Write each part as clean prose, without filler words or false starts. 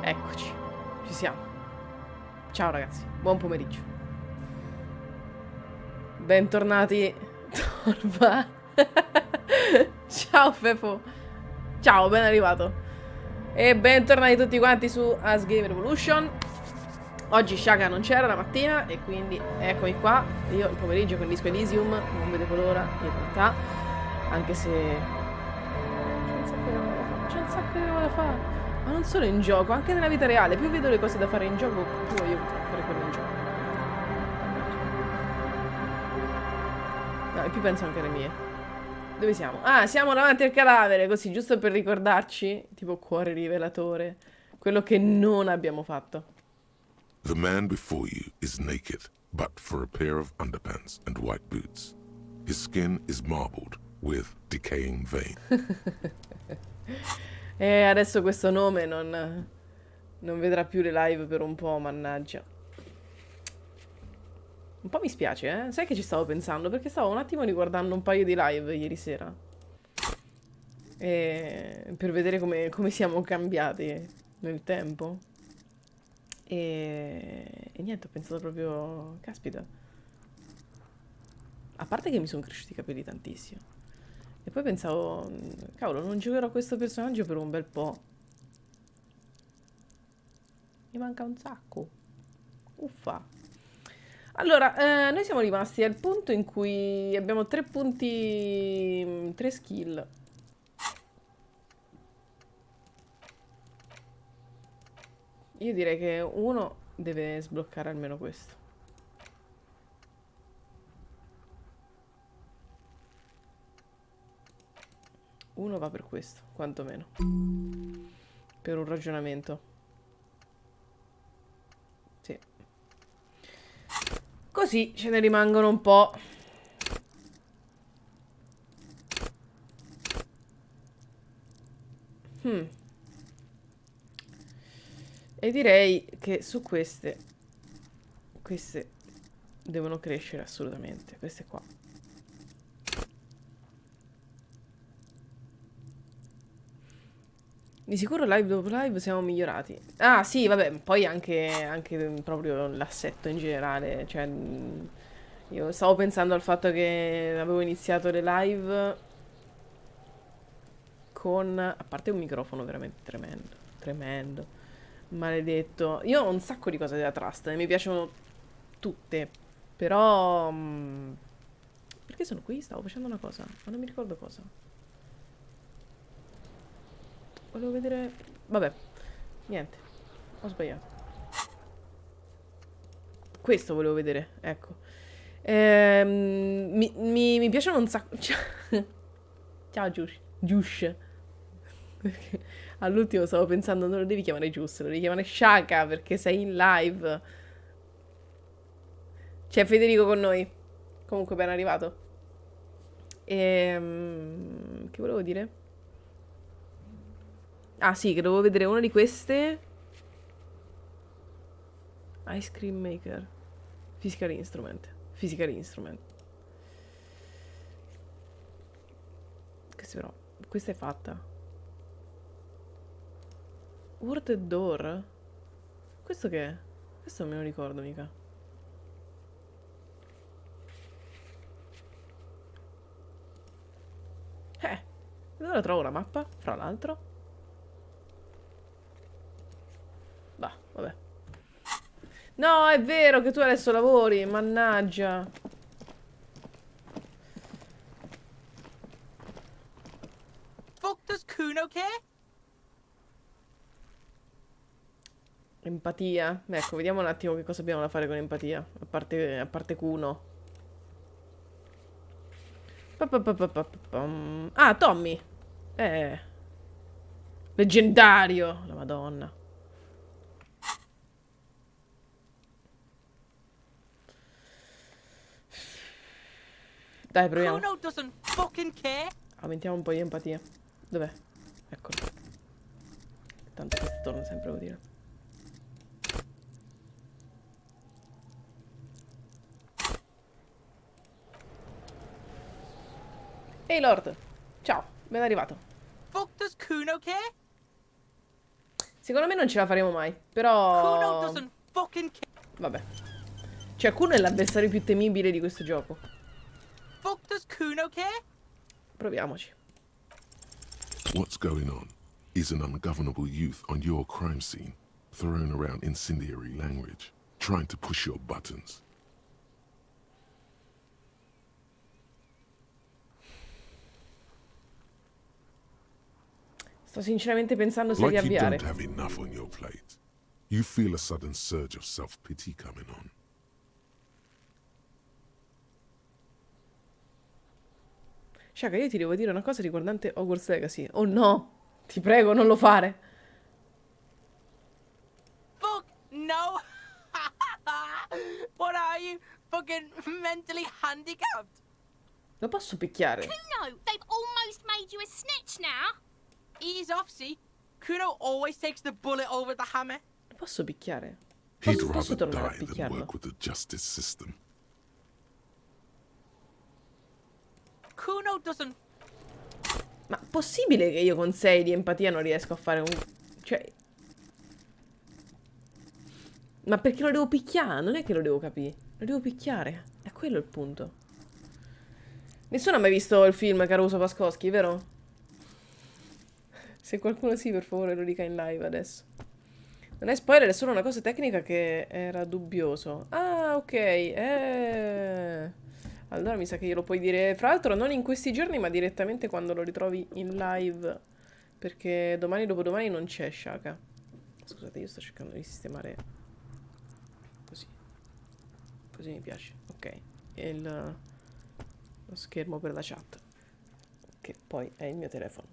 Eccoci, ci siamo. Ciao ragazzi, buon pomeriggio. Bentornati, Torva. Ciao Fefo. Ciao, ben arrivato. E bentornati tutti quanti su As Game Revolution. Oggi Shaka non c'era la mattina e quindi eccomi qua. Io il pomeriggio con il disco Elysium non vedevo l'ora, in realtà. Anche se c'è un sacco di roba da fare. Ma non solo in gioco, anche nella vita reale. Più vedo le cose da fare in gioco, più voglio fare quelle in gioco. No, e più penso anche alle mie. Dove siamo? Ah, siamo davanti al cadavere, così, giusto per ricordarci, tipo cuore rivelatore, quello che non abbiamo fatto. The man before you is naked, but for a pair of underpants and white boots. His skin is marbled with decaying veins. E adesso questo nome non vedrà più le live per un po', mannaggia. Un po' mi spiace, eh? Sai che ci stavo pensando? Perché stavo un attimo riguardando un paio di live ieri sera. Per vedere come siamo cambiati nel tempo. E niente, ho pensato proprio... Caspita. A parte che mi sono cresciuti i capelli tantissimo. E poi pensavo... Cavolo, non giocherò a questo personaggio per un bel po'. Mi manca un sacco. Uffa. Allora, noi siamo rimasti al punto in cui abbiamo 3 punti... 3 skill. Io direi che uno deve sbloccare almeno questo. Uno va per questo, quantomeno. Per un ragionamento. Sì. Così ce ne rimangono un po'. E direi che su queste devono crescere assolutamente, queste qua. Di sicuro live dopo live siamo migliorati. Ah sì, vabbè, poi anche proprio l'assetto in generale. Cioè, io stavo pensando al fatto che avevo iniziato le live con... A parte un microfono veramente tremendo, tremendo, maledetto. Io ho un sacco di cose da Trust e mi piacciono tutte. Però... perché sono qui? Stavo facendo una cosa, ma non mi ricordo cosa. Volevo vedere... Vabbè, niente, ho sbagliato. Questo volevo vedere, ecco. Mi piacciono un sacco... Ciao, Giush. Perché all'ultimo stavo pensando, non lo devi chiamare Giush, lo devi chiamare Shaka, perché sei in live. C'è Federico con noi. Comunque, ben arrivato. Che volevo dire? Ah sì, che dovevo vedere una di queste. Ice Cream Maker. Physical Instrument. Physical Instrument. Questa è fatta. Word Door? Questo che è? Questo non me lo ricordo mica. Dove la trovo la mappa? Fra l'altro. Bah, vabbè. No, è vero che tu adesso lavori, mannaggia. Empatia. Ecco, vediamo un attimo che cosa abbiamo da fare con empatia. A parte Kuno. Ah, Tommy. Leggendario. La Madonna. Dai, proviamo. Aumentiamo un po' di empatia. Dov'è? Eccolo. Tanto questo torna sempre a dire. Ehi Lord. Ciao, ben arrivato. Secondo me non ce la faremo mai. Però... Vabbè. Cioè, Kuno è l'avversario più temibile di questo gioco. Proviamoci. What's going on is an ungovernable youth on your crime scene, throwing around incendiary language, trying to push your buttons. Sto sinceramente pensando se Like you riavviare. don't have enough on your plate. You feel a sudden surge of self-pity coming on. Shaka, io ti devo dire una cosa riguardante Hogwarts Legacy. Oh no! Ti prego, non lo fare. Fuck no! What are you? Fucking mentally handicapped? Lo posso picchiare? Kuno, they've almost made you a snitch now. Ease off, see? Kuno always takes the bullet over the hammer. Lo posso picchiare? He'd Posso rather tornare a die than picchiarlo? work with the justice system. Kuno doesn't... Ma possibile che io con 6 di empatia non riesco a fare un... Cioè... Ma perché lo devo picchiare? Non è che lo devo capire. Lo devo picchiare. È quello il punto. Nessuno ha mai visto il film Caruso Pascoschi, vero? Se qualcuno sì, per favore lo dica in live adesso. Non è spoiler, è solo una cosa tecnica che era dubbioso. Ah, ok. Allora mi sa che glielo puoi dire. Fra l'altro non in questi giorni, ma direttamente quando lo ritrovi in live. Perché domani dopodomani non c'è Shaka. Scusate, io sto cercando di sistemare. Così. Così mi piace. Ok. E lo schermo per la chat. Che poi è il mio telefono.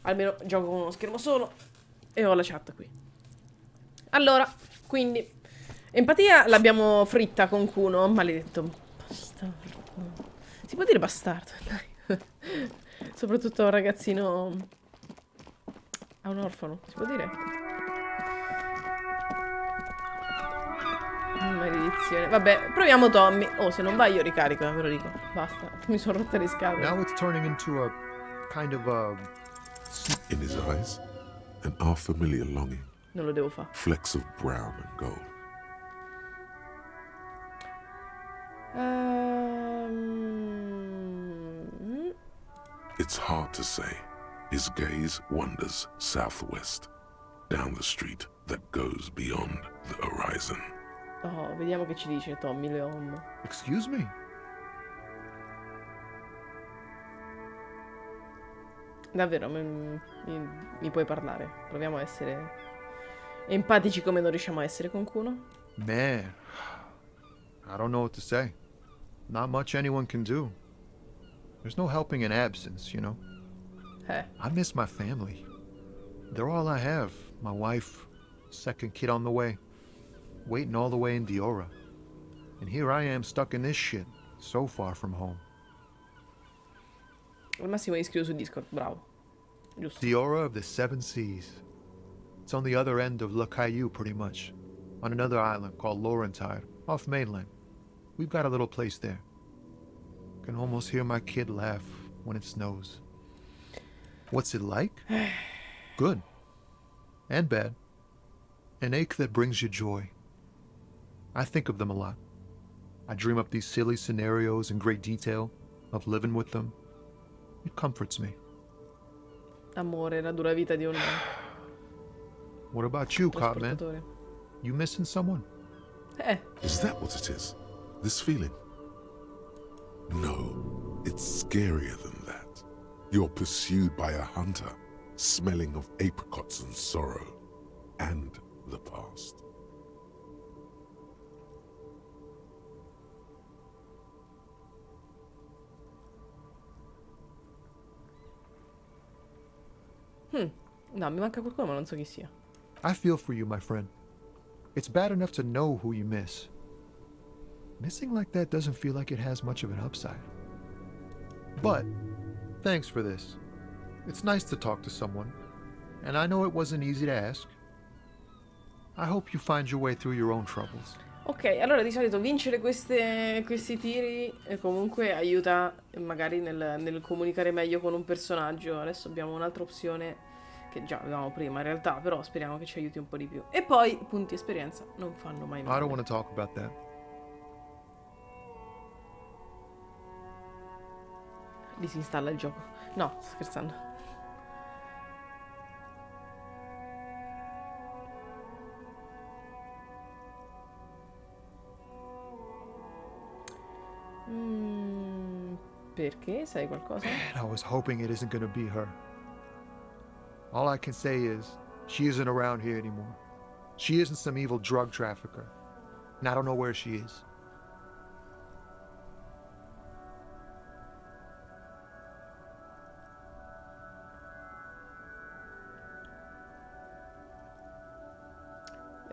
Almeno gioco con uno schermo solo. E ho la chat qui. Allora, quindi empatia l'abbiamo fritta con Kuno. Maledetto bastardo. Si può dire bastardo? Dai. Soprattutto a un ragazzino. A un orfano. Si può dire? Maledizione. Vabbè, proviamo Tommy. Oh, se non va io ricarico, ve lo dico. Basta. Mi sono rotte le scatole. Now it's turning into a kind of a... In his eyes, an unfamiliar longing, Non lo devo fare. flecks of brown and gold. It's hard to say. His gaze wanders southwest, down the street that goes beyond the horizon. Oh, vediamo che ci dice Tommy Leon. Excuse me? Davvero, mi puoi parlare. Proviamo a essere empatici come non riusciamo a essere con Kuno. Man, I don't know what to say. Not much anyone can do. There's no helping in absence, you know? I miss my family. They're all I have. My wife, second kid on the way, waiting all the way in Diora. And here I am stuck in this shit, so far from home. Al massimo iscrivo su Discord, bravo. Giusto. Diora of the Seven Seas. It's on the other end of Le Caillou, pretty much. On another island called Laurentide, off mainland. We've got a little place there. Can almost hear my kid laugh when it snows. What's it like? Good. And bad. An ache that brings you joy. I think of them a lot. I dream up these silly scenarios in great detail of living with them. It comforts me. Amore, la dura vita di un What about you, Copman? trasportatore. You missing someone? Is that what it is? This feeling? No, it's scarier than that. You're pursued by a hunter, smelling of apricots and sorrow, and the past. No, mi manca qualcuno, ma non so chi sia. I feel for you, my friend. It's bad enough to know who you miss. Missing like that doesn't feel like it has much of an upside. But, thanks for this. It's nice to talk to someone, and I know it wasn't easy to ask. I hope you find your way through your own troubles. Ok, allora di solito vincere questi tiri comunque aiuta magari nel comunicare meglio con un personaggio. Adesso abbiamo un'altra opzione che già avevamo prima in realtà, però speriamo che ci aiuti un po' di più. E poi punti esperienza non fanno mai I male. don't want to talk about that. Disinstalla il gioco. No, sto scherzando. Perché? Sai qualcosa? Man, I was hoping it isn't going to be her. All I can say is, she isn't around here anymore. She isn't some evil drug trafficker. And I don't know where she is.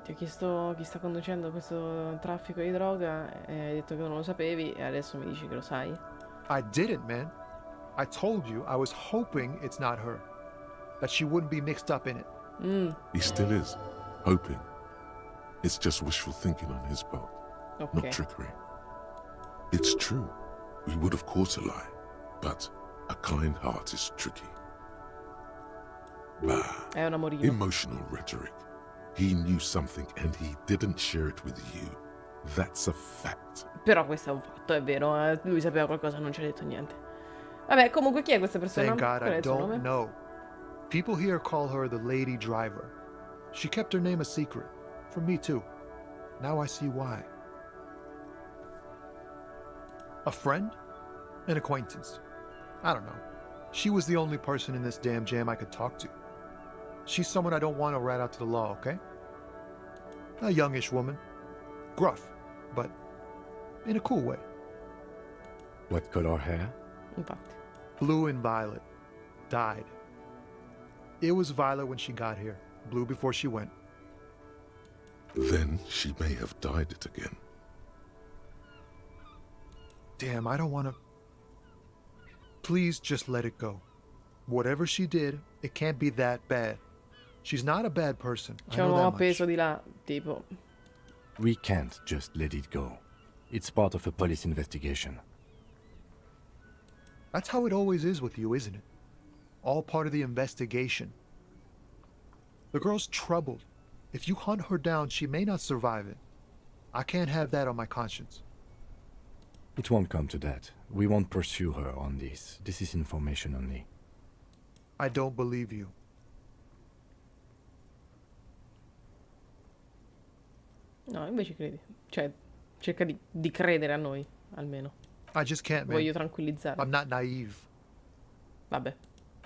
Ti ho chiesto chi sta conducendo questo traffico di droga e hai detto che non lo sapevi e adesso mi dici che lo sai. I didn't, man. I told you I was hoping it's not her. That she wouldn't be mixed up in it. He still is, hoping. It's just wishful thinking on his part, Ok. not trickery. It's true. We would of course a lie, but a kind heart is tricky. Bah, È un amorino. emotional rhetoric. He knew something and he didn't share it with you. That's a fact. Però questo è un fatto, è vero. Lui sapeva qualcosa e non ci ha detto niente. Vabbè, comunque chi è questa persona? Thank God Qual è I il suo don't nome? know. People here call her the lady driver. She kept her name a secret. From me too. Now I see why. A friend? An acquaintance? I don't know. She was the only person in this damn jam I could talk to. She's someone I don't want to rat out to the law, okay? A youngish woman. Gruff, but in a cool way. What color hair? Infatti. Blue and violet. Died. It was violet when she got here. Blue before she went. Then she may have dyed it again. Damn, I don't want to... Please just let it go. Whatever she did, it can't be that bad. She's not a bad person. I C'è un know uomo that appeso much. di là, tipo. We can't just let it go. It's part of a police investigation. That's how it always is with you, isn't it? All part of the investigation. The girl's troubled. If you hunt her down, she may not survive it. I can't have that on my conscience. It won't come to that. We won't pursue her on this. This is information only. I don't believe you. No, invece credi. Cioè, cerca di credere a noi, almeno. I just can't, man. Voglio tranquillizzare. I'm not naive. Vabbè.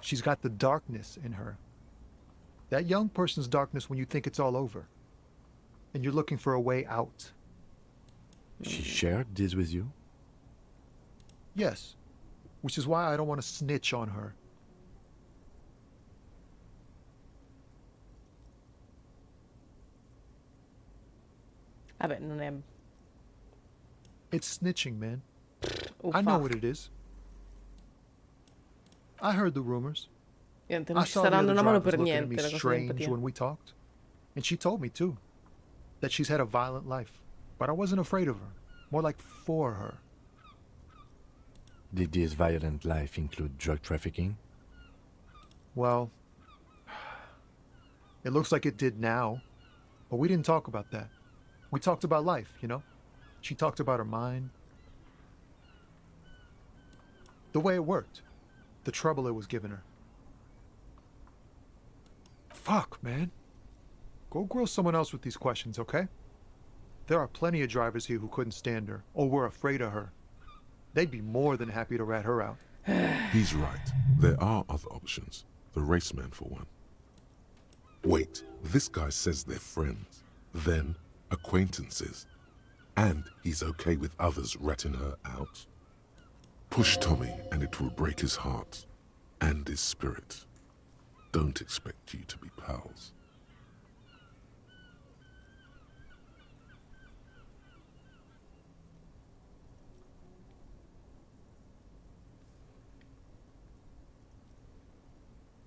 She's got the darkness in her. That young person's darkness when you think it's all over. And you're looking for a way out. She shared this with you? Yes. Which is why I don't want to snitch on her. Vabbè, non è... It's snitching, man. Uffa. I know what it is. I heard the rumors. Niente, I non ci saw sta the dando other una mano drivers per looking at niente me la cosa di strange empatia. when we talked. And she told me, too, that she's had a violent life. But I wasn't afraid of her. More like for her. Did this violent life include drug trafficking? Well, it looks like it did now. But we didn't talk about that. We talked about life, you know? She talked about her mind. The way it worked. The trouble it was giving her. Fuck, man. Go grill someone else with these questions, okay? There are plenty of drivers here who couldn't stand her, or were afraid of her. They'd be more than happy to rat her out. He's right. There are other options. The raceman, for one. Wait, this guy says they're friends. Then, acquaintances. And he's okay with others ratting her out. Push Tommy and it will break his heart. And his spirit. Don't expect you to be pals.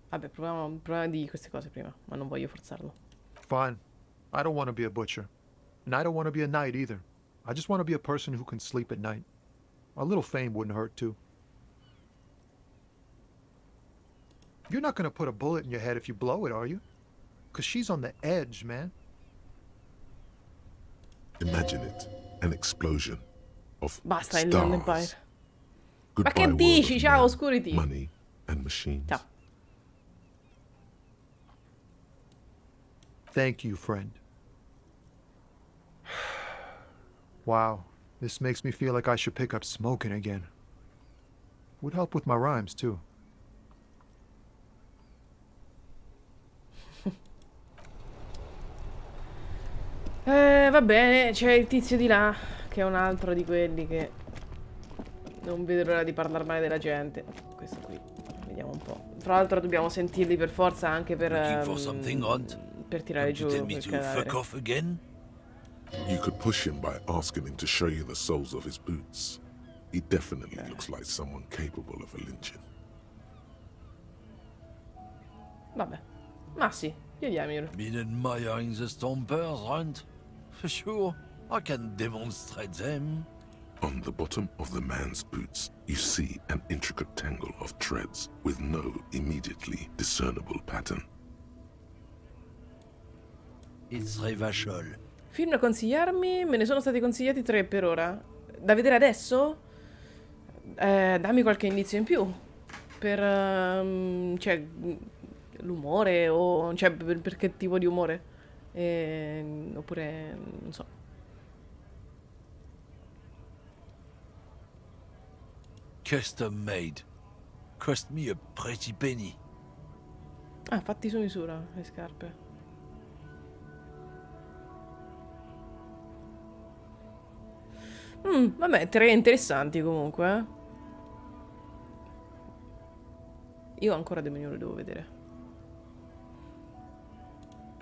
Vabbè, proviamo di queste cose prima, ma non voglio forzarlo. Fine. I don't want to be a butcher. And I don't want to be a knight either. I just want to be a person who can sleep at night. A little fame wouldn't hurt too. You're not gonna put a bullet in your head if you blow it, are you? Because she's on the edge, man. Imagine it, an explosion of Basta il Inland Empire. stars. Ma che Goodbye, world dici? of Ciao, men, Oscurity. money and machines. Ciao. Thank you, friend. Wow, this makes me feel like I should pick up smoking again. Would help with my rhymes, too. Va bene, c'è il tizio di là, che è un altro di quelli che non vedo l'ora di parlare male della gente. Questo qui, vediamo un po'. Tra l'altro dobbiamo sentirli per forza anche per tirare giù il cadavere. You could push him by asking him to show you the soles of his boots. He definitely looks like someone capable of a lynching. Vabbè, ma sì, chiediamolo. Been admiring the stompers, right? For sure, I can demonstrate them. On the bottom of the man's boots, you see an intricate tangle of treads with no immediately discernible pattern. It's Revachol. Film da consigliarmi? Me ne sono stati consigliati 3 per ora. Da vedere adesso? Dammi qualche indizio in più. Per... cioè... l'umore o... cioè, per che tipo di umore? Oppure... non so. Custom made. Cost me a pretty penny. Ah, fatti su misura, le scarpe. Vabbè, 3 interessanti comunque, eh. Io ancora dei menu lo devo vedere.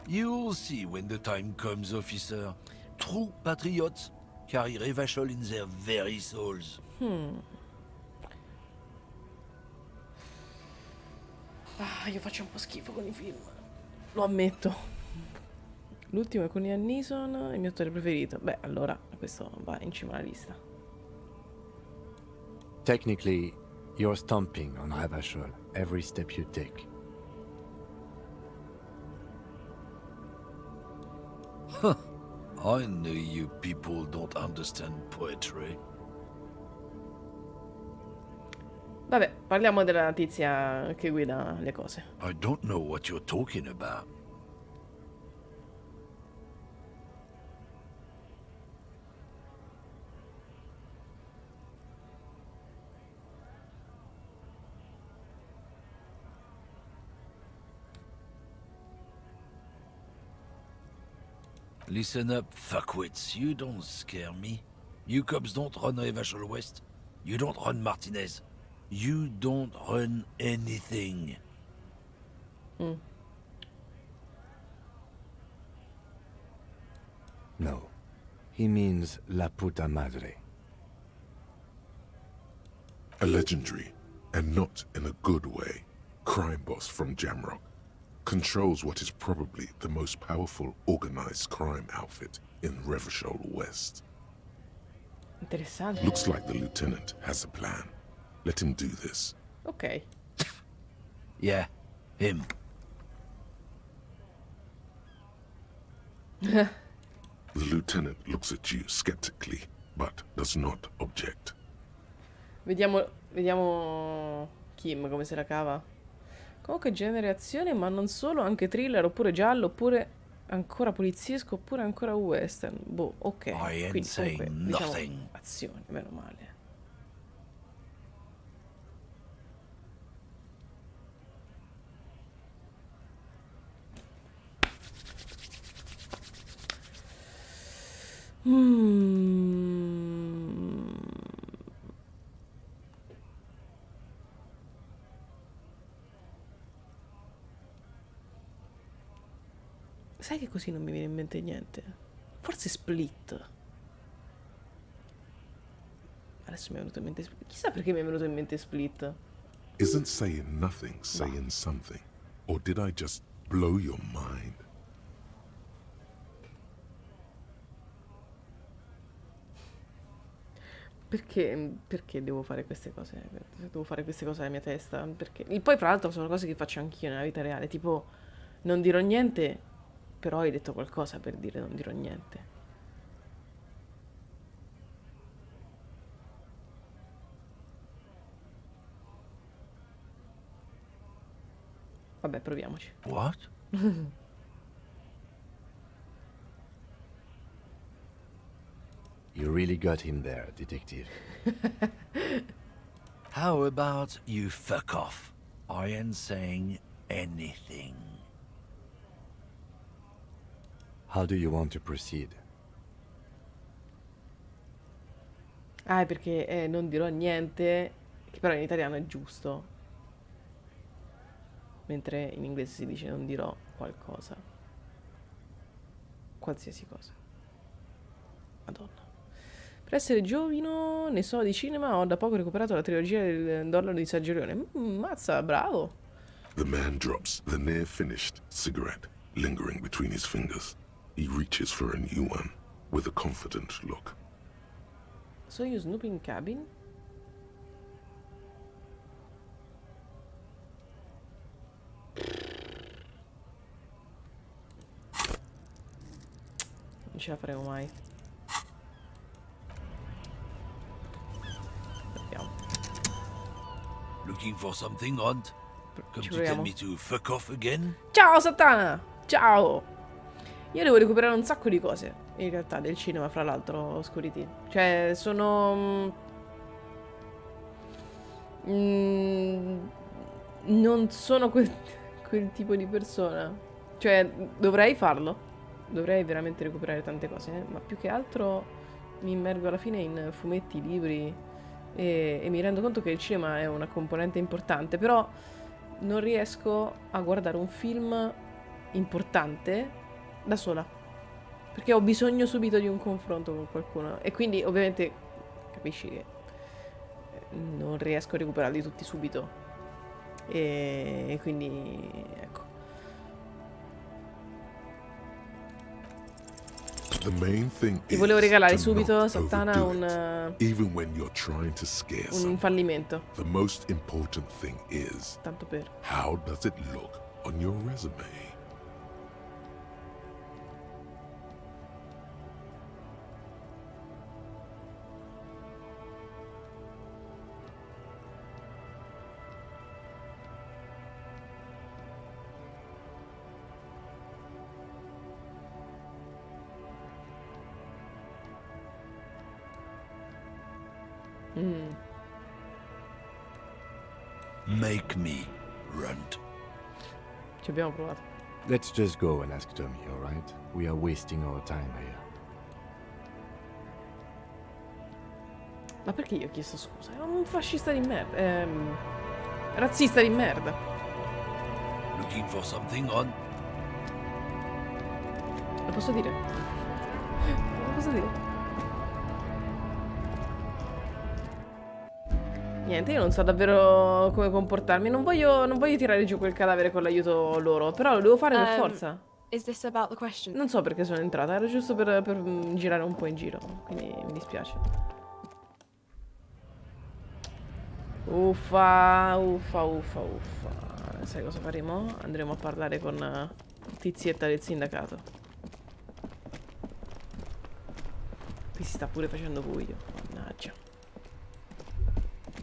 You'll see when the time comes, officer. True patriots carry Revachol in their very souls. Ah, io faccio un po' schifo con i film. Lo ammetto. L'ultimo è con Ian Neeson, il mio attore preferito. Beh, allora, questo va in cima alla lista. Technically, you're stomping on Revachol every step you take. I know you people don't understand poetry. Vabbè, parliamo della tizia che guida le cose. I don't know what you're talking about. Listen up, fuckwits. You don't scare me. You cops don't run Revachol West. You don't run Martinez. You don't run anything. No. He means la puta madre. A legendary, and not in a good way, crime boss from Jamrock controls what is probably the most powerful organized crime outfit in Revachol West. Interessante. Looks like the lieutenant has a plan. Let him do this. Ok. Yeah, him. The lieutenant looks at you skeptically, but does not object. Vediamo Kim come se la cava. Comunque genere azione, ma non solo, anche thriller, oppure giallo, oppure ancora poliziesco, oppure ancora western. Boh, ok. I ain't Quindi saying comunque, diciamo, nothing. azione, meno male. Sai che così non mi viene in mente niente? Forse Split. Adesso mi è venuto in mente Split. Chissà perché mi è venuto in mente Split. Isn't saying nothing saying something? Or did I just blow your mind? Perché devo fare queste cose? Devo fare queste cose alla mia testa? Perché? E poi, fra l'altro, sono cose che faccio anch'io nella vita reale. Tipo, non dirò niente, però hai detto qualcosa per dire non dirò niente. Vabbè, proviamoci. What? You really got him there, detective. How about you fuck off? I ain't saying anything. How do you want to proceed? Ah, è perché non dirò niente, che però in italiano è giusto. Mentre in inglese si dice non dirò qualcosa. Qualsiasi cosa. Madonna. Per essere giovino, ne so di cinema, ho da poco recuperato la trilogia del Dollaro di Saggiorione. Mazza, bravo. The man drops the near-finished cigarette lingering between his fingers. He reaches for a new one with a confident look. So you snooping cabin? Non ce la faremo mai. Proviamo. Looking for something, Hunt? Come Ci to tell proviamo. me to fuck off again? Ciao Satana! Ciao! Io devo recuperare un sacco di cose, in realtà, del cinema, fra l'altro, Oscurity. Cioè, sono... non sono quel tipo di persona. Cioè, dovrei farlo. Dovrei veramente recuperare tante cose, ma più che altro mi immergo alla fine in fumetti, libri e mi rendo conto che il cinema è una componente importante, però non riesco a guardare un film importante da sola, perché ho bisogno subito di un confronto con qualcuno e quindi ovviamente capisci che non riesco a recuperarli tutti subito e quindi ecco. The main thing Ti volevo regalare is to subito, not Satana, overdo it, even when you're trying to scare un someone. fallimento, The most important thing is, tanto per... how does it look on your resume? Make me, Runt. Ci abbiamo provato. Let's just go and ask Tommy, alright? We are wasting our time here. Ma perché io ho chiesto scusa? È un fascista di merda. Razzista di merda. Looking for something, Hunt? Lo posso dire? Lo posso dire? Niente, io non so davvero come comportarmi. Non voglio tirare giù quel cadavere con l'aiuto loro. Però lo devo fare per forza. Is this about the question? Non so perché sono entrata. Era giusto per girare un po' in giro. Quindi mi dispiace. Uffa, uffa, uffa, uffa. Sai cosa faremo? Andremo a parlare con Tizietta del sindacato. Qui si sta pure facendo buio. Mannaggia.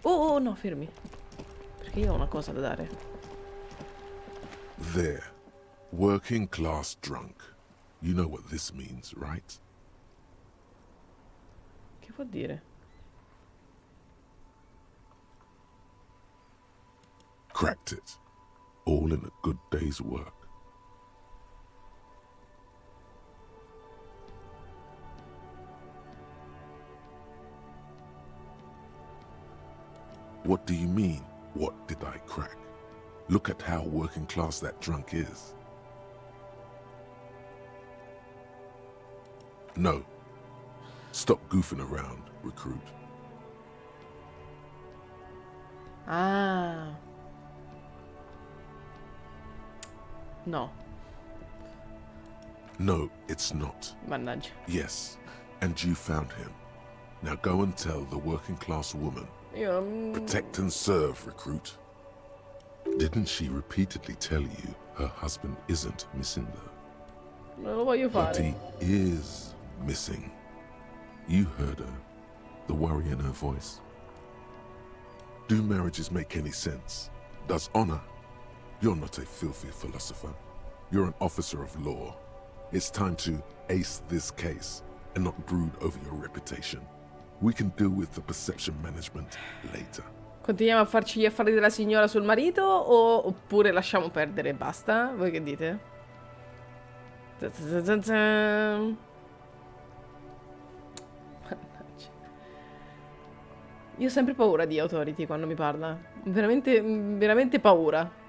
Oh, no, fermi. Perché io ho una cosa da dare. There. Working class drunk. You know what this means, right? Che vuol dire? Cracked it. All in a good day's work. What do you mean, what did I crack? Look at how working class that drunk is. No. Stop goofing around, recruit. Ah. No, No, it's not. mannaggia. Yes, and you found him. Now go and tell the working class woman. Io non... Protect and serve, recruit. Didn't she repeatedly tell you her husband isn't missing though? Non lo voglio But fare. he is missing. You heard her. The worry in her voice. Do marriages make any sense? Does honor? You're not a filthy philosopher. You're an officer of law. It's time to ace this case and not brood over your reputation. We can deal with the perception management later. Continuiamo a farci gli affari della signora sul marito oppure lasciamo perdere e basta? Voi che dite? Mannaggia. Io ho sempre paura di Authority quando mi parla. Veramente, veramente paura.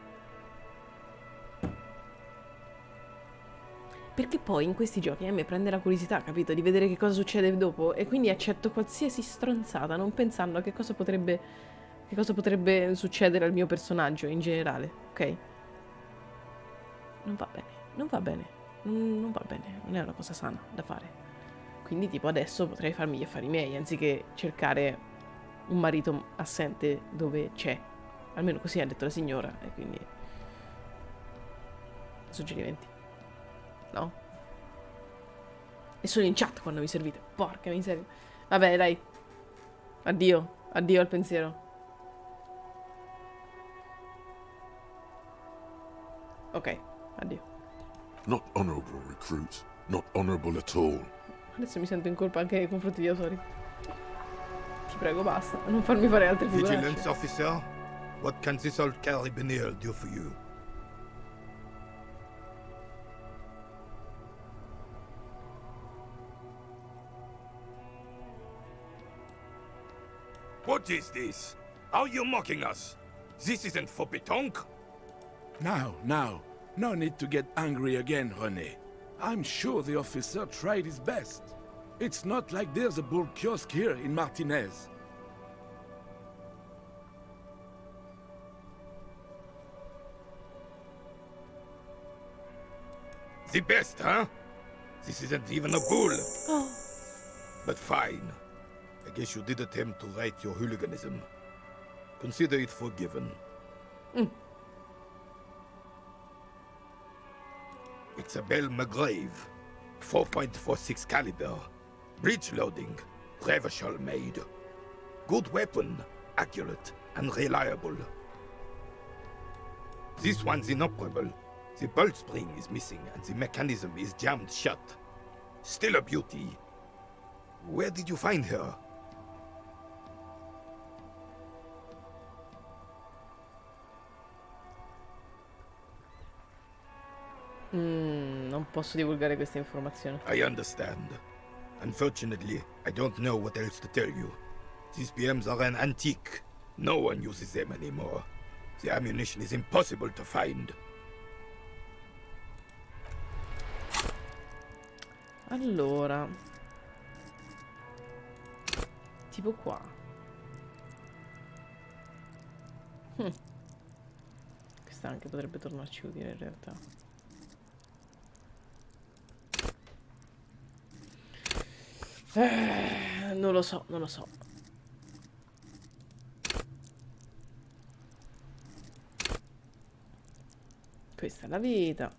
Perché poi in questi giochi a me prende la curiosità, capito? Di vedere che cosa succede dopo. E quindi accetto qualsiasi stronzata, non pensando a che cosa potrebbe succedere al mio personaggio in generale, ok? Non va bene, non va bene, non va bene, non è una cosa sana da fare. Quindi tipo adesso potrei farmi gli affari miei, anziché cercare un marito assente dove c'è. Almeno così ha detto la signora, e quindi... Suggerimenti. No? E sono in chat quando mi servite. Porca miseria. Vabbè, dai. Addio. Addio al pensiero. Ok, addio. Not honorable, recruit. Not honorable at all. Adesso mi sento in colpa anche nei confronti di autori. Ti prego, basta. Non farmi fare altre figuracce. Vigilance officer, what can this old carabinier do for you? What is this? Are you mocking us? This isn't for pétanque. Now, no need to get angry again, René. I'm sure the officer tried his best. It's not like there's a bull kiosk here in Martinez. The best, huh? This isn't even a bull. Oh. But fine. I guess you did attempt to right your hooliganism. Consider it forgiven. It's a Bell McGrave. 4.46 caliber. Breech loading. Revachol made. Good weapon. Accurate and reliable. This one's inoperable. The bolt spring is missing and the mechanism is jammed shut. Still a beauty. Where did you find her? Non posso divulgare questa informazione. I understand. Unfortunately, I don't know what else to tell you. These BMs are an antique. No one uses them anymore. The ammunition is impossible to find. Allora, tipo qua. Questa anche potrebbe tornarci utile in realtà. Non lo so, non lo so. Questa è la vita.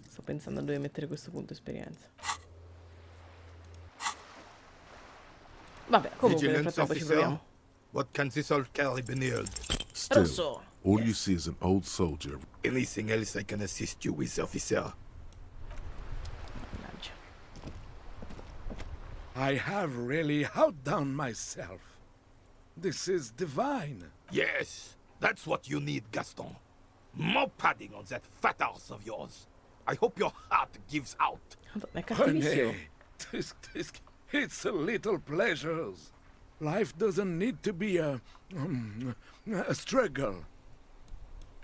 Sto pensando a dove mettere questo punto esperienza. Vabbè, comunque nel frattempo ci proviamo. What can this old carabinier do? Still, Rosso. all you see is an old soldier. Anything else I can assist you with, officer? Mannaggia. I have really outdone myself. This is divine. Yes, that's what you need, Gaston. More padding on that fat arse of yours. I hope your heart gives out. Madonna, è cattivissimo. René, it's a little pleasures. Life doesn't need to be a struggle.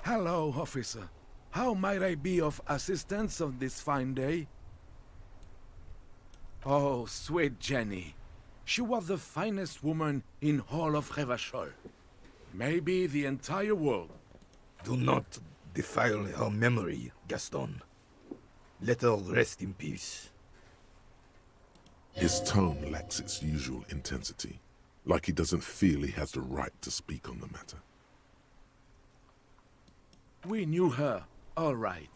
Hello, officer. How might I be of assistance on this fine day? Oh, sweet Jenny. She was the finest woman in all of Revachol. Maybe the entire world. Do not defile her memory, Gaston. Let her rest in peace. His tone lacks its usual intensity, like he doesn't feel he has the right to speak on the matter. We knew her, all right.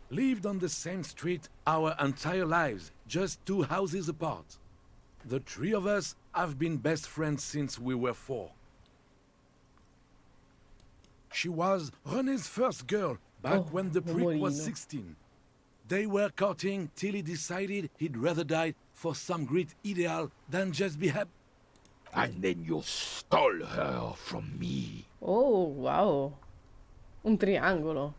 Lived on the same street our entire lives, just 2 houses apart. The 3 of us have been best friends since we were 4. She was René's first girl, back when the prick was 16. They were courting till he decided he'd rather die for some great ideal than just be happy. And then you stole her from me. Oh, wow. Un triangolo.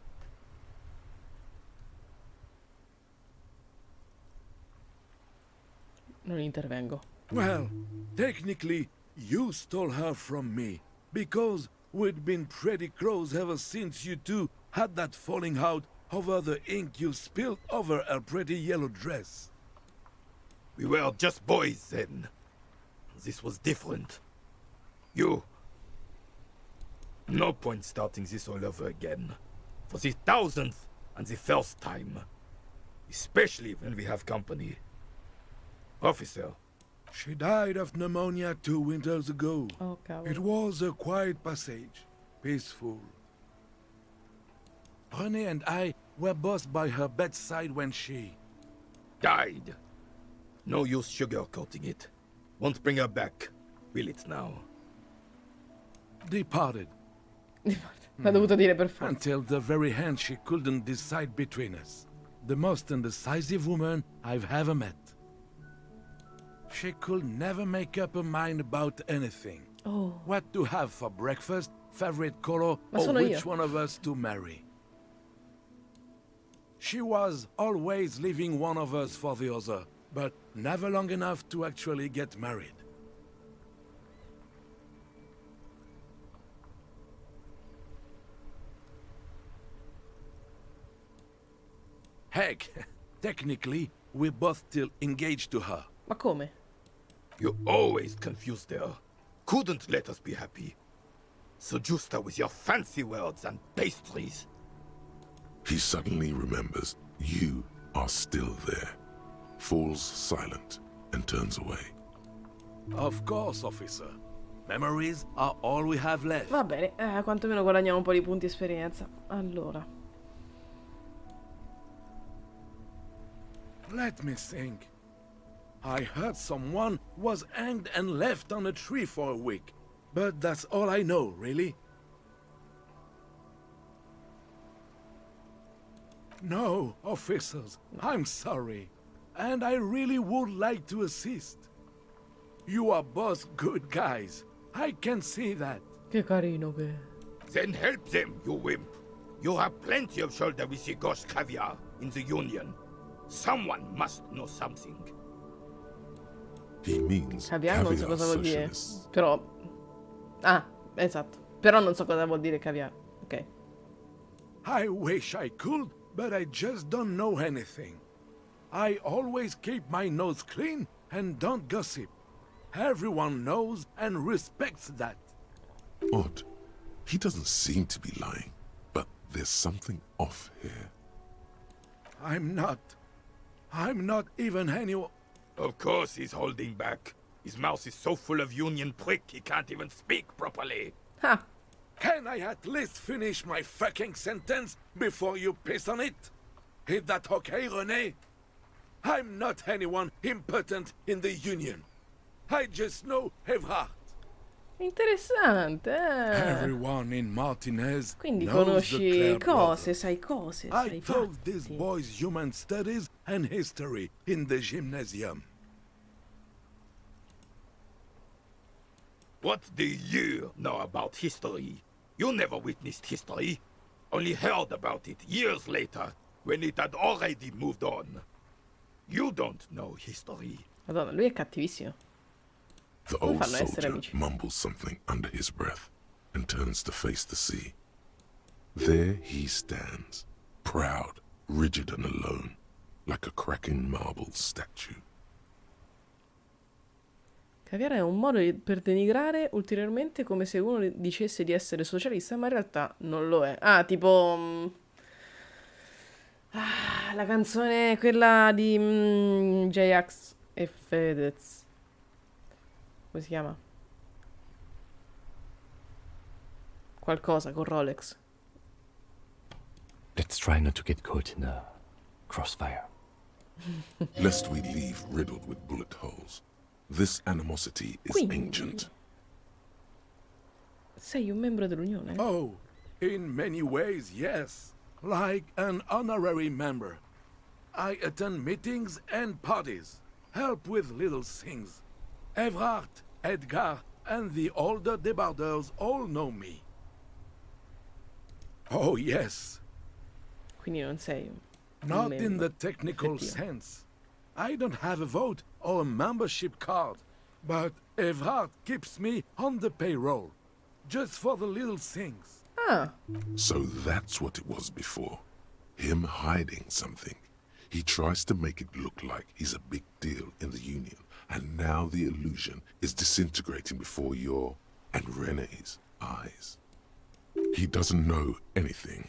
Non intervengo. Well, technically, you stole her from me, because we'd been pretty close ever since you two had that falling out over the ink you spilled over her pretty yellow dress. We were just boys then. This was different. You... No point starting this all over again. For the 1000th and the first time. Especially when we have company. Officer. She died of pneumonia 2 winters ago. Oh, cavolo. It was a quiet passage, peaceful. René and I were both by her bedside when she... Died. No use sugarcoating it. Won't bring her back. Will it now? departed. L'ha dovuto dire per forza. Until the very end she couldn't decide between us. The most indecisive woman I've ever met. She could never make up her mind about anything. Oh. What to have for breakfast, favorite color, Ma or sono which io. one of us to marry. She was always leaving one of us for the other, but never long enough to actually get married. Heck, technically, we're both still engaged to her. Ma come? You always confused her. Couldn't let us be happy. Seduced her with your fancy words and pastries. He suddenly remembers you are still there, falls silent, and turns away. Of course, officer. Memories are all we have left. Va bene, quantomeno guadagniamo un po' di punti esperienza. Allora. Let me think. I heard someone was hanged and left on a tree for a week. But that's all I know, really. No, officers, I'm sorry. And I really would like to assist. You are both good guys. I can see that. Che carino che è. Then help them, you wimp. You have plenty of shoulder with the ghost caviar in the Union. Someone must know something. He means Caviar non so caviar cosa vuol dire. socialists. Però... Ah, esatto. Però non so cosa vuol dire caviar. Ok. I wish I could, but I just don't know anything. I always keep my nose clean and don't gossip. Everyone knows and respects that. Odd. He doesn't seem to be lying, but there's something off here. I'm not even anyone. Of course he's holding back. His mouth is so full of Union prick he can't even speak properly. Ah, Can I at least finish my fucking sentence before you piss on it? Is that okay, René? I'm not anyone important in the Union. I just know Evrard. interessante. Everyone in Martinez Quindi knows the conosci Claire cose, brothers. sai cose, I sai taught these fatti. boys human studies and history in the gymnasium. What do you know about history? You never witnessed history. Only heard about it years later, when it had already moved on. You don't know history. Madonna, lui è cattivissimo. The Come old fanno a essere soldier amici? mumbles something under his breath and turns to face the sea. There he stands, proud, rigid and alone, like a cracking marble statue. Caviare è un modo per denigrare ulteriormente, come se uno dicesse di essere socialista, ma in realtà non lo è. Ah, tipo... la canzone, quella di J-Ax e Fedez. Come si chiama? Qualcosa con Rolex. Let's try not to get caught in the crossfire. Lest we leave riddled with bullet holes. This animosity is Quindi, ancient. sei un membro dell'Unione? Oh, in many ways, yes. Like an honorary member. I attend meetings and parties, help with little things. Everard, Edgar, and the older debarders all know me. Oh, yes. Quindi non sei un Not in membro the technical effettivo. sense. I don't have a vote or a membership card, but Everard keeps me on the payroll, just for the little things. Ah, So that's what it was before. Him hiding something. He tries to make it look like he's a big deal in the Union, and now the illusion is disintegrating before your and Renee's eyes. He doesn't know anything,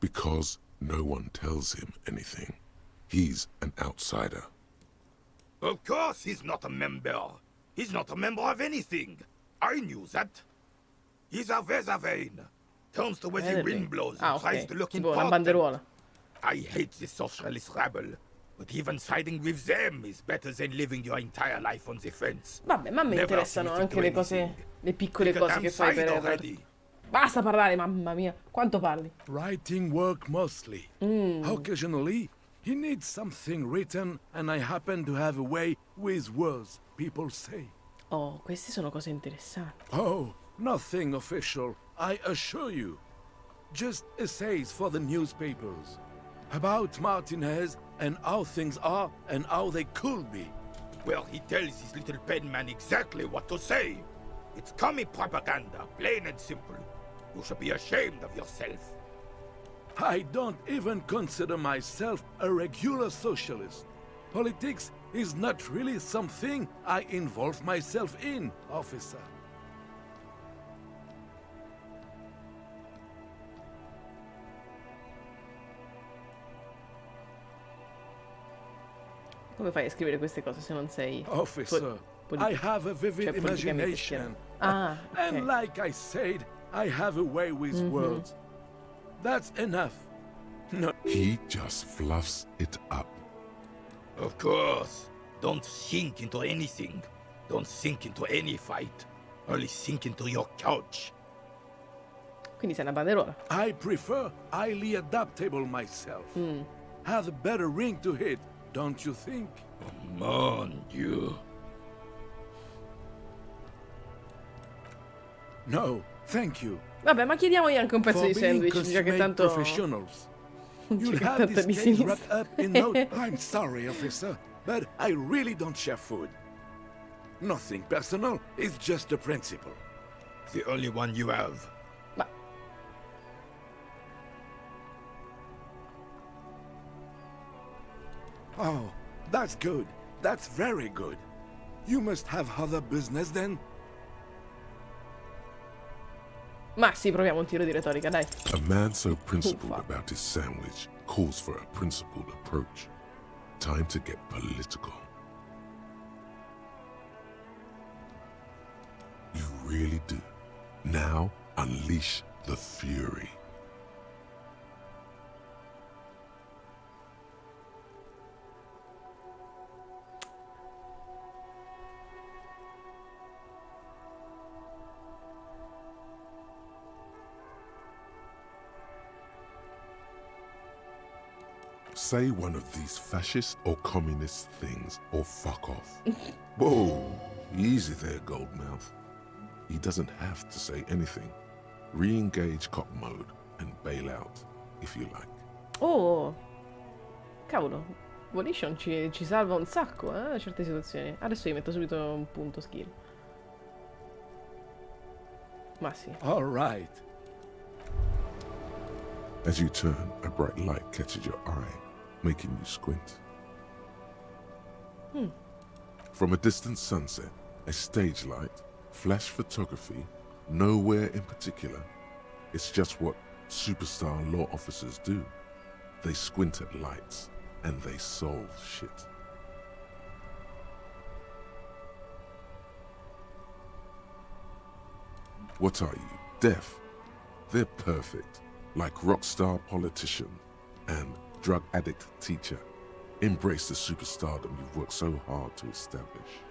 because no one tells him anything. He's an outsider. Of course he's not a member. He's not a member of anything. I knew that. He's a Weservein. Turns to where the wind blows and tries to look tipo una important. banderuola. I hate the socialist rabble, but even siding with them is better than living your entire life on the fence. Vabbè, ma a me Never interessano committed anche to le cose, anything. le piccole Pick a cose damn che fai side per already. Basta parlare, mamma mia. Quanto parli? Writing work mostly. Occasionally, he needs something written, and I happen to have a way with words, people say. Oh, queste sono cose interessanti. Oh, nothing official, I assure you. Just essays for the newspapers. About Martinez and how things are and how they could be. Well, he tells his little penman exactly what to say. It's commie propaganda, plain and simple. You should be ashamed of yourself. I don't even consider myself a regular socialist. Politics is not really something I involve myself in, officer. Come fai a scrivere queste cose se non sei... Officer, I have a vivid imagination. Ah, ok. And like I said, I have a way with words. That's enough. No. He just fluffs it up. Of course. Don't sink into anything. Don't sink into any fight. Only sink into your couch. Quindi sei una banderuola. I prefer highly adaptable myself. Has a better ring to hit, don't you think? Mon Dieu. No, thank you. Vabbè, ma chiediamogli anche un pezzo For di being sandwich, già che consummate tanto... professionals. You'll Già che have tanto this di case sinistra. wrapped up in no... I'm sorry, officer, but I really don't share food. Nothing personal, it's just a principle. The only one you have. Ma... Oh, that's good. That's very good. You must have other business then? Ma sì, proviamo un tiro di retorica, dai. A man so principled Uffa. about his sandwich calls for a principled approach. Time to get political. You really do. Now unleash the fury. Say one of these fascist or communist things or fuck off. Whoa, easy there, Goldmouth. He doesn't have to say anything. Re-engage cop mode and bail out, if you like. Oh! Cavolo, Volition ci salva un sacco, certe situazioni. Adesso gli metto subito un punto skill. Ma sì. All right. As you turn, a bright light catches your eye, making you squint. From a distant sunset, A stage light, flash photography, nowhere in particular. It's just what superstar law officers do. They squint at lights and they solve shit. What are you, deaf? They're perfect, like rockstar politician and drug addict teacher. Embrace the superstardom you've worked so hard to establish.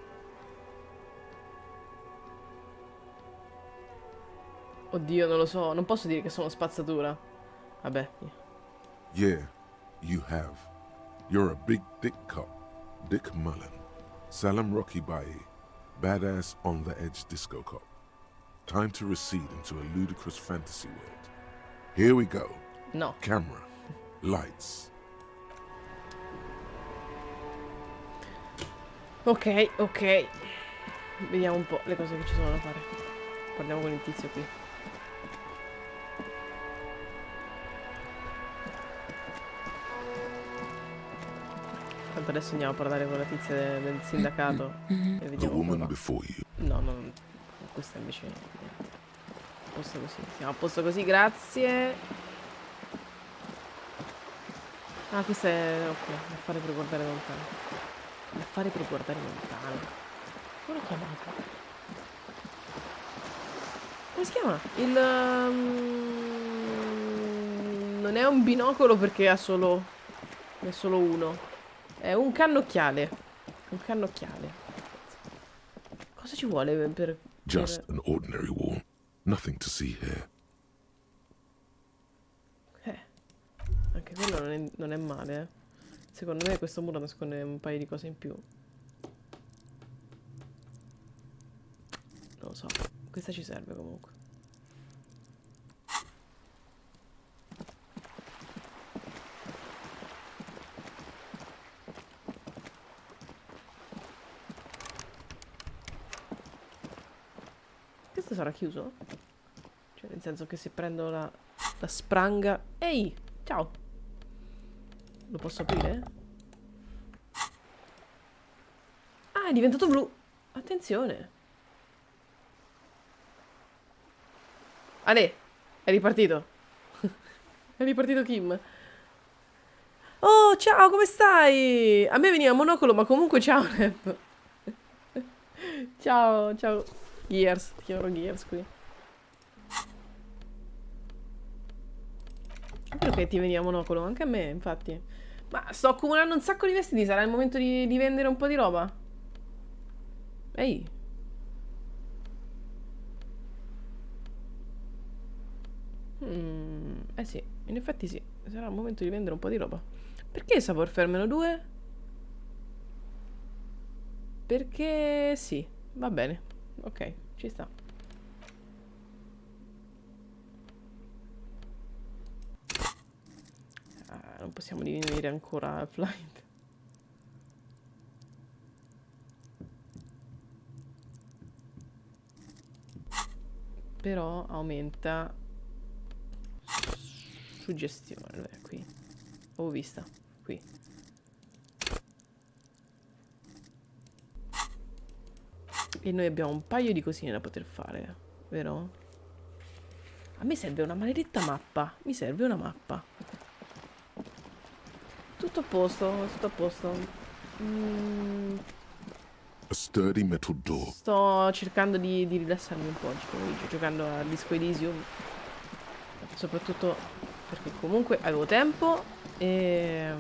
Oddio, non lo so, non posso dire che sono spazzatura. Vabbè. Yeah, you have. You're a big dick cop, Dick Mullen. Salam Rocky Bai, badass on the edge disco cop. Time to recede into a ludicrous fantasy world. Here we go. No. Camera, lights. Ok, ok. Vediamo un po' le cose che ci sono da fare. Parliamo con il tizio qui. Tanto adesso andiamo a parlare con la tizia del sindacato e The vediamo come woman va. before you. No, no, questa invece no. Niente. A posto così. Siamo a posto così, grazie. Ah, questa è... ok, affare per guardare lontano. Affare per guardare lontano. Come l'ho chiamato? Come si chiama? Non è un binocolo perché ha solo... è solo uno. È un cannocchiale. Un cannocchiale. Cosa ci vuole per... Just an ordinary wall. Nothing to see here. Anche quello non è male, eh. Secondo me questo muro nasconde un paio di cose in più. Non lo so. Questa ci serve comunque. Questo sarà chiuso? Cioè nel senso che se prendo la spranga... Ehi! Ciao! Lo posso aprire? Ah, è diventato blu! Attenzione! Ale! È ripartito! È ripartito Kim! Oh, ciao, come stai? A me veniva monocolo, ma comunque ciao, Nep! Ciao, ciao! Gears, ti chiamerò Gears qui. Quello che ti veniva monocolo, anche a me, infatti. Ma sto accumulando un sacco di vestiti, sarà il momento di vendere un po' di roba? Ehi. Eh sì, in effetti sì, sarà il momento di vendere un po' di roba. Perché Savoir Faire -2? Perché sì, va bene. Ok, ci sta. Non possiamo diminuire ancora il flight. Però aumenta suggestione. Dov'è? Qui. Ho vista. Qui. E noi abbiamo un paio di cosine da poter fare, vero? A me serve una maledetta mappa. Mi serve una mappa. Tutto a posto, tutto a posto. A sturdy metal door. Sto cercando di rilassarmi un po' oggi pomeriggio, giocando a Disco Elysium. Soprattutto perché comunque avevo tempo e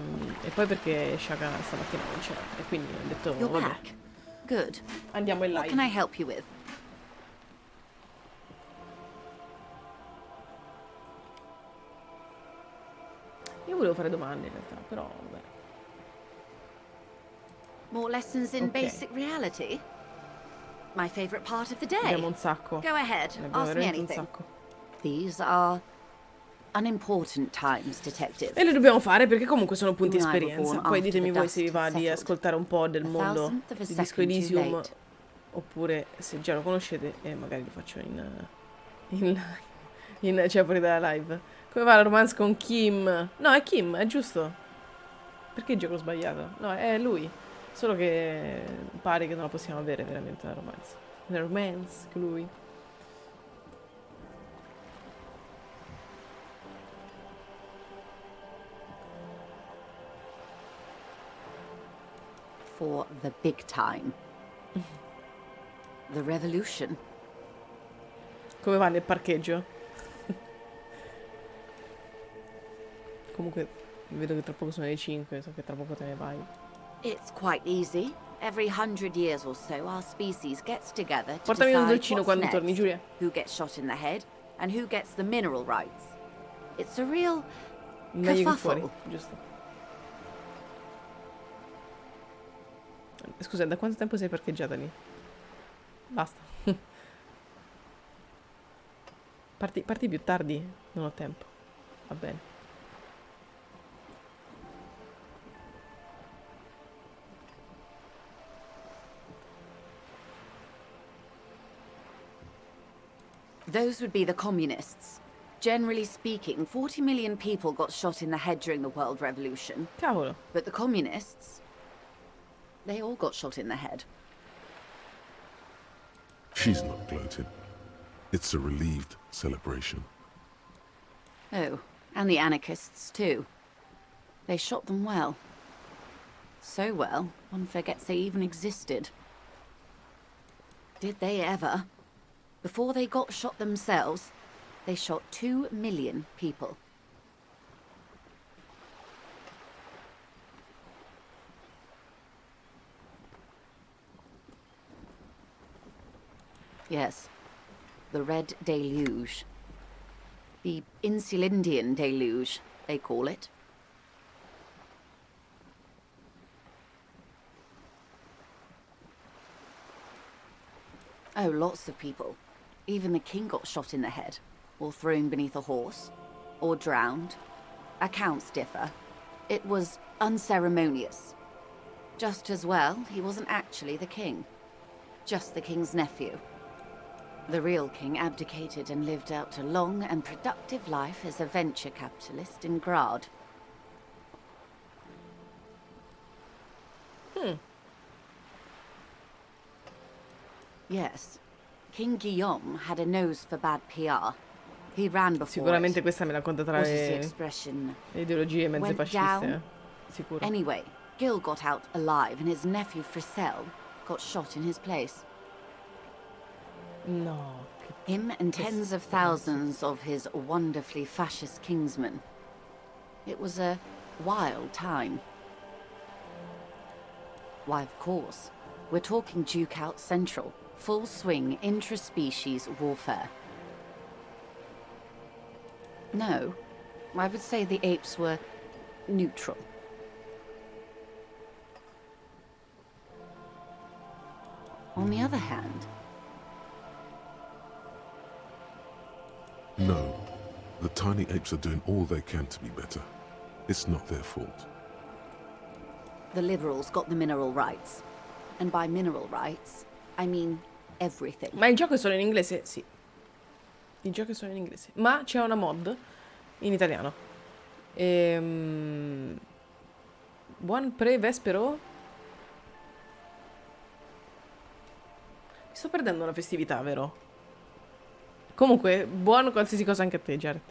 poi perché Shaka stamattina non c'era. E quindi ho detto, You're vabbè, back. Good. andiamo in What live. can I help you with? Io volevo fare domande in realtà, però vabbè. More lessons in Okay. basic reality? My favorite part of the day. Abbiamo un sacco. Go ahead, Ne abbiamo ask me veramente un anything. sacco. These are unimportant times, detective. E le dobbiamo fare perché comunque sono punti You and I were esperienza. born Poi after ditemi the voi se vi dust va had di settled. ascoltare un po' del A mondo thousandth of a di Disco second too Elysium. late. Oppure se già lo conoscete e magari lo faccio cioè fuori dalla live. Come va la romance con Kim? No, è Kim, è giusto. Perché gioco sbagliato? No, è lui. Solo che pare che non la possiamo avere veramente la romance. La romance con lui. For the big time. The revolution. Come va nel parcheggio? Comunque vedo che tra poco sono le 5, so che tra poco te ne vai. It's quite easy. Every 100 years or so, our species gets together to Portami un decide dolcino what's quando torni, next, Giulia. who gets shot in the head, and who gets the mineral rights. It's a real Meglio che fuori, kerfuffle. giusto. Scusa, da quanto tempo sei parcheggiata lì? Basta. Parti più tardi? Non ho tempo. Va bene. Those would be the communists. Generally speaking, 40 million people got shot in the head during the World Revolution. Cavolo. But the communists, they all got shot in the head. She's not gloating. It's a relieved celebration. Oh, and the anarchists too. They shot them well. So well, one forgets they even existed. Did they ever? Before they got shot themselves, they shot 2 million people. Yes, the Red Deluge. The Insulindian Deluge, they call it. Oh, lots of people. Even the king got shot in the head, or thrown beneath a horse, or drowned. Accounts differ. It was unceremonious. Just as well, he wasn't actually the king. Just the king's nephew. The real king abdicated and lived out a long and productive life as a venture capitalist in Grad. Yes. King Guillaume had a nose for bad PR. He ran before Sicuramente it. questa me la conta tra What is the le expression? ideologie mezze Went fasciste. down. Sicuro. Anyway, Gil got out alive and his nephew Frisell got shot in his place. No. Him and tens of thousands of his wonderfully fascist kingsmen. It was a wild time. Why, of course. We're talking Duke Out Central. Full swing intra-species warfare. No, I would say the apes were neutral. On the other hand, No, the tiny apes are doing all they can to be better. It's not their fault. the liberals got the mineral rights. And by mineral rights, I mean everything. Ma il gioco è solo in inglese? Sì. Il gioco è solo in inglese. Ma c'è una mod in italiano. Buon pre-vespero? Mi sto perdendo la festività, vero? Comunque, buon qualsiasi cosa anche a te, Jared.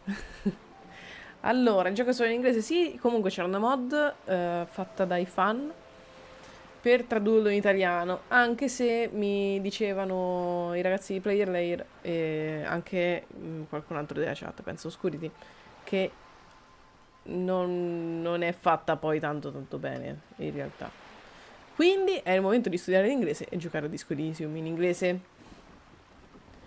Allora, il gioco è solo in inglese? Sì. Comunque c'era una mod fatta dai fan per tradurlo in italiano, anche se mi dicevano i ragazzi di Player Layer e anche qualcun altro della chat, penso Oscurity, che non è fatta poi tanto bene in realtà. Quindi è il momento di studiare l'inglese e giocare a Disco Elysium in inglese.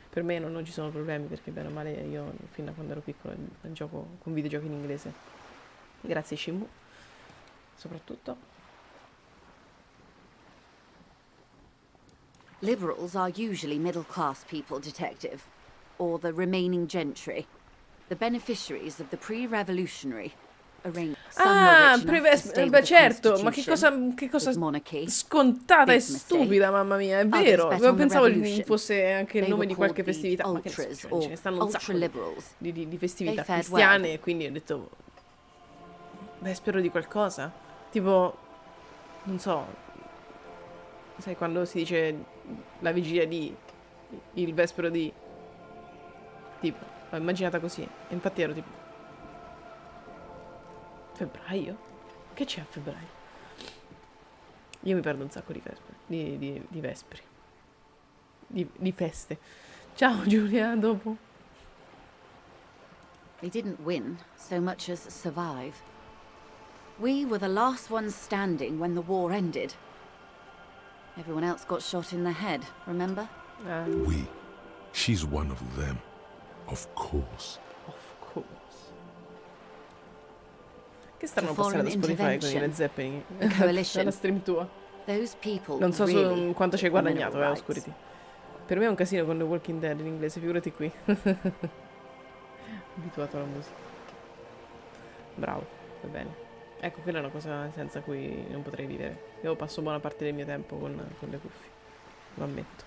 Per me non ci sono problemi, perché bene o male io fin da quando ero piccolo gioco con videogiochi in inglese. Grazie Shimbu, soprattutto. Liberals are usually middle-class people, Detective. Or the remaining gentry. The beneficiaries of the pre-revolutionary arrangement. Beh, certo, ma che cosa scontata e stupida, mamma mia, è vero. Pensavo fosse anche il nome di qualche festività, ma che ne so, ce ne stanno un sacco di festività cristiane, e quindi ho detto, beh, spero di qualcosa. Tipo, non so, sai quando si dice la vigilia di, il vespero di, tipo, l'ho immaginata così. E infatti ero tipo, febbraio? Che c'è a febbraio? Io mi perdo un sacco di vespri, di vespri, di feste. Ciao Giulia, a dopo. They didn't win so much as survive. We were the last ones standing when the war ended. Everyone else got shot in the head, remember? We. She's one of them. Of course. Of course. Che stanno passando da Spotify con i Led Zeppelin? Dalla stream tua. Those people Non so really quanto ci hai guadagnato, rights. Oscurity. Per me è un casino con The Walking Dead in inglese, figurati qui. Abituato alla musica. Bravo, va bene. Ecco, quella è una cosa senza cui non potrei vivere. Io passo buona parte del mio tempo con le cuffie. Lo ammetto.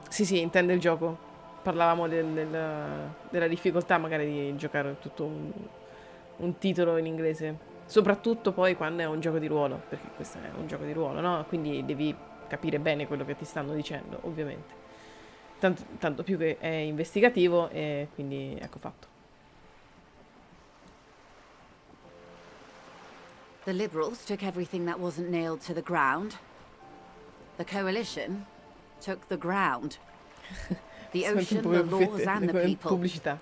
Sì, sì, intende il gioco. Parlavamo della difficoltà magari di giocare tutto un titolo in inglese. Soprattutto poi quando è un gioco di ruolo. Perché questo è un gioco di ruolo, no? Quindi devi capire bene quello che ti stanno dicendo, ovviamente. Tanto più che è investigativo e quindi ecco fatto. The Liberals took everything that wasn't nailed to the ground. The Coalition took the ground. The ocean, the laws and the people. Pubblicità.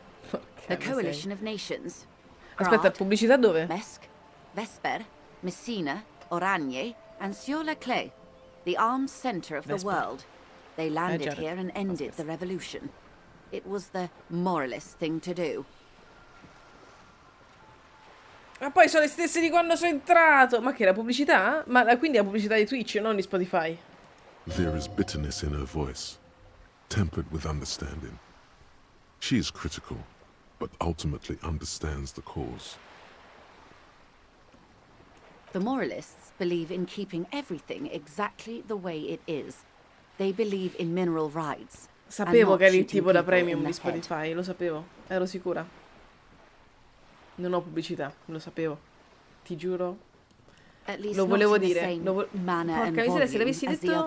The Coalition of Nations. Aspetta, pubblicità dove? Mesk, Vesper, Messina, Oranje, and Sur-le-Clay, the armed center of the world. They landed here and ended the revolution. It was the moralist thing to do. Ma poi sono le stesse di quando sono entrato. Ma che, la pubblicità? Ma quindi la pubblicità di Twitch, non di Spotify. There is bitterness in her voice, tempered with understanding. She is critical, but ultimately understands the cause. The moralists believe in keeping everything exactly the way it is. They believe in mineral rights. Sapevo che eri il tipo da premium di Spotify, lo sapevo, ero sicura. Non ho pubblicità, lo sapevo. Ti giuro. Lo volevo dire. Porca miseria, se l'avessi detto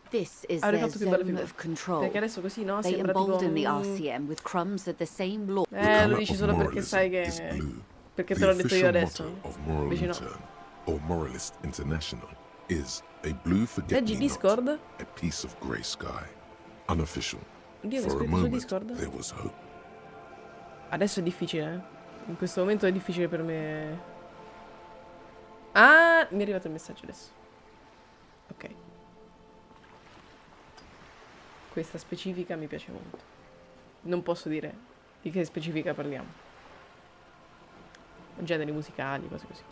This is avrei their fatto più bella zone figura. of control. Perché adesso così, no? They Sembra tipo embolden the RCM with crumbs of the same law. lo dici solo perché sai che... Perché te l'ho detto io adesso. Invece no. Or Moralist International is a blue Leggi Discord? a piece of grey sky. Unofficial. Oddio, For a scritto su moment, Discord? there was hope. Adesso è difficile, eh? In questo momento è difficile per me. Ah, mi è arrivato il messaggio adesso. Ok. Questa specifica mi piace molto. Non posso dire di che specifica parliamo. Generi musicali, cose così.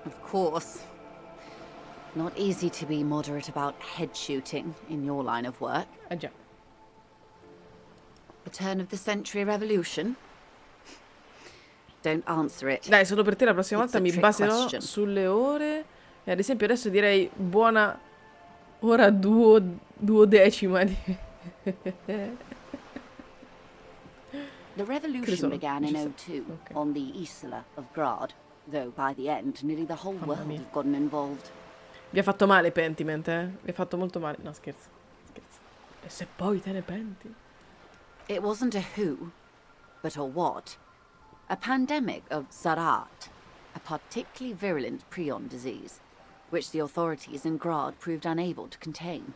Of course. Not easy to be moderate about head shooting in your line of work. Già. The turn of the century revolution? Don't answer it. Dai, solo per te la prossima It's volta a mi trick baserò question. sulle ore. E ad esempio adesso direi buona ora duodecima di... The revolution began in 02 on the Isla of Grad, though by the end nearly the whole world had gotten involved. Vi ha fatto male Pentiment, eh? Vi ha fatto molto male. No, scherzo. Scherzo. E se poi te ne penti? It wasn't a who, but a what. A pandemic of Zarat, a particularly virulent prion disease, which the authorities in Grad proved unable to contain.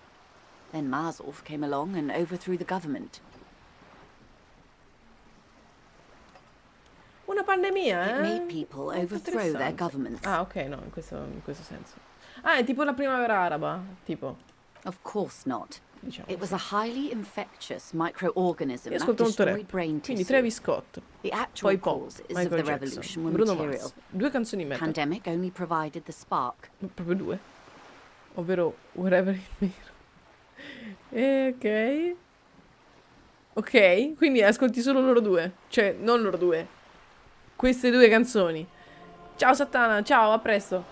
Then Marzolf came along and overthrew the government. una pandemia, It eh? made people Molto overthrow their interessante. governments. Ah, ok, no, in questo senso. Ah, è tipo la primavera araba, tipo, Of course not. diciamo. It was a highly infectious microorganism Io that ascolto molto destroyed rap. brain Quindi tissue. Travis Scott, The actual poi pop, causes of Michael the Jackson, revolution were Bruno material. Mars. 2 canzoni metal. Pandemic only provided the spark. Proprio 2. Ovvero Wherever It May. Ok. Ok, quindi ascolti solo loro due. Cioè, non loro due. Queste 2 canzoni. Ciao Satana, ciao, a presto.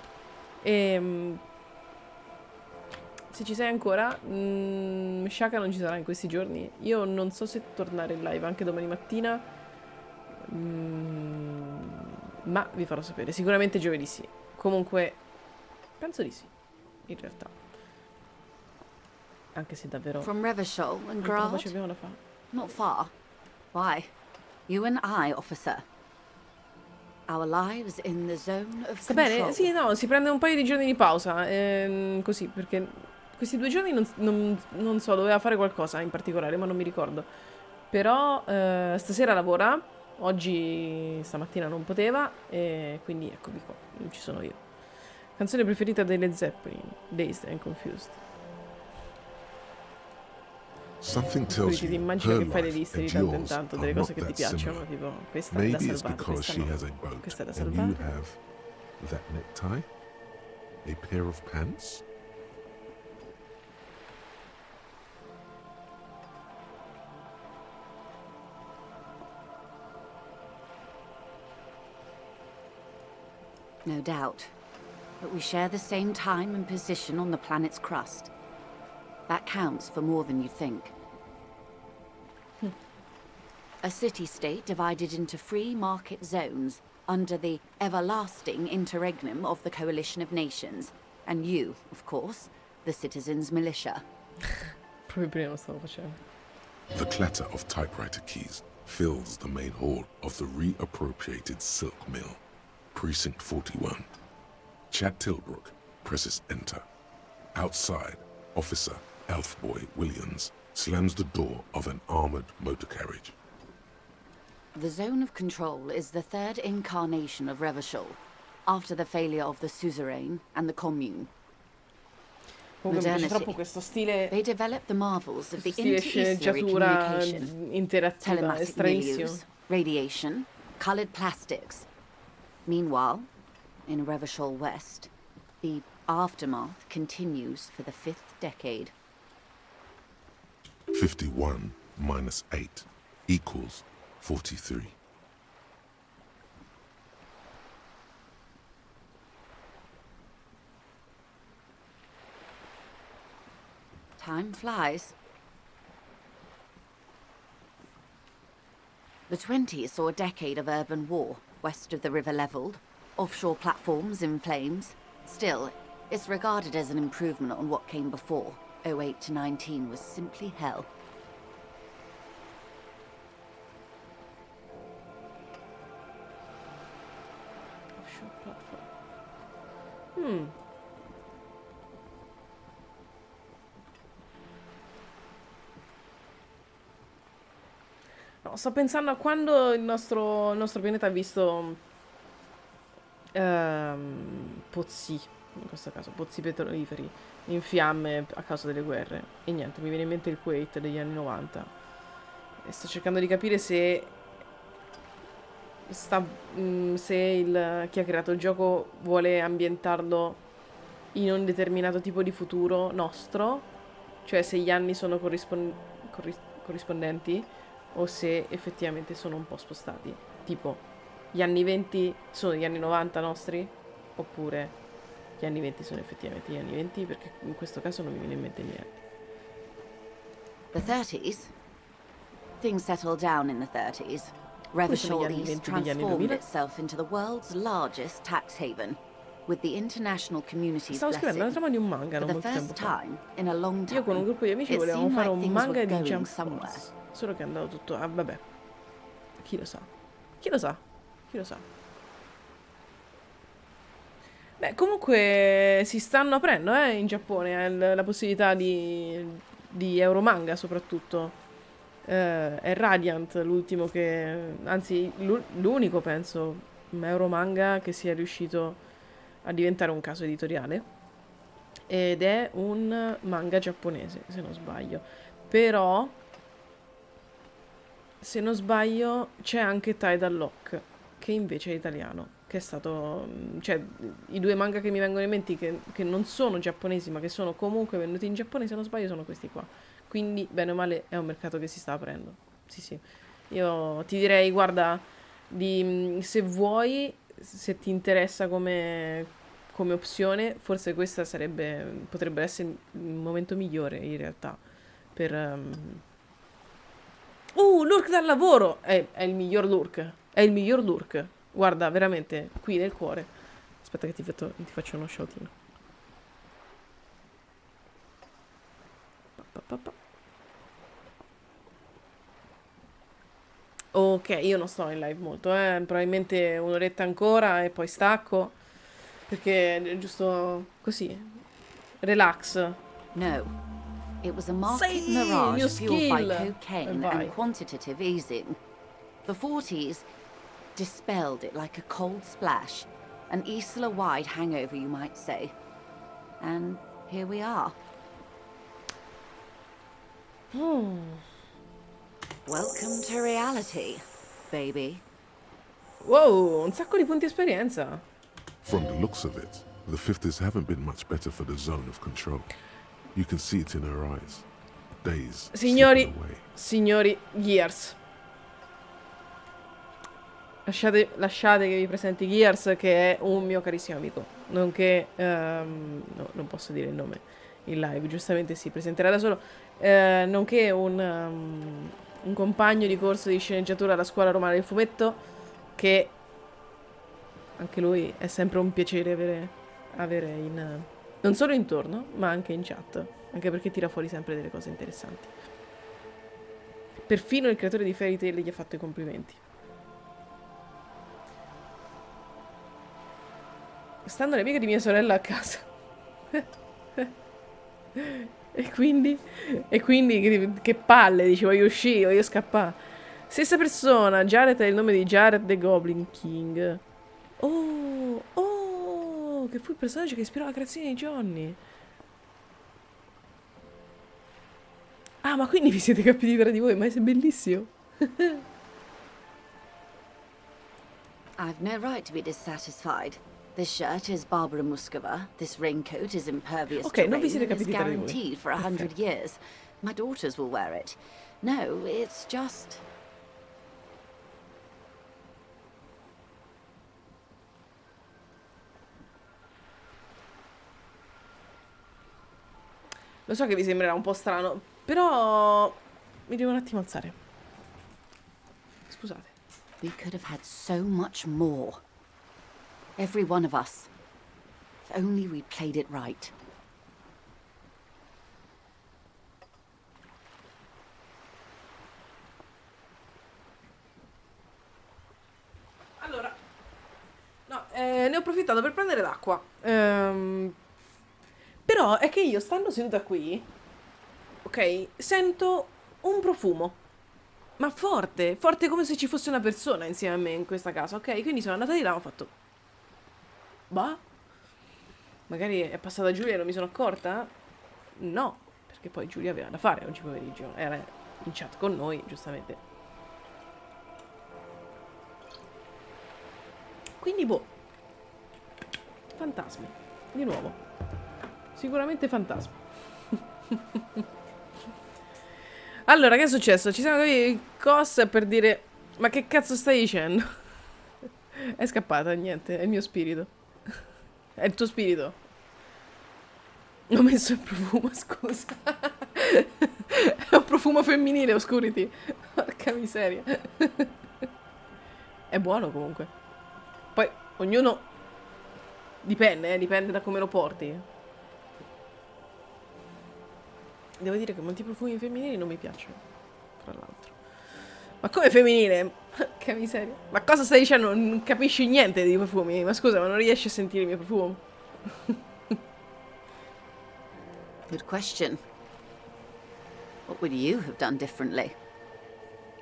Se ci sei ancora, Shaka non ci sarà in questi giorni. Io non so se tornare in live anche domani mattina. Ma vi farò sapere. Sicuramente giovedì sì. Comunque, penso di sì. In realtà. Anche se davvero... From Revachol and Quanta roba Grad? ci abbiamo da fare. Not far. Why? You and I, officer. Our lives in the zone of Sta control. bene? Sì, no, si prende un paio di giorni di pausa. Così, perché questi 2 giorni non so, doveva fare qualcosa in particolare, ma non mi ricordo. Però stasera lavora, oggi stamattina non poteva, e quindi eccomi qua, non ci sono io. Canzone preferita delle Zeppelin, Dazed and Confused. Something Quindi tells ti you immagino her che fai le life liste di and tanto in yours tanto are delle cose not che ti that piacciono, similar. tipo questa è da Maybe it's salvare, because questa she no, has a boat questa è da and you salvare. have that necktie, a pair of pants. No doubt. But we share the same time and position on the planet's crust. That counts for more than you think. A city-state divided into free market zones under the everlasting interregnum of the Coalition of Nations. And you, of course, the citizens' militia. Proprio prima lo stavo facendo. The clatter of typewriter keys fills the main hall of the reappropriated silk mill. Precinct 41. Chad Tilbrook presses enter. Outside, Officer Elfboy Williams slams the door of an armored motor carriage. The zone of control is the third incarnation of Revachol, after the failure of the suzerain and the commune. Comunque mi piace troppo Modernity. questo stile, They developed the marvels of the questo stile inter-easterly sceneggiatura communication, interattiva, è telematic stranissimo. milieux, radiation, colored plastics. Meanwhile, in Revachol West, the aftermath continues for the 5th decade. 51 minus 8 equals 43. Time flies. The 20s saw a decade of urban war, west of the river leveled, offshore platforms in flames. Still, it's regarded as an improvement on what came before. 08 to 19 was simply hell. Offshore platform. No, sto pensando a quando il nostro pianeta ha visto pozzi, in questo caso pozzi petroliferi in fiamme a causa delle guerre. E niente, mi viene in mente il Kuwait degli anni 90. E sto cercando di capire se chi ha creato il gioco vuole ambientarlo in un determinato tipo di futuro nostro, cioè se gli anni sono corrispondenti o se effettivamente sono un po' spostati. Tipo, gli anni 20 sono gli anni 90 nostri, oppure gli anni 20 sono effettivamente gli anni 20, perché in questo caso non mi viene in mente niente. The 30s? Things settled down in the 30s. Revachol anni East 20 degli anni transformed 2000? itself into the world's largest tax haven, with the international community's Stavo scrivendo la blessing. trama di un manga For non the molto tempo first fa. time in a long time, Io con un gruppo di amici it volevamo seemed fare like un things manga were di going Jump somewhere. Force. Solo che è andato tutto... Ah, vabbè. Chi lo sa? Chi lo sa? Chi lo sa? Beh, comunque si stanno aprendo, in Giappone, la possibilità di Euromanga soprattutto. È Radiant l'ultimo che... Anzi, l'unico, penso, Euromanga che sia riuscito a diventare un caso editoriale. Ed è un manga giapponese, se non sbaglio. Però, se non sbaglio, c'è anche Tidal Lock, che invece è italiano. Che è stato... Cioè, i due manga che mi vengono in mente che non sono giapponesi, ma che sono comunque venuti in Giappone, se non sbaglio, sono questi qua. Quindi, bene o male, è un mercato che si sta aprendo. Sì, sì. Io ti direi, guarda, se vuoi, se ti interessa come opzione, forse questa potrebbe essere il momento migliore, in realtà, per... Lurk dal lavoro! È il miglior Lurk. È il miglior Lurk. Guarda, veramente, qui nel cuore. Aspetta che ti faccio uno shoutino. Ok, io non sto in live molto, probabilmente un'oretta ancora e poi stacco, perché è giusto così, relax. No. It was a market Sì, mirage mio fueled by skill. cocaine Vai. and quantitative easing. The 40s dispelled it like a cold splash, an Isla-wide hangover, you might say. And here we are. Welcome to reality, baby. Wow, un sacco di punti esperienza. From the looks of it, the 50s haven't been much better for the zone of control. You can see it in her eyes. Days Signori, slipping away. signori, Gears. Lasciate che vi presenti Gears, che è un mio carissimo amico. Nonché, no, non posso dire il nome in live, giustamente si presenterà da solo. Nonché un compagno di corso di sceneggiatura alla scuola romana del fumetto, che anche lui è sempre un piacere avere non solo intorno, ma anche in chat, anche perché tira fuori sempre delle cose interessanti. Perfino il creatore di Fairy Tail gli ha fatto i complimenti. Stanno le amiche di mia sorella a casa. E quindi che palle, dici, voglio uscire, voglio scappare. Stessa persona, Jared è il nome di Jared the Goblin King. Oh, che fu il personaggio che ispirò la creazione di Johnny. Ah, ma quindi vi siete capiti tra di voi, ma è bellissimo. I've no right to be dissatisfied. This shirt is Barbara Muscova. This raincoat is impervious Ok, to non vi rain siete and is capiti tra di voi. guaranteed for 100 years. My daughters will wear it. No, it's just... Lo so che vi sembrerà un po' strano, però mi devo un attimo alzare. Scusate. We could have had so much more. Every one of us. If only we played it right. Allora, no, ne ho approfittato per prendere l'acqua. Però è che io, stando seduta qui, ok, sento un profumo. Ma forte, forte come se ci fosse una persona insieme a me in questa casa, ok? Quindi sono andata di là e ho fatto... Bah? Magari è passata Giulia e non mi sono accorta? No, perché poi Giulia aveva da fare oggi pomeriggio. Era in chat con noi, giustamente. Quindi, boh. Fantasmi. Di nuovo. Sicuramente fantasmi. Allora, che è successo? Ci siamo capiti cose per dire... Ma che cazzo stai dicendo? È scappata, niente, è il mio spirito. È il tuo spirito. Ho messo il profumo, scusa. È un profumo femminile, Oscurity. Porca miseria. È buono comunque. Poi, ognuno... Dipende, dipende da come lo porti. Devo dire che molti profumi femminili non mi piacciono, tra l'altro. Ma come femminile? Che miseria. Ma cosa stai dicendo? Non capisci niente di profumi? Ma scusa, ma non riesci a sentire il mio profumo? Good question. What would you have done differently?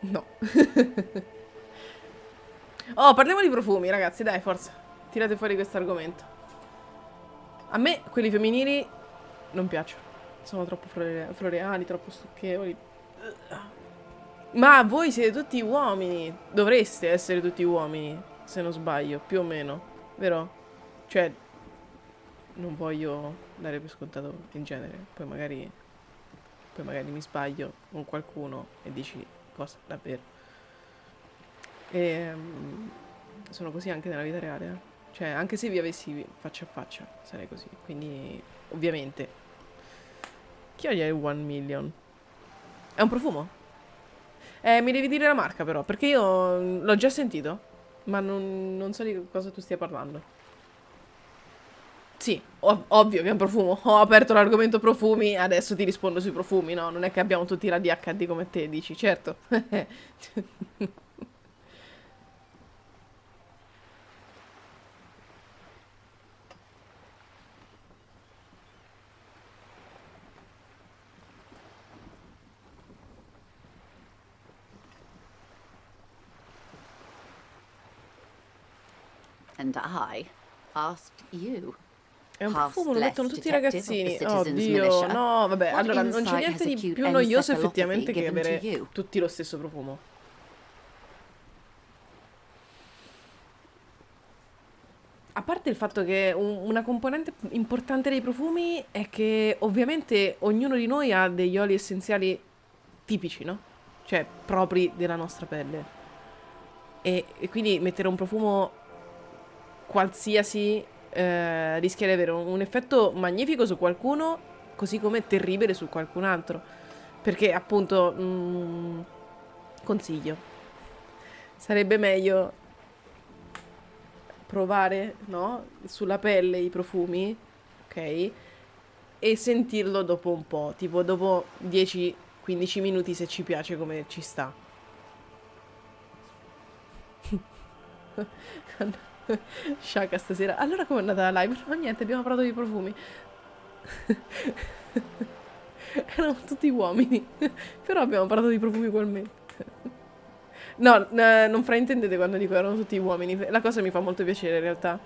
No. Oh, parliamo di profumi, ragazzi, dai, forza. Tirate fuori questo argomento. A me quelli femminili non piacciono. Sono troppo floreali, troppo stucchevoli. Ma voi siete tutti uomini. Dovreste essere tutti uomini, se non sbaglio, più o meno. Vero? Cioè, non voglio dare per scontato in genere. Poi magari mi sbaglio con qualcuno e dici cosa davvero. Sono così anche nella vita reale, eh. Cioè, anche se vi avessi faccia a faccia, sarei così. Quindi, ovviamente. Chi odia il 1 million? È un profumo? Mi devi dire la marca, però, perché io l'ho già sentito, ma non so di cosa tu stia parlando. Sì, ovvio che è un profumo. Ho aperto l'argomento profumi, adesso ti rispondo sui profumi, no? Non è che abbiamo tutti la DHD come te, dici, certo. And I asked you. È un Past profumo, lo mettono less tutti i detective of the ragazzini. citizens' Oddio, militia. no, vabbè, What allora non c'è insight niente has di acute più noioso encephalopathy effettivamente che given to avere you? tutti lo stesso profumo. A parte il fatto che una componente importante dei profumi è che ovviamente ognuno di noi ha degli oli essenziali tipici, no? Cioè, propri della nostra pelle. E quindi mettere un profumo qualsiasi rischia di avere un effetto magnifico su qualcuno, così come terribile su qualcun altro. Perché, appunto, consiglio. Sarebbe meglio provare, no? Sulla pelle i profumi, ok? E sentirlo dopo un po', tipo dopo 10-15 minuti se ci piace come ci sta. Sciacca stasera. Allora com'è andata la live? No, niente, abbiamo parlato di profumi. Erano tutti uomini. Però abbiamo parlato di profumi ugualmente. No, non fraintendete quando dico erano tutti uomini. La cosa mi fa molto piacere in realtà.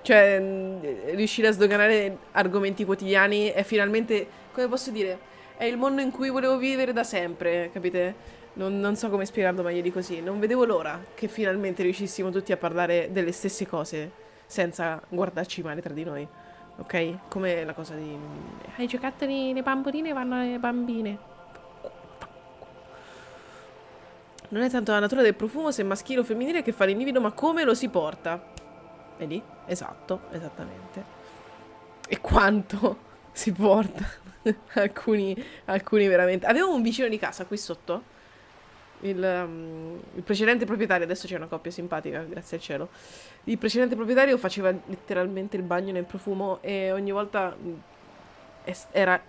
Cioè, riuscire a sdoganare argomenti quotidiani è finalmente, come posso dire, è il mondo in cui volevo vivere da sempre, capite? Non so come spiegarlo meglio di così. Non vedevo l'ora che finalmente riuscissimo tutti a parlare delle stesse cose senza guardarci male tra di noi. Ok? Come la cosa di... I giocattoli, le bamboline vanno alle bambine. Non è tanto la natura del profumo, se maschile o femminile, che fa l'individuo, ma come lo si porta. Vedi? Esatto, esattamente. E quanto si porta. alcuni veramente. Avevo un vicino di casa qui sotto. Il precedente proprietario, adesso c'è una coppia simpatica, grazie al cielo. Il precedente proprietario faceva letteralmente il bagno nel profumo e ogni volta era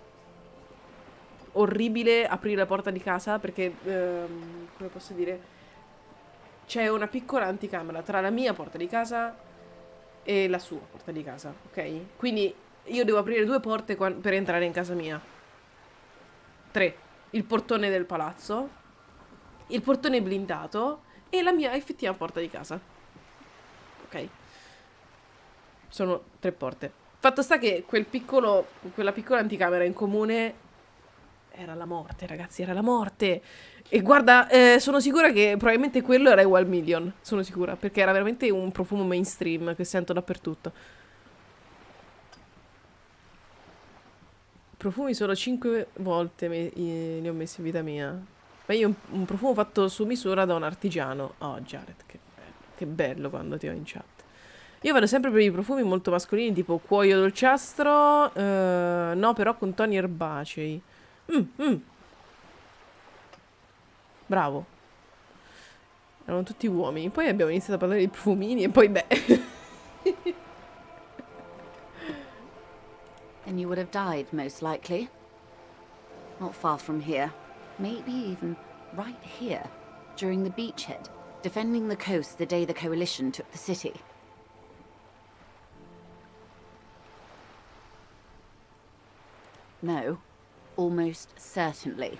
orribile aprire la porta di casa perché, come posso dire, c'è una piccola anticamera tra la mia porta di casa e la sua porta di casa, ok? Quindi io devo aprire 2 porte per entrare in casa mia. 3. Il portone del palazzo, il portone blindato e la mia effettiva porta di casa. Ok? Sono 3 porte. Fatto sta che quella piccola anticamera in comune era la morte, ragazzi, era la morte. E guarda, sono sicura che probabilmente quello era Equal Million. Sono sicura, perché era veramente un profumo mainstream che sento dappertutto. Profumi solo 5 volte ne ho messi in vita mia. Ma io un profumo fatto su misura da un artigiano. Oh, Jared, che bello quando ti ho in chat. Io vado sempre per i profumi molto mascolini, tipo cuoio dolciastro. No, però con toni erbacei. Bravo. Erano tutti uomini. Poi abbiamo iniziato a parlare di profumini e poi beh. And you would have died, most likely. Not far from here. Maybe even right here, during the beachhead, defending the coast the day the coalition took the city. No, almost certainly.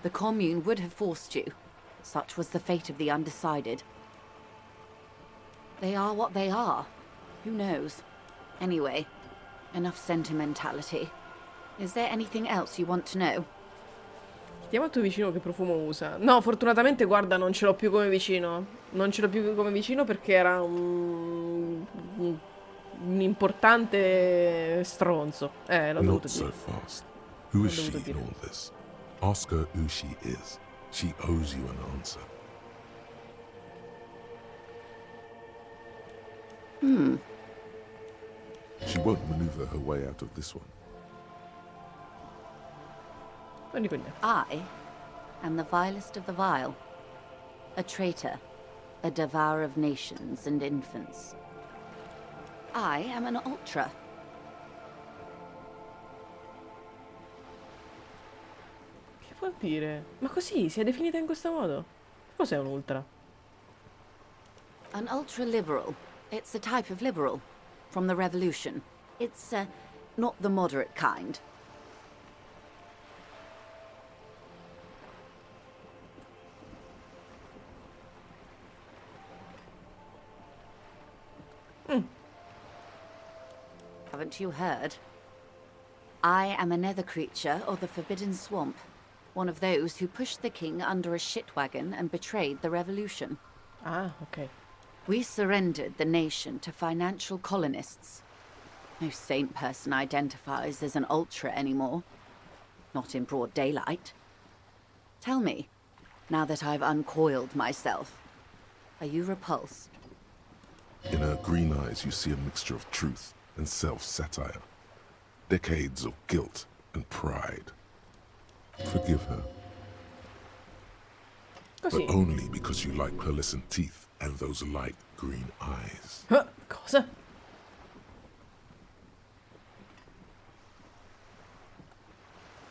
The commune would have forced you. Such was the fate of the undecided. They are what they are. Who knows? Anyway, enough sentimentality. Is there anything else you want to know? Chiediamo al tuo vicino che profumo usa. No, fortunatamente, guarda, non ce l'ho più come vicino. Non ce l'ho più come vicino perché era un importante stronzo. L'ho dovuto Not dire. so fast. Who is L'ho she dovuto in dire. all this? Ask her who she is. She owes you an answer. She won't maneuver her way out of this one. Non dico niente. I am the vilest of the vile. A traitor. A devourer of nations and infants. I am an ultra. Che vuol dire? Ma così, si è definita in questo modo? Cos'è un ultra? An ultra-liberal. It's a type of liberal. From the revolution. It's, not the moderate kind. Haven't you heard? I am a nether creature of the Forbidden Swamp. One of those who pushed the king under a shit wagon and betrayed the revolution. Ah, ok. We surrendered the nation to financial colonists. No saint person identifies as an ultra anymore. Not in broad daylight. Tell me, now that I've uncoiled myself, are you repulsed? In her green eyes, you see a mixture of truth and self-satire. Decades of guilt and pride. Forgive her, Così. but only because you like pearlescent teeth and those light green eyes. Cosa?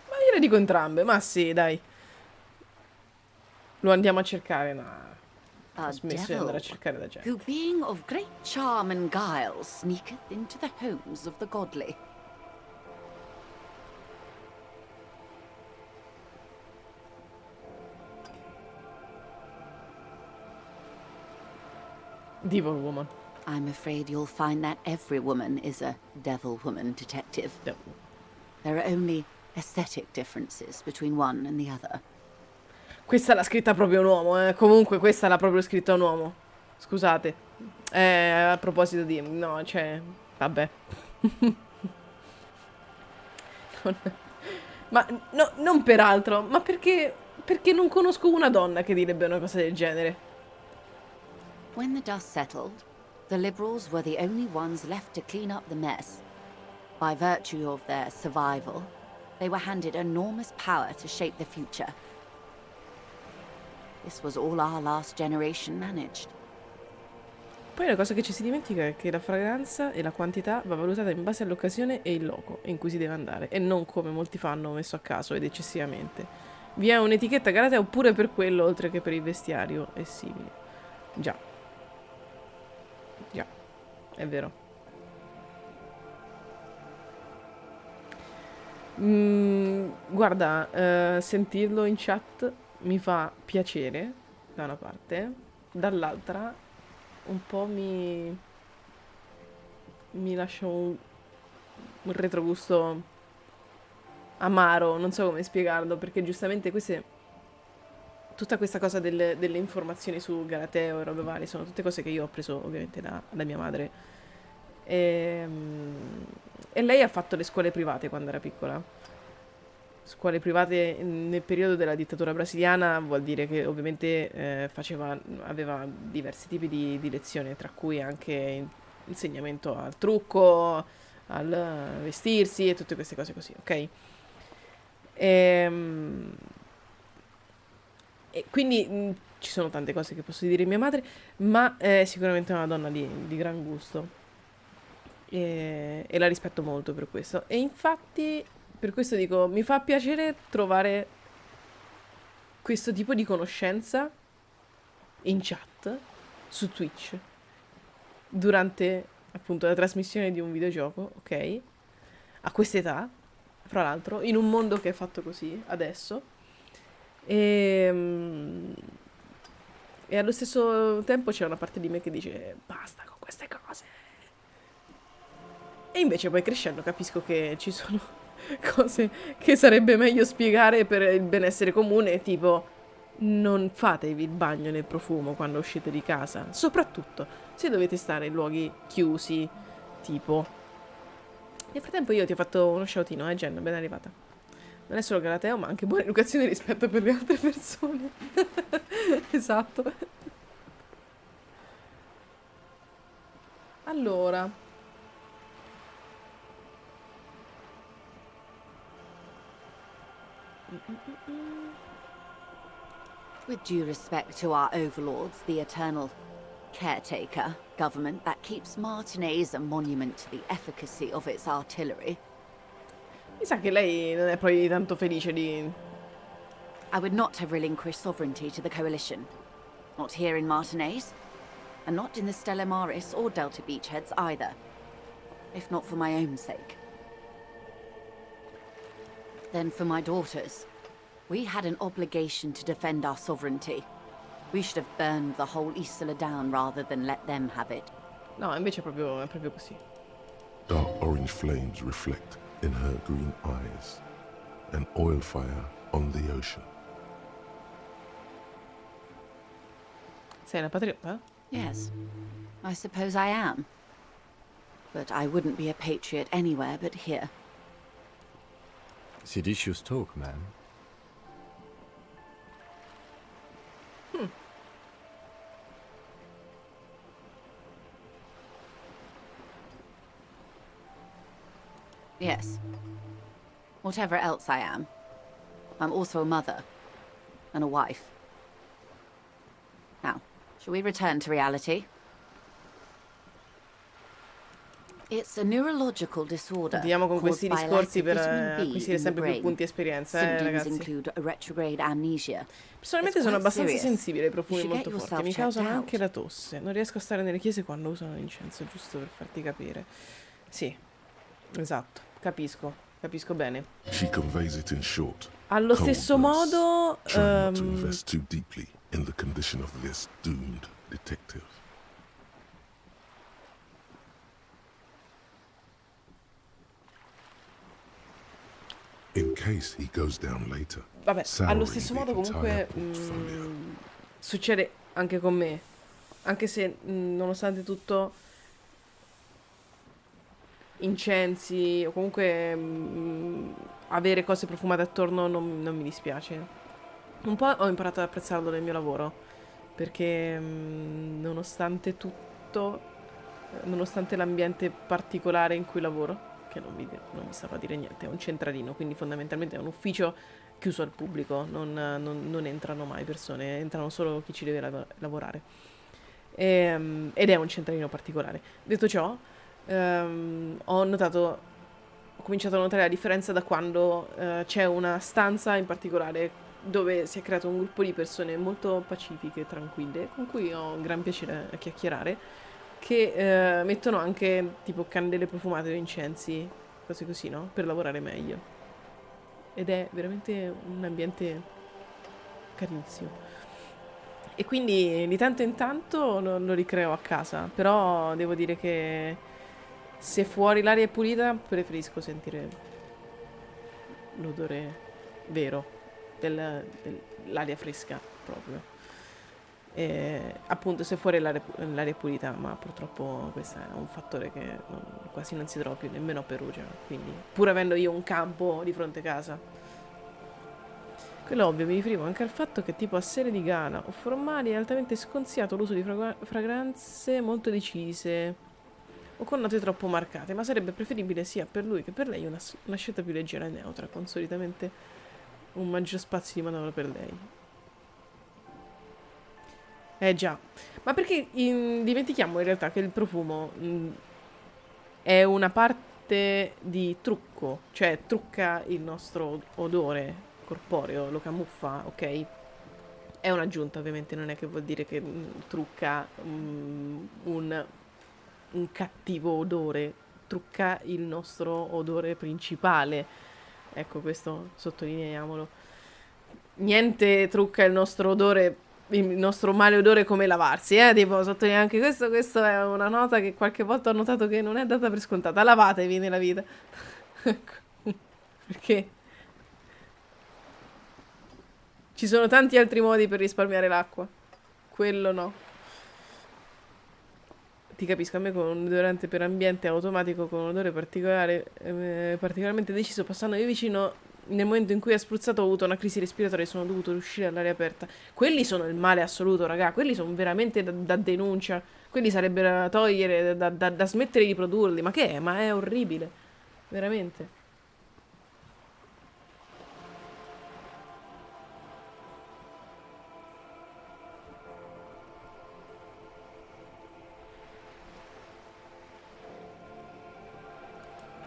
Ma io le dico entrambe, ma sì, dai. Lo andiamo a cercare, no. A Ho smesso di andare a cercare la gente. who, being of great charm and guile, sneaketh into the homes of the godly. Devil Woman. I'm afraid you'll find that every woman is a devil woman detective. Devil. There are only aesthetic differences between one and the other. Questa l'ha scritta proprio un uomo, eh. Comunque questa l'ha proprio scritta un uomo. Scusate. A proposito di... No, cioè... Vabbè. Ma no, non per altro, ma perché... Perché non conosco una donna che direbbe una cosa del genere. When the dust settled, the liberals were the only ones left to clean up the mess. By virtue of their survival, they were handed enormous power to shape the future. This was all our last generation managed. Poi la cosa che ci si dimentica è che la fragranza e la quantità va valutata in base all'occasione e il loco in cui si deve andare, e non come molti fanno messo a caso ed eccessivamente. Vi è un'etichetta Galatea oppure per quello, oltre che per il vestiario e simili. Già. Già, è vero. Guarda, sentirlo in chat mi fa piacere, da una parte, dall'altra un po' mi lascia un retrogusto amaro, non so come spiegarlo, perché giustamente tutta questa cosa delle informazioni su Galateo e robe varie sono tutte cose che io ho preso ovviamente da mia madre. E lei ha fatto le scuole private quando era piccola. Scuole private nel periodo della dittatura brasiliana vuol dire che ovviamente aveva diversi tipi di lezioni, tra cui anche insegnamento al trucco, al vestirsi e tutte queste cose così, ok? E quindi ci sono tante cose che posso dire di mia madre, ma è sicuramente una donna di gran gusto e la rispetto molto per questo. E infatti per questo dico, mi fa piacere trovare questo tipo di conoscenza in chat su Twitch durante appunto la trasmissione di un videogioco, ok? A quest'età, fra l'altro, in un mondo che è fatto così adesso. E allo stesso tempo c'è una parte di me che dice basta con queste cose. E invece poi crescendo capisco che ci sono cose che sarebbe meglio spiegare per il benessere comune, tipo non fatevi il bagno nel profumo quando uscite di casa, soprattutto se dovete stare in luoghi chiusi, tipo. Nel frattempo io ti ho fatto uno shoutino, Jen, ben arrivata. Non è solo galateo, ma anche buona educazione e rispetto per le altre persone. Esatto. Allora. With due respect to our overlords, the eternal caretaker government that keeps Martinez a monument to the efficacy of its artillery. Mi sa che lei non è poi tanto felice di... I would not have relinquished sovereignty to the coalition. Not here in Martinez, and not in the Stella Maris or Delta Beachheads either. If not for my own sake. Then for my daughters. We had an obligation to defend our sovereignty. We should have burned the whole Isola down rather than let them have it. No, invece è proprio così. Dark orange flames reflect in her green eyes, an oil fire on the ocean. Sei una patriota? Yes, I suppose I am. But I wouldn't be a patriot anywhere but here. Seditious talk, man. Yes. Whatever else I am, I'm also a mother and a wife. Now, shall we return to reality? It's a neurological disorder Andiamo con caused questi by lack of discorsi per vitamin B acquisire in the sempre più brain. punti esperienza, Symptoms ragazzi. include retrograde amnesia. Personalmente It's sono quite abbastanza serious. sensibile ai profumi You should molto get forti. Mi yourself causano checked anche out. la tosse. Non riesco a stare nelle chiese quando usano l'incenso, giusto per farti capire. Sì, esatto. Capisco bene. She conveys it in short. Allo Cold stesso blows. modo... Try not to invest too deeply in the condition of this doomed detective. In case he goes down later. Vabbè, souring allo stesso the modo comunque entire portfolio. succede anche con me. Anche se nonostante tutto incensi o comunque avere cose profumate attorno non mi dispiace. Un po' ho imparato ad apprezzarlo nel mio lavoro perché nonostante tutto, nonostante l'ambiente particolare in cui lavoro, che non mi stava a dire niente, è un centralino, quindi fondamentalmente è un ufficio chiuso al pubblico, non entrano mai persone, entrano solo chi ci deve lavorare. Ed è un centralino particolare. Detto ciò, ho cominciato a notare la differenza da quando c'è una stanza in particolare dove si è creato un gruppo di persone molto pacifiche, tranquille, con cui ho un gran piacere a chiacchierare, che mettono anche tipo candele profumate o incensi, cose così, no? Per lavorare meglio. Ed è veramente un ambiente carinissimo. E quindi di tanto in tanto lo ricreo a casa, però devo dire che se fuori l'aria è pulita preferisco sentire l'odore vero dell'aria fresca proprio. E appunto se fuori l'aria è pulita, ma purtroppo questo è un fattore che quasi non si trova più nemmeno a Perugia, quindi pur avendo io un campo di fronte a casa. Quello ovvio, mi riferivo anche al fatto che tipo a sere di gala o formali è altamente sconsigliato l'uso di fragranze molto decise o con note troppo marcate, ma sarebbe preferibile sia per lui che per lei una scelta più leggera e neutra, con solitamente un maggior spazio di manovra per lei. Già, ma perché dimentichiamo in realtà che il profumo è una parte di trucco, cioè trucca il nostro odore corporeo, lo camuffa, ok? È un'aggiunta, ovviamente, non è che vuol dire che trucca un cattivo odore, trucca il nostro odore principale. Ecco, questo sottolineiamolo. Niente trucca il nostro odore il nostro male odore come lavarsi, tipo sottolinea anche questo è una nota che qualche volta ho notato che non è data per scontata. Lavatevi nella vita. Perché ci sono tanti altri modi per risparmiare l'acqua. Quello no. Ti capisco, a me con un deodorante per ambiente automatico con un odore particolare, particolarmente deciso, passando io vicino, nel momento in cui ha spruzzato ho avuto una crisi respiratoria e sono dovuto uscire all'aria aperta. Quelli sono il male assoluto, raga. Quelli sono veramente da denuncia. Quelli sarebbero da togliere, da smettere di produrli. Ma che è? Ma è orribile. Veramente.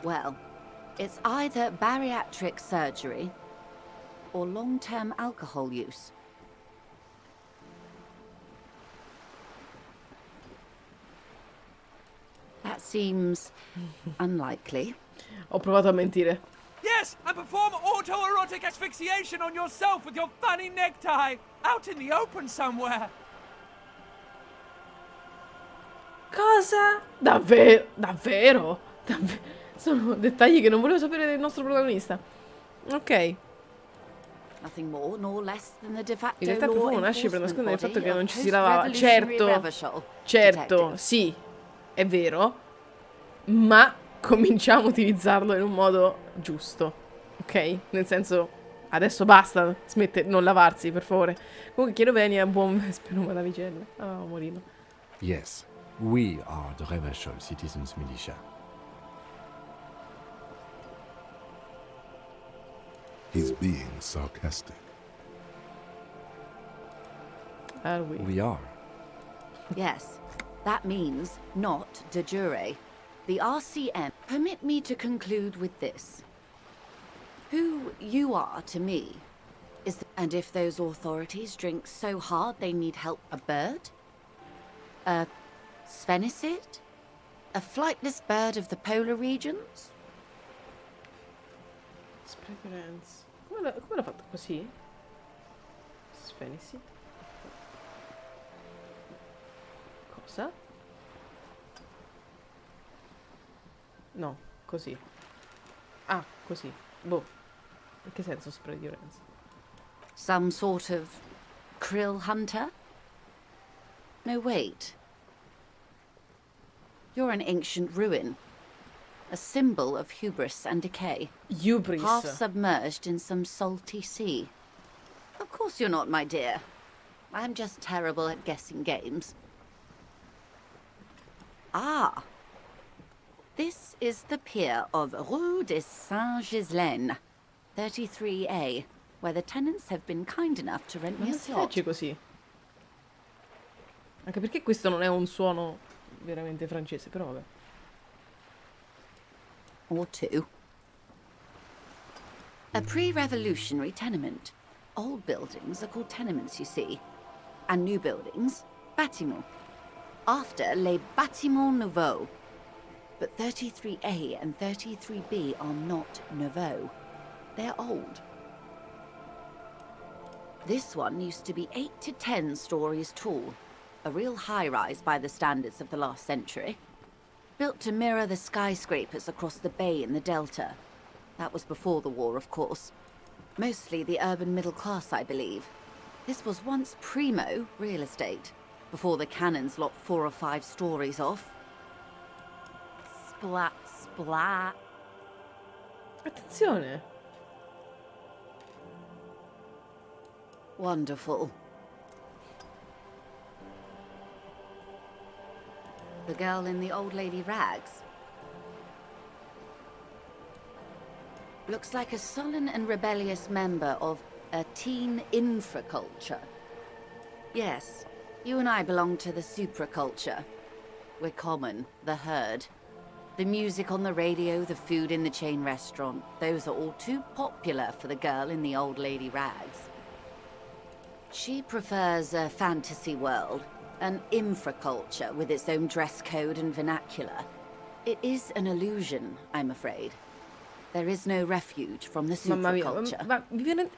Well, it's either bariatric surgery or long-term alcohol use. That seems unlikely. Ho provato a mentire. Yes, and perform autoerotic asphyxiation on yourself with your funny necktie out in the open somewhere. Cosa? Davvero? Davvero? Davvero? Sono dettagli che non volevo sapere del nostro protagonista. Ok. Nothing more nor less than the de facto In realtà il law profumo nasce per enforcement nascondere il fatto body che non of ci si lavava. post-revolutionary rebel Certo, detectives. sì, è vero. Ma cominciamo a utilizzarlo in un modo giusto. Ok? Nel senso, adesso basta, smette, non lavarsi, per favore. Comunque chiedo bene a buon spero da vicenda. Ah, morino. Yes, we are the Revachol Citizens Militia. He's being sarcastic. Are we? We are. Yes, that means not de jure. The RCM. Permit me to conclude with this. Who you are to me is... and if those authorities drink so hard they need help, a bird? A sphenicid? A flightless bird of the polar regions? Preference. Come l'ha fatto così? Sphenicid? Cosa? No, così. Ah, così. Boh. In che senso preference? Some sort of krill hunter? No, wait. You're an ancient ruin. A symbol of hubris and decay. Hubris. Half submerged in some salty sea. Of course you're not, my dear. I'm just terrible at guessing games. Ah. This is the pier of Rue de Saint-Ghislaine, 33A, where the tenants have been kind enough to rent Ma me a non si slot. legge così. Anche perché questo non è un suono veramente francese, però vabbè. Or two. A pre-revolutionary tenement. Old buildings are called tenements, you see. And new buildings, bâtiments. After les bâtiments nouveaux. But 33A and 33B are not nouveaux. They're old. This one used to be 8 to 10 stories tall. A real high-rise by the standards of the last century. Built to mirror the skyscrapers across the bay in the Delta. That was before the war, of course. Mostly the urban middle class, I believe. This was once primo real estate, before the cannons lopped 4 or 5 stories off. Splat, splat. Attenzione. Wonderful. The girl in the old lady rags. Looks like a sullen and rebellious member of a teen infraculture. Yes, you and I belong to the supraculture. We're common, the herd. The music on the radio, the food in the chain restaurant, those are all too popular for the girl in the old lady rags. She prefers a fantasy world, an infraculture with its own dress code and vernacular. It is an illusion, I'm afraid. There is no refuge from the Mamma mia, supraculture. ma vi viene...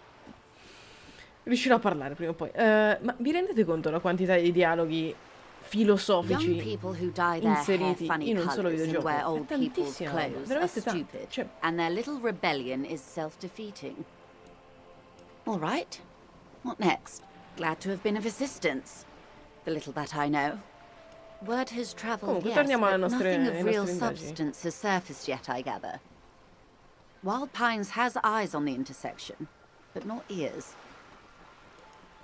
Riuscirò a parlare prima o poi. Ma vi rendete conto la quantità di dialoghi filosofici Young people who dye their hair inseriti funny in un solo colours and videogioco? wear È old people's tantissima roba, clothes are veramente stupid, tanto. Cioè, and their little rebellion is self-defeating. All right. What next? Glad to have been of assistance. The little that I know. Word has travelled, comunque yes, torniamo alle but nostre, nothing of ai real nostre indagini. substance has surfaced yet, I gather. Wild Pines has eyes on the intersection, but not ears.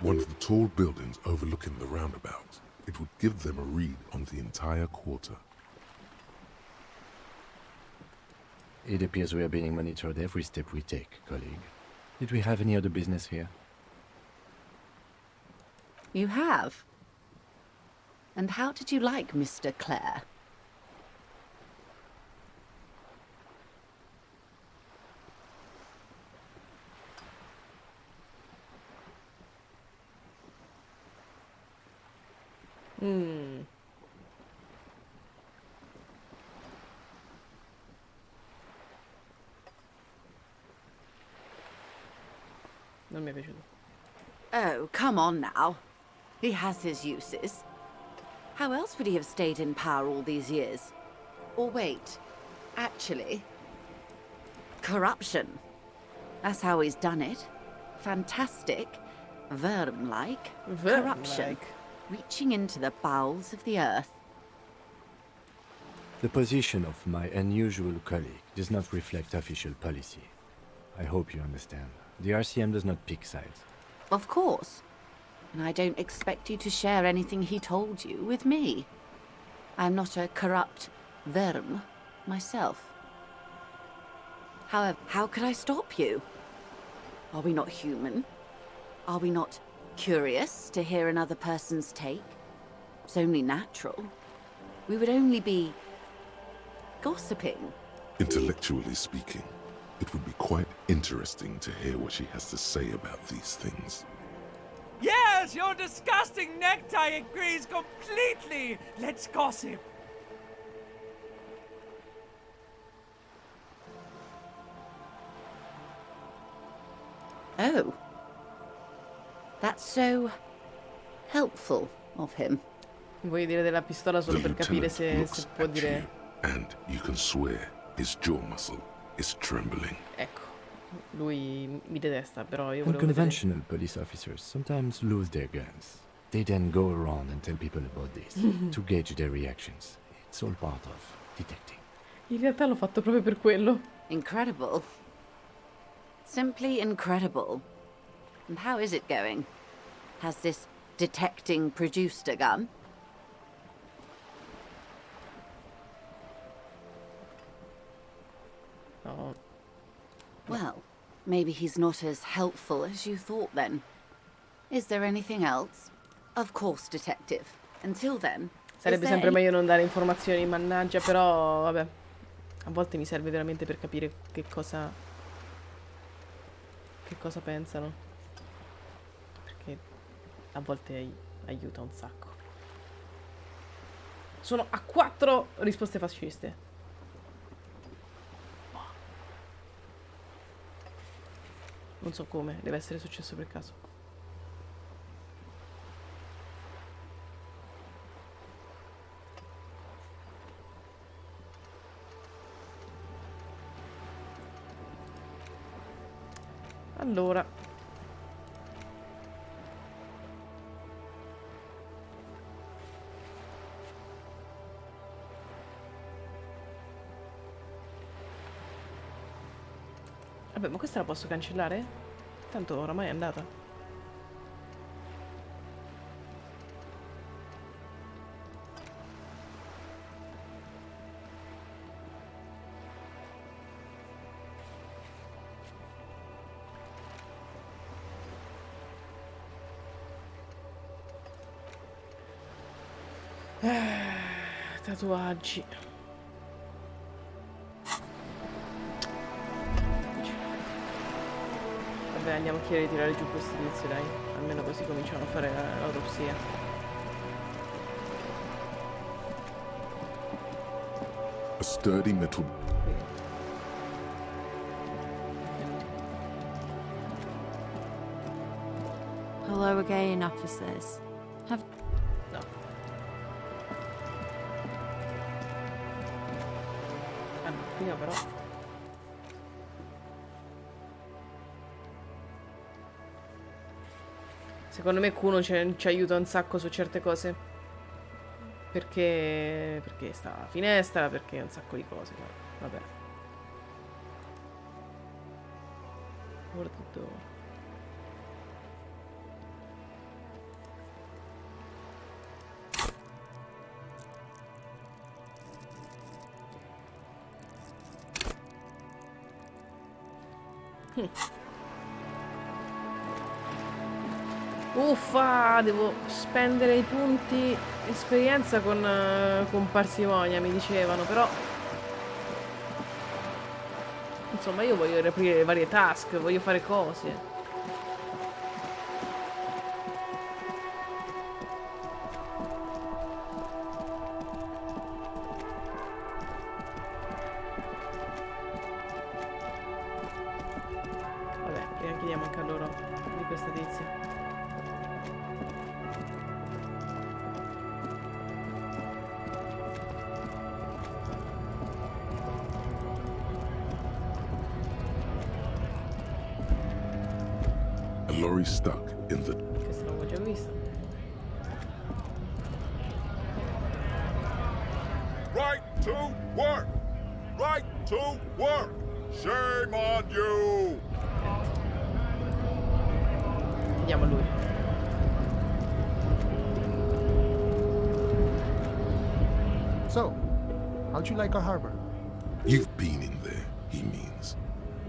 One of the tall buildings overlooking the roundabout. It would give them a read on the entire quarter. It appears we are being monitored every step we take, colleague. Did we have any other business here? You have? And how did you like Mr. Clare? Non mi è piaciuto. Oh, come on now. He has his uses. How else would he have stayed in power all these years? Or wait, actually, corruption. That's how he's done it. Fantastic, worm-like corruption, reaching into the bowels of the earth. The position of my unusual colleague does not reflect official policy. I hope you understand. The RCM does not pick sides. Of course. And I don't expect you to share anything he told you with me. I'm not a corrupt worm myself. However, how could I stop you? Are we not human? Are we not curious to hear another person's take? It's only natural. We would only be gossiping. Intellectually speaking, it would be quite interesting to hear what she has to say about these things. Yes, your disgusting necktie agrees completely. Let's gossip. Oh. That's so helpful of him. Vuoi dire della pistola solo The per capire lieutenant se looks può at dire... you, and you can swear his jaw muscle is trembling. Ecco, lui mi detesta, però io volevo vedere... Unconventional police officers sometimes lose their guns. They then go around and tell people about this, to gauge their reactions. It's all part of detecting. In realtà l'ho fatto proprio per quello. Incredible. Simply incredible. And how is it going? Has this detecting produced a gun? No. Well, maybe he's not as helpful as you thought then. Is there anything else? Of course, detective. Until then... Sarebbe sempre meglio non dare informazioni, mannaggia, però vabbè. A volte mi serve veramente per capire che cosa pensano. Perché a volte aiuta un sacco. Sono a 4 risposte fasciste. Non so come, deve essere successo per caso. Allora. Vabbè, ma questa la posso cancellare? Tanto oramai è andata. Tatuaggi. Vabbè, andiamo a chiedere di tirare giù questo tizio, dai. Almeno così cominciamo a fare l'autopsia. A sturdy metal... Hello again, officers. Have... No. Ah no, prima però. Secondo me Kuno ci aiuta un sacco su certe cose. Perché sta alla finestra, perché un sacco di cose. Vabbè. Word door. Uffa, devo spendere i punti esperienza con parsimonia, mi dicevano, però insomma io voglio riaprire varie task, voglio fare cose. Vabbè, prima chiediamo anche a loro di questa tizia. A lorry stuck in the... Questo l'avevo già visto. Right to work! Right to work! Shame on you! Vediamo lui. So, how'd you like our harbor? You've been in there, he means.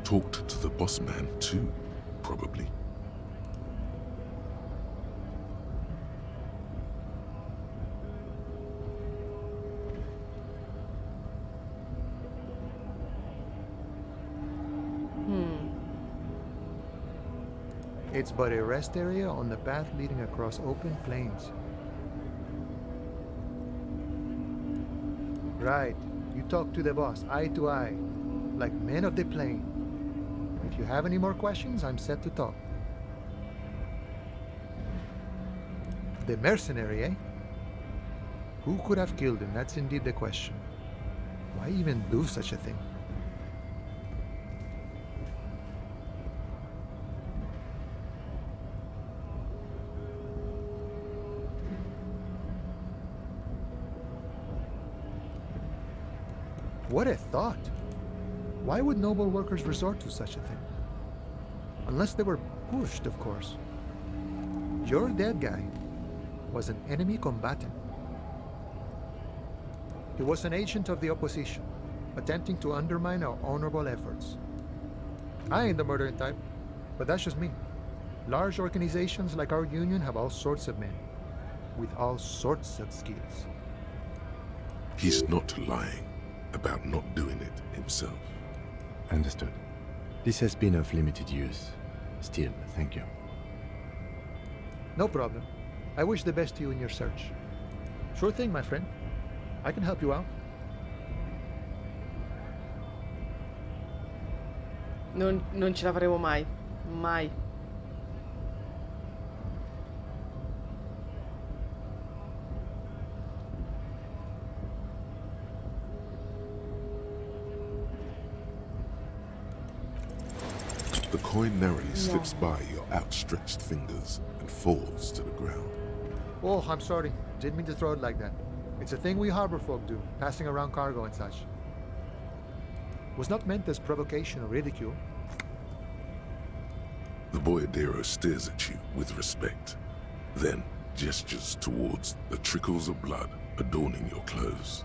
Talked to the boss man too, probably. It's but a rest area on the path leading across open plains. Right. You talk to the boss, eye to eye, like men of the plain. If you have any more questions, I'm set to talk. The mercenary, eh? Who could have killed him? That's indeed the question. Why even do such a thing? What a thought! Why would noble workers resort to such a thing? Unless they were pushed, of course. Your dead guy was an enemy combatant. He was an agent of the opposition, attempting to undermine our honorable efforts. I ain't the murdering type, but that's just me. Large organizations like our union have all sorts of men, with all sorts of skills. He's not lying about not doing it himself. Understood. This has been of limited use. Still, thank you. No problem. I wish the best to you in your search. Sure thing, my friend. I can help you out. Non ce la faremo mai. Mai. The coin narrowly slips by your outstretched fingers and falls to the ground. Oh, I'm sorry. Didn't mean to throw it like that. It's a thing we harbor folk do, passing around cargo and such. Was not meant as provocation or ridicule. The boyardero stares at you with respect, then gestures towards the trickles of blood adorning your clothes.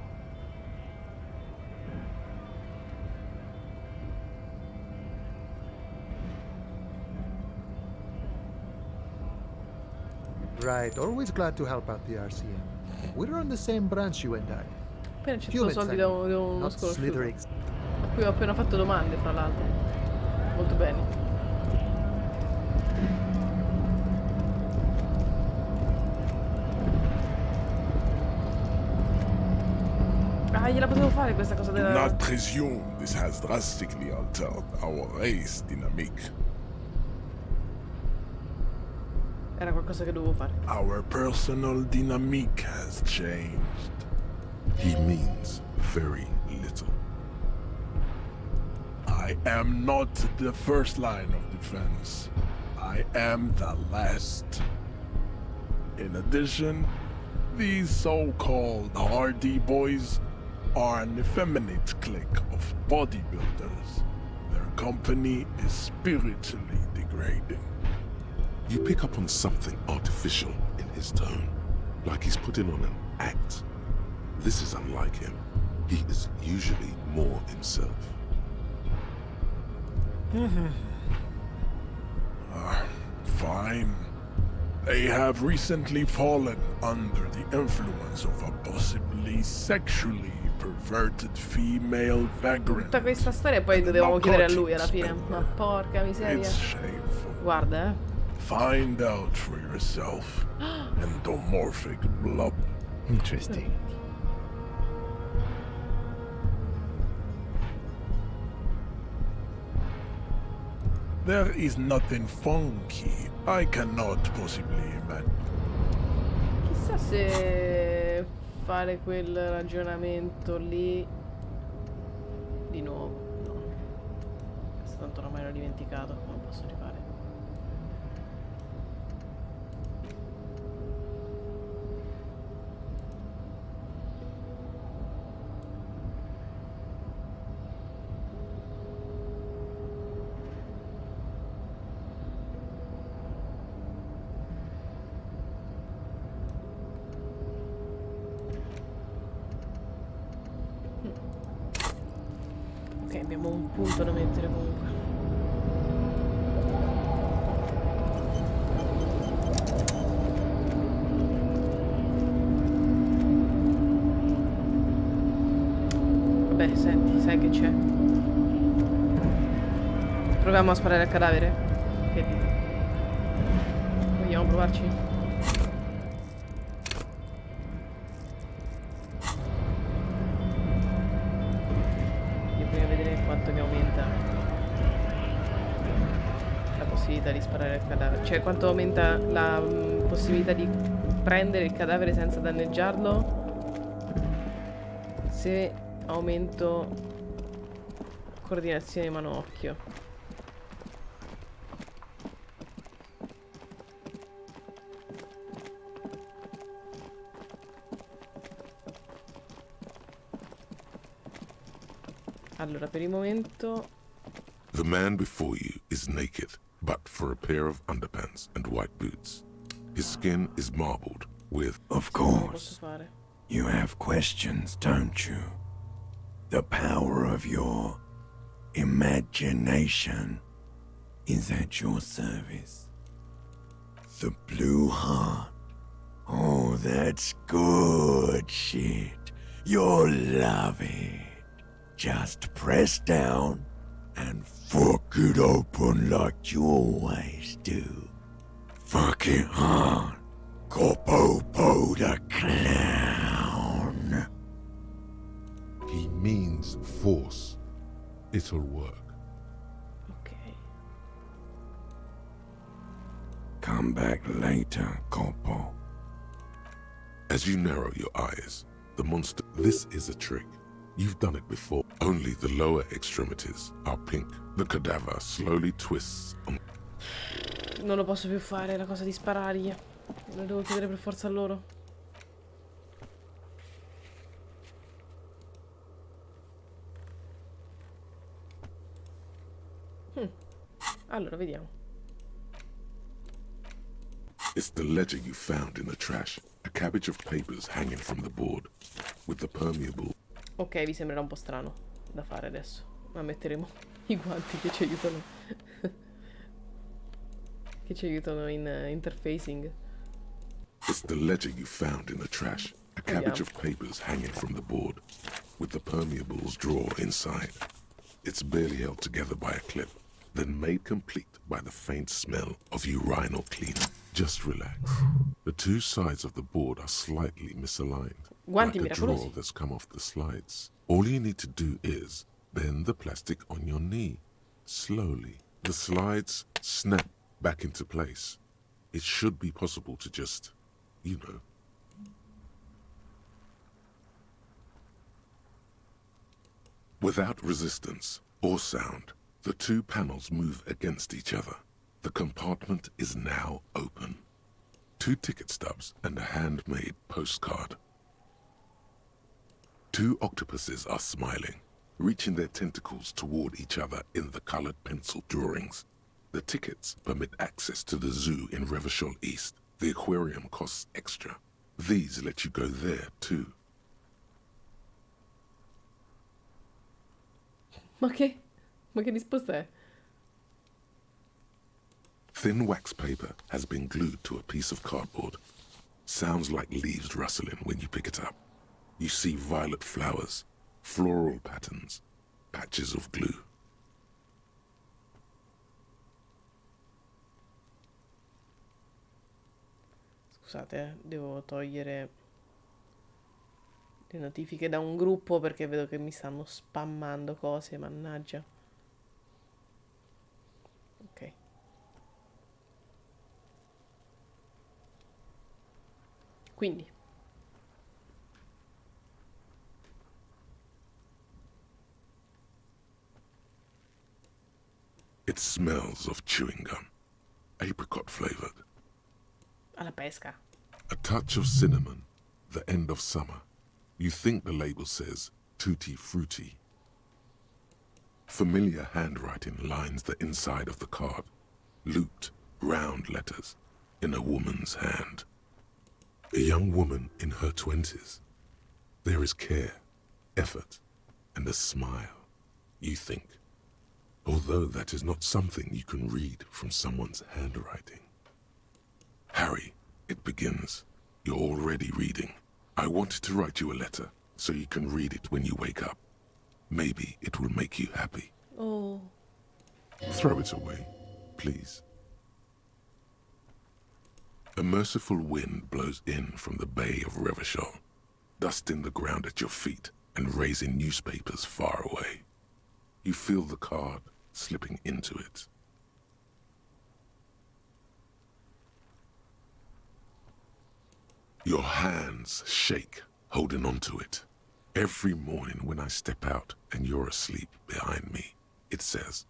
Right, always glad to help out the RCM. We're on the same branch, you and I. Appena ci sono soldi da uno not sconosciuto. slithering. A cui ho appena fatto domande, fra l'altro. Molto bene. Ah, gliela potevo fare questa cosa Do della... not presume this has drastically altered our race dynamic. Era qualcosa che dovevo fare. Our personal dynamic has changed. He means very little. I am not the first line of defense. I am the last. In addition, these so-called Hardy Boys are an effeminate clique of bodybuilders. Their company is spiritually degrading. You pick up on something artificial in his tone, like he's putting on an act. This is unlike him. He is usually more himself. Fine. They have recently fallen under the influence of a possibly sexually perverted female vagrant. Tutta questa storia e poi dovevamo chiedere a lui alla fine. Ma porca miseria. It's shameful. Guarda, Find out for yourself. Endomorphic blob. Interesting. There is nothing funky. I cannot possibly imagine. Chissà se fare quel ragionamento lì di nuovo. No. Questo tanto ormai l'ho dimenticato, non posso rifare. Ok, abbiamo un punto da mettere comunque. Vabbè, senti, sai che c'è? Proviamo a sparare al cadavere? Che dite? Vogliamo provarci? Quanto mi aumenta la possibilità di sparare al cadavere, cioè quanto aumenta la possibilità di prendere il cadavere senza danneggiarlo se aumento coordinazione mano-occhio. Allora, per il momento... The man before you is naked, but for a pair of underpants and white boots. His skin is marbled with... Of course. You have questions, don't you? The power of your imagination is at your service. The blue heart. Oh, that's good shit. You'll love it. Just press down and fuck it open like you always do. Fuck it hard. Copopo the clown. He means force. It'll work. Ok. Come back later, Copo. As you narrow your eyes, the monster... This is a trick. You've done it before. Only the lower extremities are pink. The cadaver slowly twists on... Non lo posso più fare, la cosa di sparargli. Lo devo chiedere per forza a loro. Allora, vediamo. It's the ledger you found in the trash. A cabbage of papers hanging from the board. With the permeable... Ok, vi sembrerà un po' strano da fare adesso, ma metteremo i guanti che ci aiutano in interfacing. It's the ledger you found in the trash. A cabbage of papers hanging from the board, with the permeables drawer inside. It's barely held together by a clip, then made complete by the faint smell of urinal cleaner. Just relax. The two sides of the board are slightly misaligned. Guanti like a drawer miracolosi. that's come off the slides. All you need to do is bend the plastic on your knee. Slowly. The slides snap back into place. It should be possible to just, you know. Without resistance or sound, the two panels move against each other. The compartment is now open. 2 ticket stubs and a handmade postcard. 2 octopuses are smiling, reaching their tentacles toward each other in the colored pencil drawings. The tickets permit access to the zoo in Revachol East. The aquarium costs extra. These let you go there too. Ma che risposta è? Thin wax paper has been glued to a piece of cardboard. Sounds like leaves rustling when you pick it up. You see violet flowers, floral patterns, patches of glue. Scusate, devo togliere le notifiche da un gruppo perché vedo che mi stanno spammando cose, mannaggia. Ok. Quindi It smells of chewing gum, apricot flavored. alla pesca. A touch of cinnamon, the end of summer. You think the label says tutti frutti. Familiar handwriting lines the inside of the card. Looped, round letters in a woman's hand. A young woman in her 20s. There is care, effort, and a smile, you think. Although that is not something you can read from someone's handwriting. Harry, it begins. You're already reading. I wanted to write you a letter so you can read it when you wake up. Maybe it will make you happy. Oh. Throw it away, please. A merciful wind blows in from the bay of Revachol, dusting the ground at your feet and raising newspapers far away. You feel the card slipping into it. Your hands shake, holding onto it. Every morning when I step out and you're asleep behind me, it says,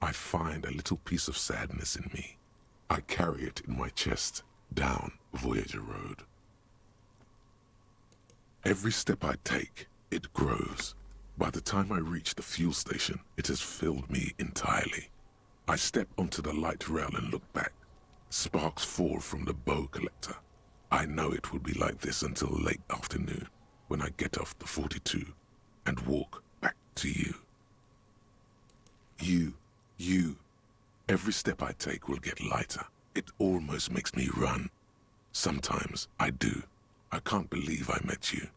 I find a little piece of sadness in me. I carry it in my chest, down Voyager Road. Every step I take, it grows. By the time I reach the fuel station, it has filled me entirely. I step onto the light rail and look back. Sparks fall from the bow collector. I know it will be like this until late afternoon, when I get off the 42 and walk back to you. You. Every step I take will get lighter. It almost makes me run. Sometimes I do. I can't believe I met you.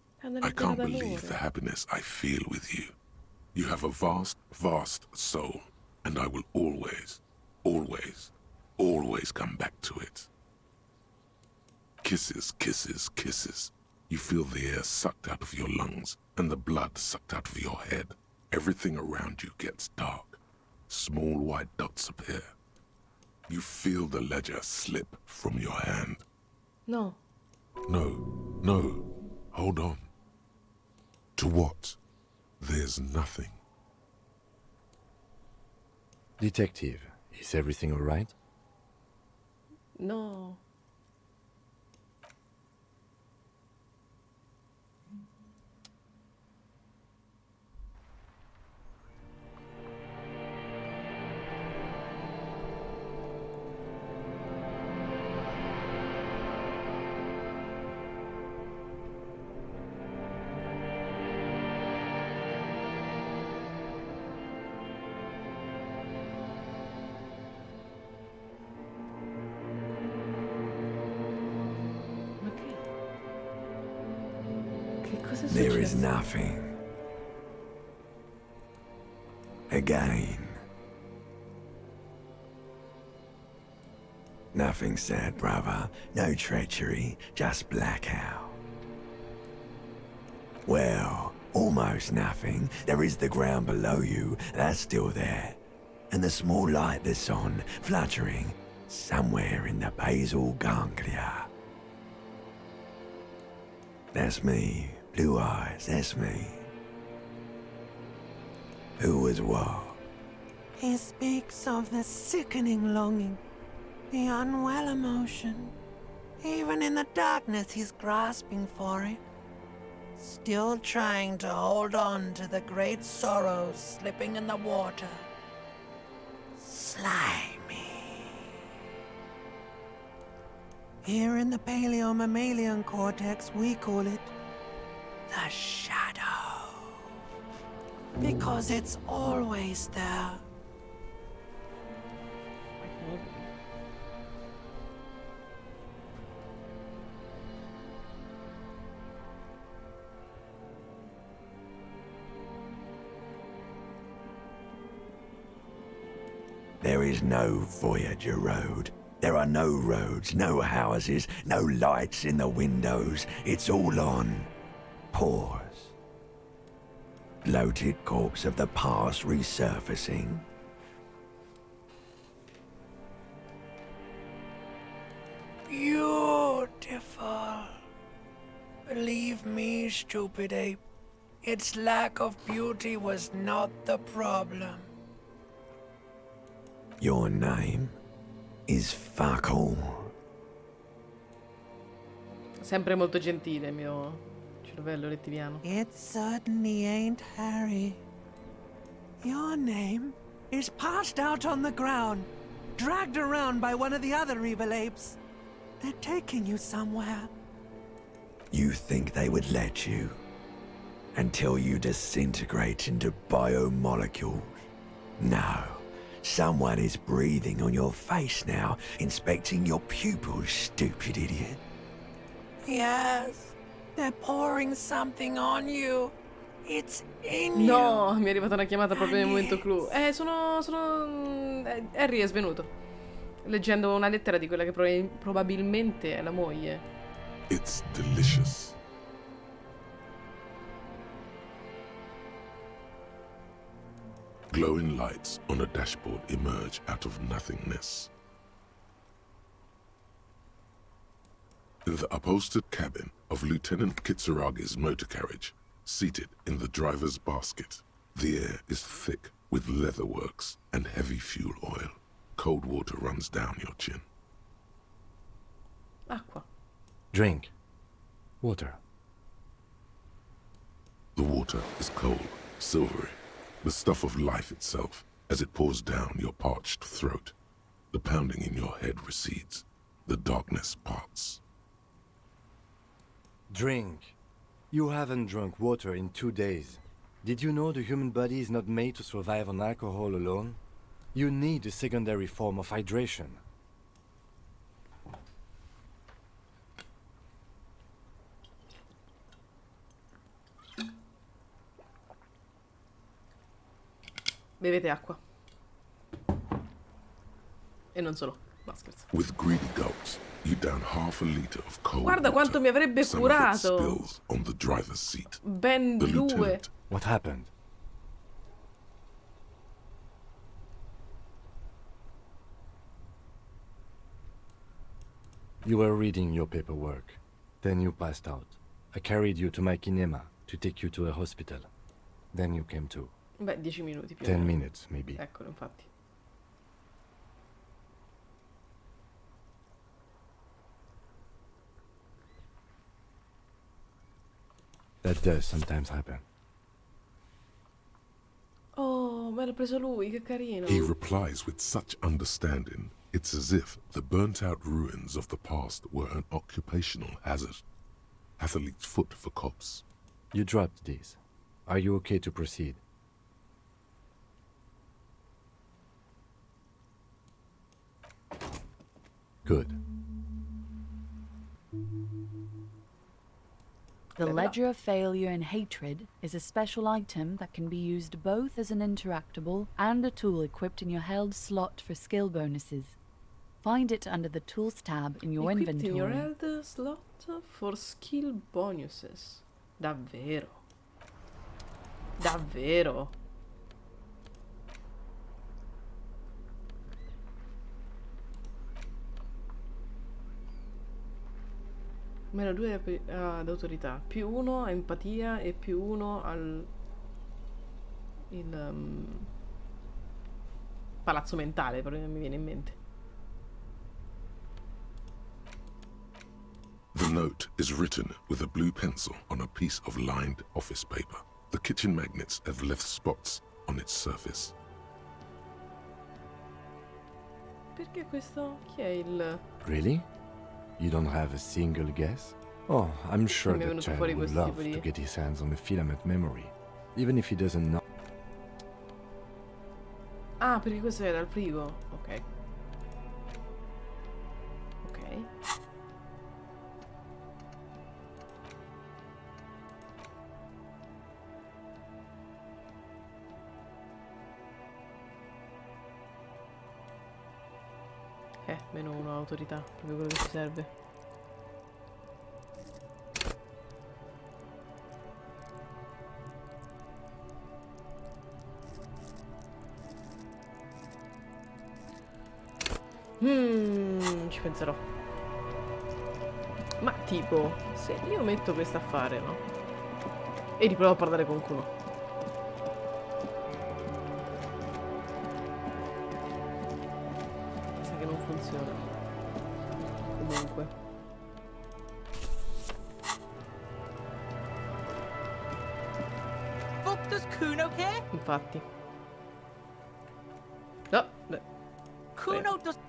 I can't believe the happiness I feel with you. You have a vast, vast soul, and I will always, always, always come back to it. Kisses, kisses, kisses. You feel the air sucked out of your lungs and the blood sucked out of your head. Everything around you gets dark. Small white dots appear. You feel the ledger slip from your hand. No. No. Hold on. To what? There's nothing. Detective, is everything all right? No. There is nothing. Again. Nothing sad, brother. No treachery, just blackout. Well, almost nothing. There is the ground below you, that's still there. And the small light that's on, fluttering. somewhere in the basal ganglia. That's me. Blue eyes, that's me. Who was what? He speaks of the sickening longing, the unwell emotion. Even in the darkness, he's grasping for it. Still trying to hold on to the great sorrows slipping in the water. Slimy. Here in the paleo-mammalian cortex, we call it the shadow. Because it's always there. There is no Voyager Road. There are no roads, no houses, no lights in the windows. It's all on pause. Bloated corpse of the past resurfacing. Beautiful. Believe me, stupid ape, its lack of beauty was not the problem. Your name is fuck all. Sempre molto gentile il mio cervello rettiliano. It certainly ain't Harry. Your name is passed out on the ground, dragged around by one of the other evil apes. They're taking you somewhere. You think they would let you? Until you disintegrate into biomolecules? No. Someone is breathing on your face now, inspecting your pupils, stupid idiot. Yes, they're pouring something on you. It's in you. No, mi è arrivata una chiamata proprio nel momento clou. Harry è svenuto. Leggendo una lettera di quella che probabilmente è la moglie. It's delicious. Glowing lights on a dashboard emerge out of nothingness. In the upholstered cabin of Lieutenant Kitsuragi's motor carriage, seated in the driver's basket, the air is thick with leatherworks and heavy fuel oil. Cold water runs down your chin. Acqua. Drink. Water. The water is cold, silvery, the stuff of life itself, as it pours down your parched throat. The pounding in your head recedes. The darkness parts. Drink. You haven't drunk water in 2 days. Did you know the human body is not made to survive on alcohol alone? You need a secondary form of hydration. Bevete acqua. E non solo. No, scherzo. With greedy gulps, you down half a liter of cold Guarda water. quanto mi avrebbe Some of it curato. spills on the driver's seat. Ben The 2. lieutenant. What happened? You were reading your paperwork. Then you passed out. I carried you to my kinema to take you to a hospital. Then you came to. Beh, 10 minuti più. 10 minutes, maybe. Eccolo, infatti. That does sometimes happen. Oh, me l'ha preso lui, che carino. He replies with such understanding, it's as if the burnt-out ruins of the past were an occupational hazard. Athlete's foot for cops. You dropped these. Are you okay to proceed? Good. The Ledger of Failure and Hatred is a special item that can be used both as an interactable and a tool equipped in your held slot for skill bonuses. Find it under the Tools tab in your Equipped inventory. in your held slot for skill bonuses. Davvero. Davvero. -2 ad autorità, +1 a empatia e +1 al palazzo mentale, però non mi viene in mente. The note is written with a blue pencil on a piece of lined office paper. The kitchen magnets have left spots on its surface. Perché questo? Chi è il... Really? You don't have a single guess? Oh, I'm sure Mi è the venuto child fuori would questo love tipo to di... get his hands on the filament memory, even if he doesn't know. Ah, perché questo è dal frigo. Ok. Ok. -1 autorità, proprio quello che ci serve. Ci penserò. Ma tipo, se io metto questo a fare, no? E riprovo a parlare con qualcuno. Sa che non funziona. Comunque. Fuck, does Kuno care? Infatti. No, beh. Kuno does...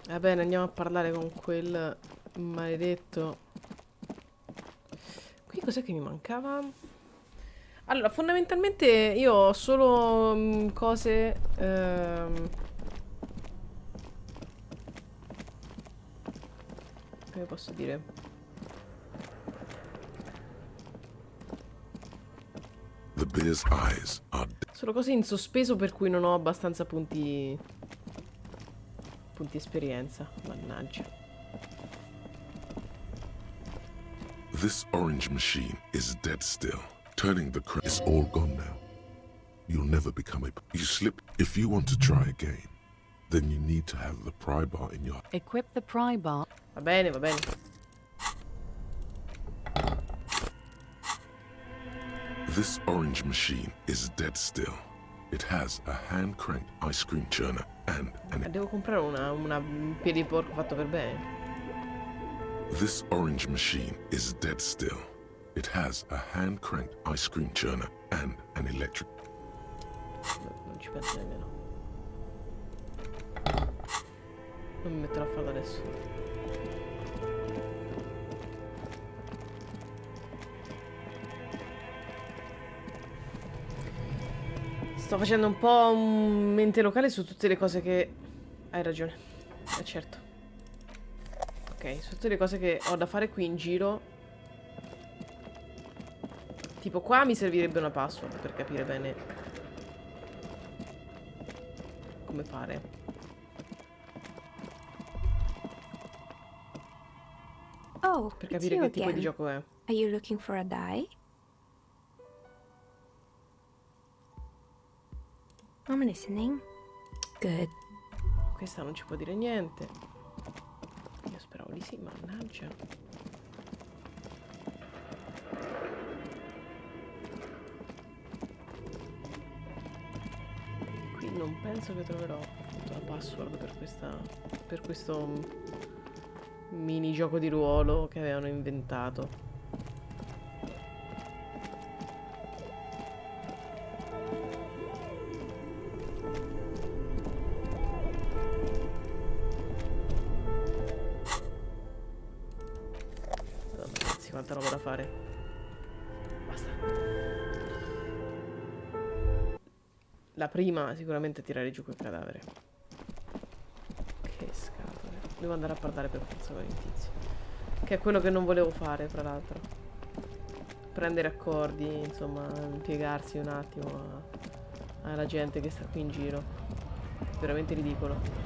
Va bene, andiamo a parlare con quel maledetto. Qui cos'è che mi mancava? Allora, fondamentalmente io ho solo cose... come posso dire? The bear's eyes are Solo cose in sospeso per cui non ho abbastanza punti esperienza. Mannaggia. This orange machine is dead still. Turning the crank is all gone now. You'll never become a... You slip. If you want to try again, then you need to have the pry bar in your... Equip the pry bar. Va bene, va bene. This orange machine is dead still. It has a hand-cranked ice cream churner and an... Devo comprare un piede di porco fatto per bene. This orange machine is dead still. It has a hand-cranked ice cream churner and an electric... Non ci penso nemmeno. Non mi metterò a farlo adesso. Sto facendo un po' un mente locale su tutte le cose che... Hai ragione. Certo. Ok, su tutte le cose che ho da fare qui in giro. Tipo qua mi servirebbe una password per capire bene come fare. Oh, Per capire che tipo di gioco è. Are you looking for a die? I'm listening. Good. Questa non ci può dire niente. Io speravo di sì, mannaggia. Qui non penso che troverò la password per questo mini gioco di ruolo che avevano inventato. Quanta roba da fare. Basta. La prima sicuramente è tirare giù quel cadavere. Che scatole. Devo andare a parlare per forza con il tizio. Che è quello che non volevo fare, tra l'altro. Prendere accordi, insomma, impiegarsi un attimo alla gente che sta qui in giro. Veramente ridicolo.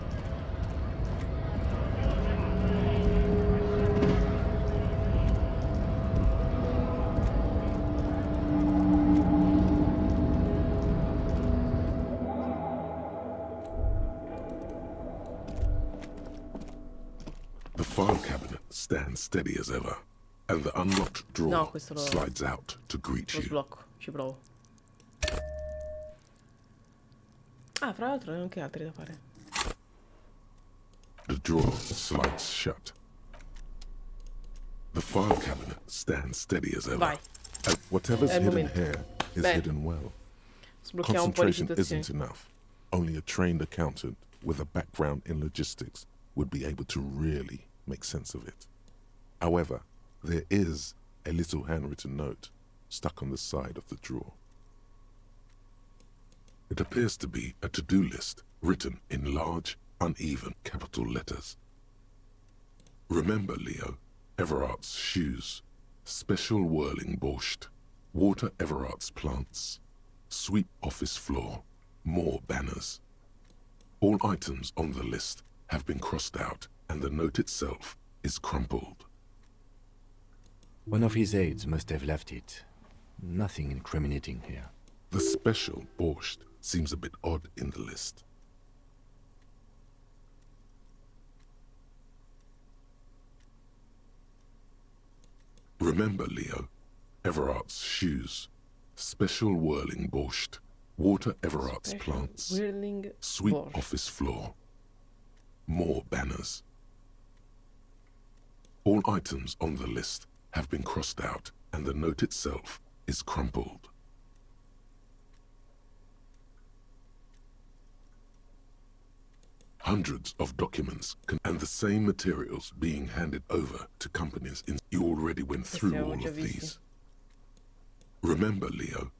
file cabinet stands steady as ever, and the unlocked drawer No, questo lo... slides out to greet lo you. sblocco, ci provo. Ah, fra l'altro ne ho anche altri da fare. The drawer slides shut. The file cabinet stands steady as ever. Vai. And whatever's È il hidden momento. here is Bene. hidden well. Sblocchiamo un po' di Concentration situazioni. isn't enough. Only a trained accountant with a background in logistics would be able to really make sense of it. However, there is a little handwritten note stuck on the side of the drawer. It appears to be a to-do list written in large, uneven capital letters. Remember, Leo, Everard's shoes, special whirling borscht, water Everard's plants, sweep office floor, more banners. All items on the list have been crossed out and the note itself is crumpled. One of his aides must have left it. Nothing incriminating here. The special borscht seems a bit odd in the list. Remember, Leo, Everard's shoes, special whirling borscht, water Everard's plants, Whirling sweep borscht. office floor, more banners. All items on the list have been crossed out and the note itself is crumpled. Hundreds of documents and the same materials being handed over to companies. You already went through all of these. Remember, Leo,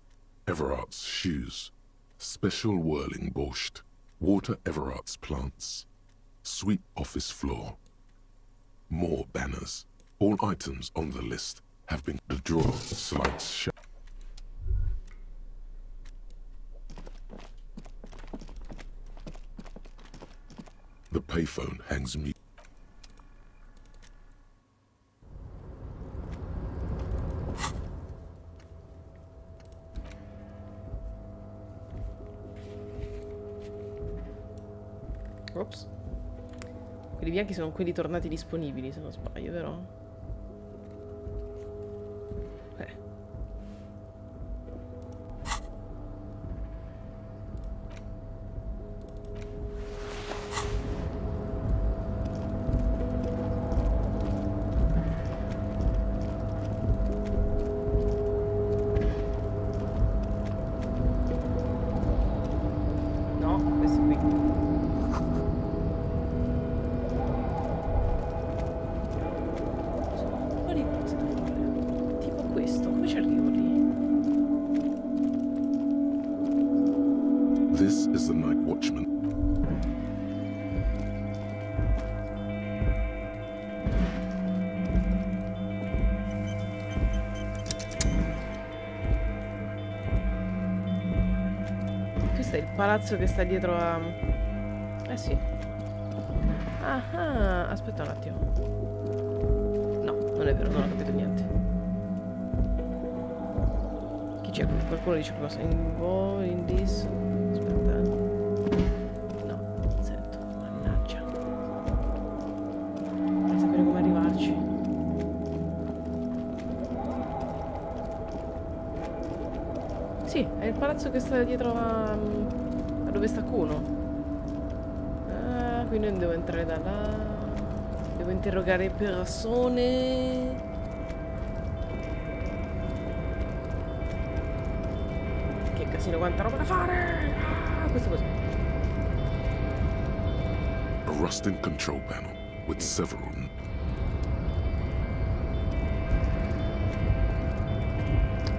Everard's shoes, special whirling borscht, water Everard's plants, sweep office floor, more banners. All items on the list have been... The drawer slides shut. The payphone hangs mute. Ops. Quelli bianchi sono quelli tornati disponibili, se non sbaglio, vero? No, questo qui. Un po' di cose da fare. Tipo questo, come ci arrivo lì? This is the night watchman. Questo è il palazzo che sta dietro a... Eh sì. Ah, aspetta un attimo. No, non è vero, non ho capito niente. Chi c'è qui? Qualcuno dice qualcosa. In this... Aspetta. No, non sento. Mannaggia. Per sapere come arrivarci. Sì, è il palazzo che sta dietro a dove sta Kuno. Ah, quindi non devo entrare da là. Devo interrogare persone. Che casino, quanta roba da fare! Ah, questo così. A rusting control panel with several...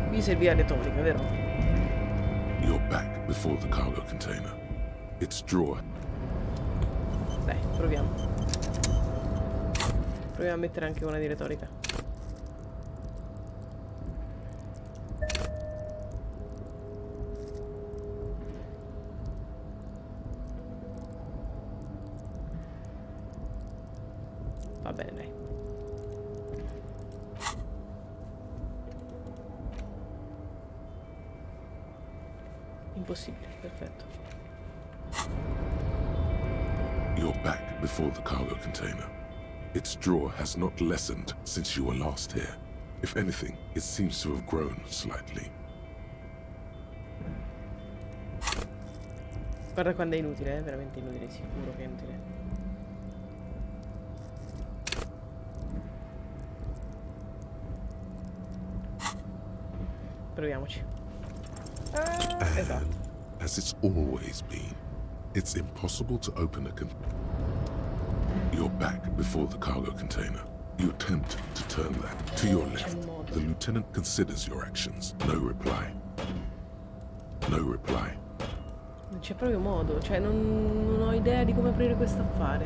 Qui serviva retorica, vero? You're back before the cargo container. Its drawer. Dai, proviamo. Proviamo a mettere anche una di retorica. Va bene, dai. Impossibile, perfetto. You're back before the cargo container. Its draw has not lessened since you were last here. If anything, it seems to have grown slightly. Guarda quando è inutile, veramente inutile, sicuro che è inutile. Proviamoci. Esatto. As it's always been, it's impossible to open a You're back before the cargo container. You attempt to turn that to your left. The lieutenant considers your actions. No reply. No reply. Non c'è proprio modo, cioè non ho idea di come aprire questo affare.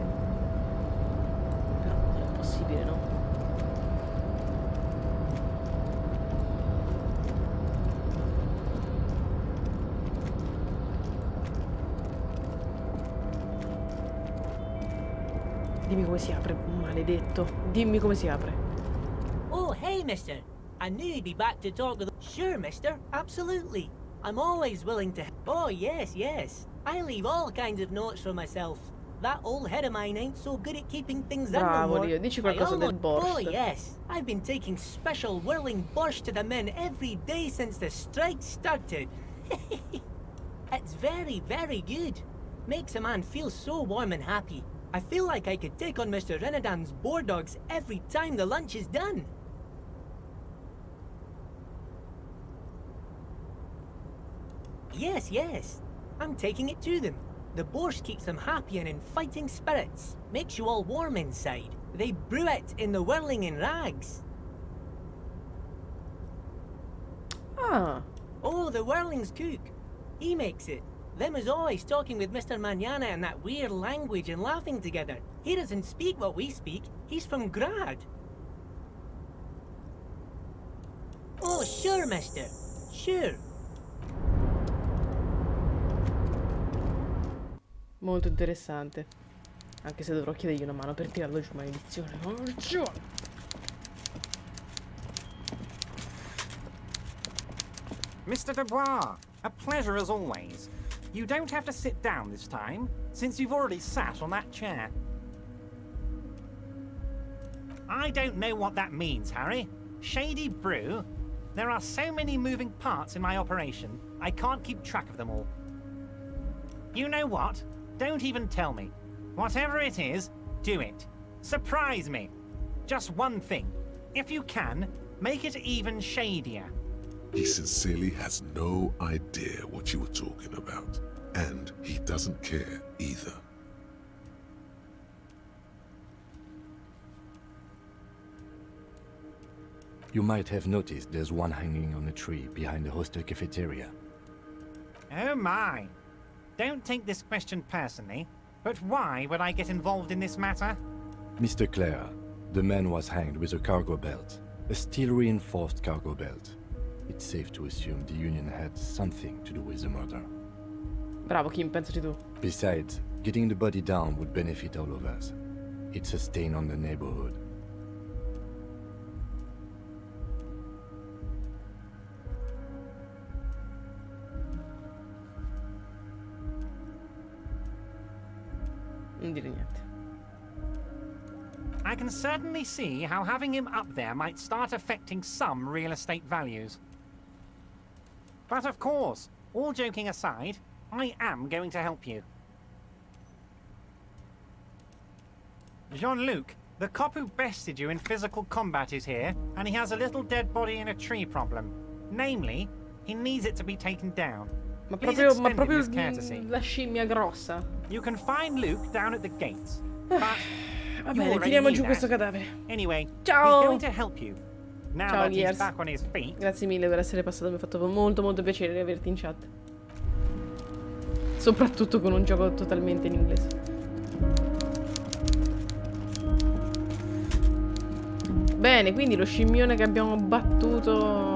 Però è impossibile, no? Dimmi come si apre, maledetto. Dimmi come si apre. Oh, hey, mister. I knew you'd be back to talk with... Sure, mister. Absolutely. I'm always willing to... Oh, yes, yes. I leave all kinds of notes for myself. That old head of mine ain't so good at keeping things in no Bravo, more. Dio, dici qualcosa del borscht. Oh, yes. I've been taking special whirling borscht to the men every day since the strike started. It's very, very good. Makes a man feel so warm and happy. I feel like I could take on Mr. Renadan's boar dogs every time the lunch is done. Yes, yes. I'm taking it to them. The borscht keeps them happy and in fighting spirits. Makes you all warm inside. They brew it in the whirling in rags. Ah. Oh, the whirling's cook. He makes it. Them is always talking with Mr. Manana in that weird language and laughing together. He doesn't speak what we speak. He's from Grad. Oh, sure, mister. Sure. Molto interessante. Anche se dovrò chiedergli una mano per tirarlo giù, maledizione. Maledizione. Mr. Dubois, a pleasure as always. You don't have to sit down this time, since you've already sat on that chair. I don't know what that means, Harry. Shady brew? There are so many moving parts in my operation, I can't keep track of them all. You know what? Don't even tell me. Whatever it is, do it. Surprise me. Just one thing. If you can, make it even shadier. He sincerely has no idea what you were talking about. And he doesn't care either. You might have noticed there's one hanging on a tree behind the hostel cafeteria. Oh my. Don't take this question personally, but why would I get involved in this matter? Mr. Clare, the man was hanged with a cargo belt. A steel-reinforced cargo belt. It's safe to assume the Union had something to do with the murder. Bravo, Kim, pensaci tu. Besides, getting the body down would benefit all of us. It's a stain on the neighborhood. Non dire niente. I can certainly see how having him up there might start affecting some real estate values. But of course, all joking aside, I am going to help you. Jean-Luc, the cop who bested you in physical combat is here, and he has a little dead body in a tree problem. Namely, he needs it to be taken down. Ma Please proprio extend him his courtesy. la scimmia grossa. You can find Luke down at the gates. But Va you bene, already tiriamo knew giù that. questo cadavere. Anyway, Ciao. he's going to help you. Now Ciao, that he's Gears. back on his feet. Grazie mille per essere passato, mi ha fatto molto molto piacere di averti in chat. Soprattutto con un gioco totalmente in inglese. Bene, quindi lo scimmione che abbiamo battuto...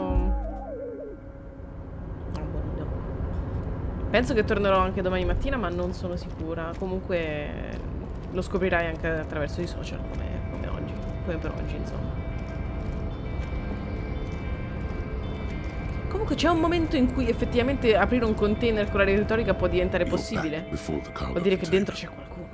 Penso che tornerò anche domani mattina, ma non sono sicura. Comunque lo scoprirai anche attraverso i social, come oggi. Come per oggi, insomma. Comunque c'è un momento in cui effettivamente aprire un container con l'aria retorica può diventare possibile. Vuol dire che dentro c'è qualcuno.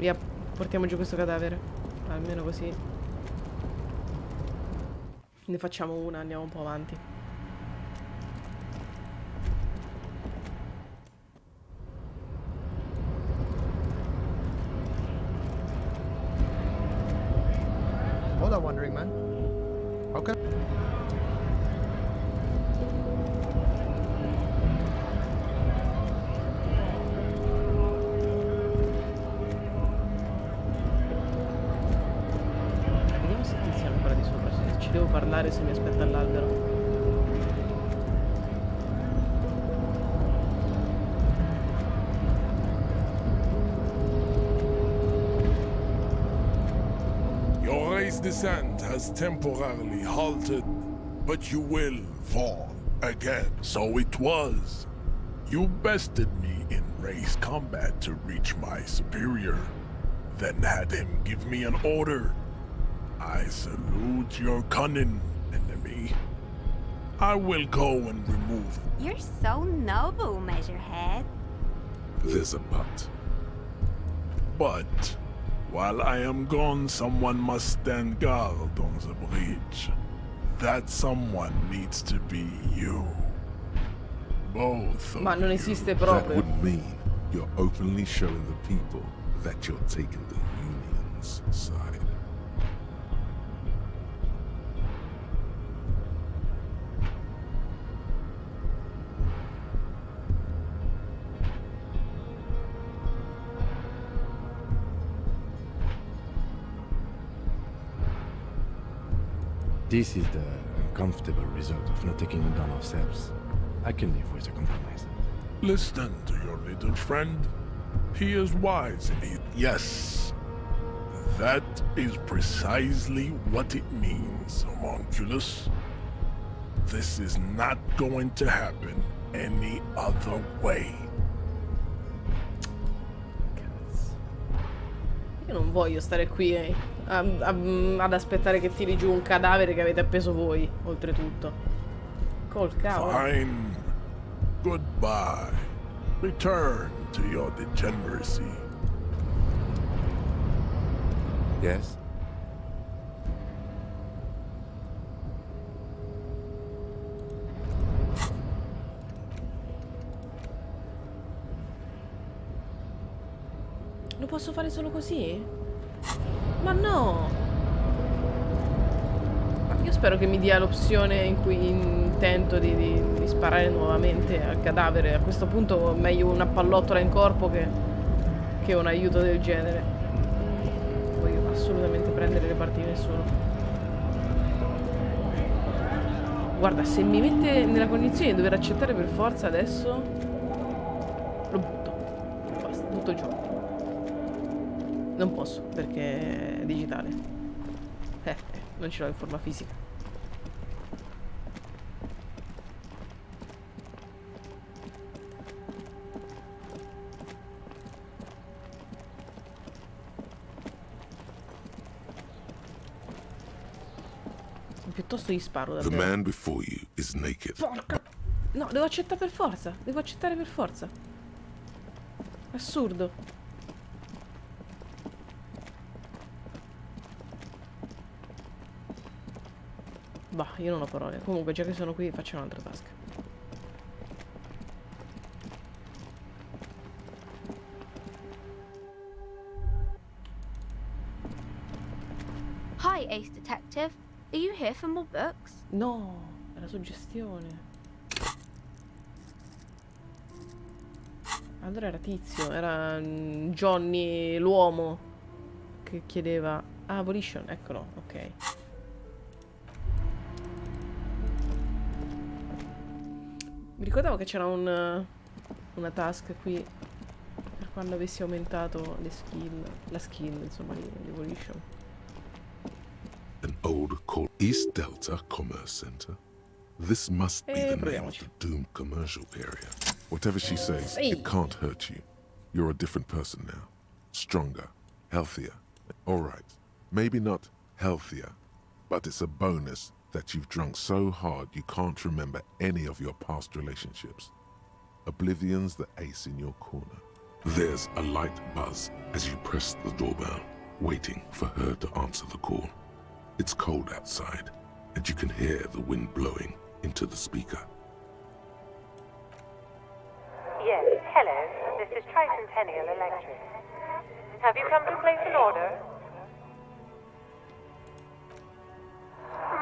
Via, portiamo giù questo cadavere. Almeno così. Ne facciamo una, andiamo un po' avanti. What are wondering, man? Okay. Vediamo se tiziano ancora di sopra, se ci devo parlare, se mi aspetta all'albero. Your race descent has temporarily halted, but you will fall again. So it was. You bested me in race combat to reach my superior, then had him give me an order. I salute your cunning, enemy. I will go and remove. You're so noble, Measurehead. There's a but. But while I am gone, someone must stand guard on the bridge. That someone needs to be you. Both of Ma non you. esiste That proprio. would mean you're openly showing the people that you're taking the Union's side. This is the uncomfortable result of not taking it down ourselves. I can live with a compromise. Listen to your little friend. He is wise in it. Yes. That is precisely what it means, homunculus. This is not going to happen any other way. Io non voglio stare qui ad aspettare che tiri giù un cadavere che avete appeso voi, oltretutto. Col cavolo. Fine. Goodbye. Return to your degeneracy. Yes? Lo posso fare solo così? Ma no! Ma io spero che mi dia l'opzione in cui intento di sparare nuovamente al cadavere. A questo punto meglio una pallottola in corpo che un aiuto del genere. Non voglio assolutamente prendere le parti di nessuno. Guarda, se mi mette nella condizione di dover accettare per forza adesso, lo butto. Basta, butto giù. Non posso, perché è digitale. Non ce l'ho in forma fisica. Piuttosto gli sparo The davvero. man before you is naked. Porca... No, devo accettare per forza. Devo accettare per forza. Assurdo. Bah, io non ho parole. Comunque, già che sono qui, faccio un'altra task. Hi, Ace Detective. Are you here for more books? No, è la suggestione. Allora era Tizio, era Johnny l'uomo che chiedeva... Ah, abolition, eccolo, ok. Mi ricordavo che c'era una task qui per quando avessi aumentato le skill, la skill, insomma, di evolution. An old called East Delta Commerce Center. This must be the name of the doomed commercial area. Whatever she says, it can't hurt you. You're a different person now. Stronger, healthier. All right, maybe not healthier, but it's a bonus that you've drunk so hard you can't remember any of your past relationships. Oblivion's the ace in your corner. There's a light buzz as you press the doorbell, waiting for her to answer the call. It's cold outside, and you can hear the wind blowing into the speaker. Yes, hello. This is Tricentennial Electric. Have you come to place an order?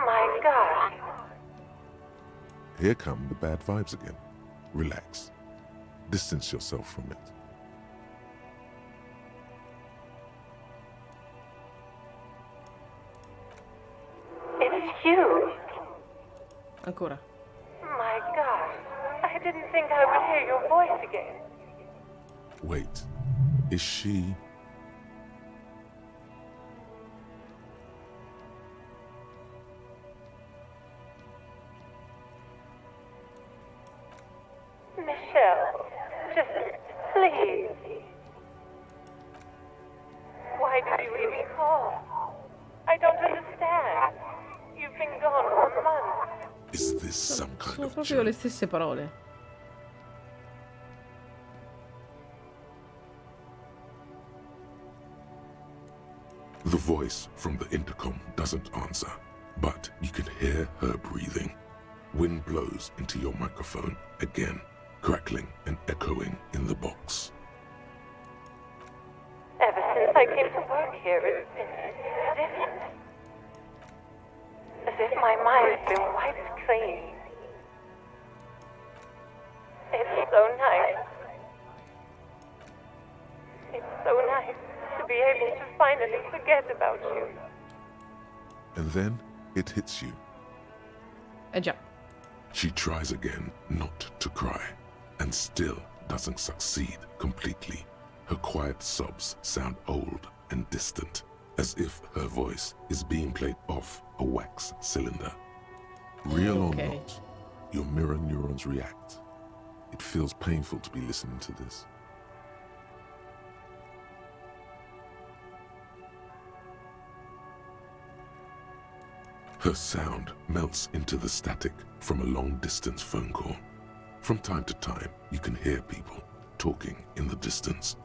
My God. Here come the bad vibes again. Relax. Distance yourself from it. It's you. Ancora. My God. I didn't think I would hear your voice again. Wait, is she... Michelle, just please. Why did you even call? I don't understand. You've been gone for months. Is this some kind Sono of proprio le stesse parole. The voice from the intercom doesn't answer, but you can hear her breathing. Wind blows into your microphone again, crackling and echoing in the box. Ever since I came to work here, it's been different. As if my mind's been wiped clean. It's so nice. It's so nice to be able to finally forget about you. And then it hits you. Eh già. She tries again not to cry, and still doesn't succeed completely. Her quiet sobs sound old and distant, as if her voice is being played off a wax cylinder. Real or not, your mirror neurons react. It feels painful to be listening to this. Her sound melts into the static from a long-distance phone call. From time to time, you can hear people talking in the distance.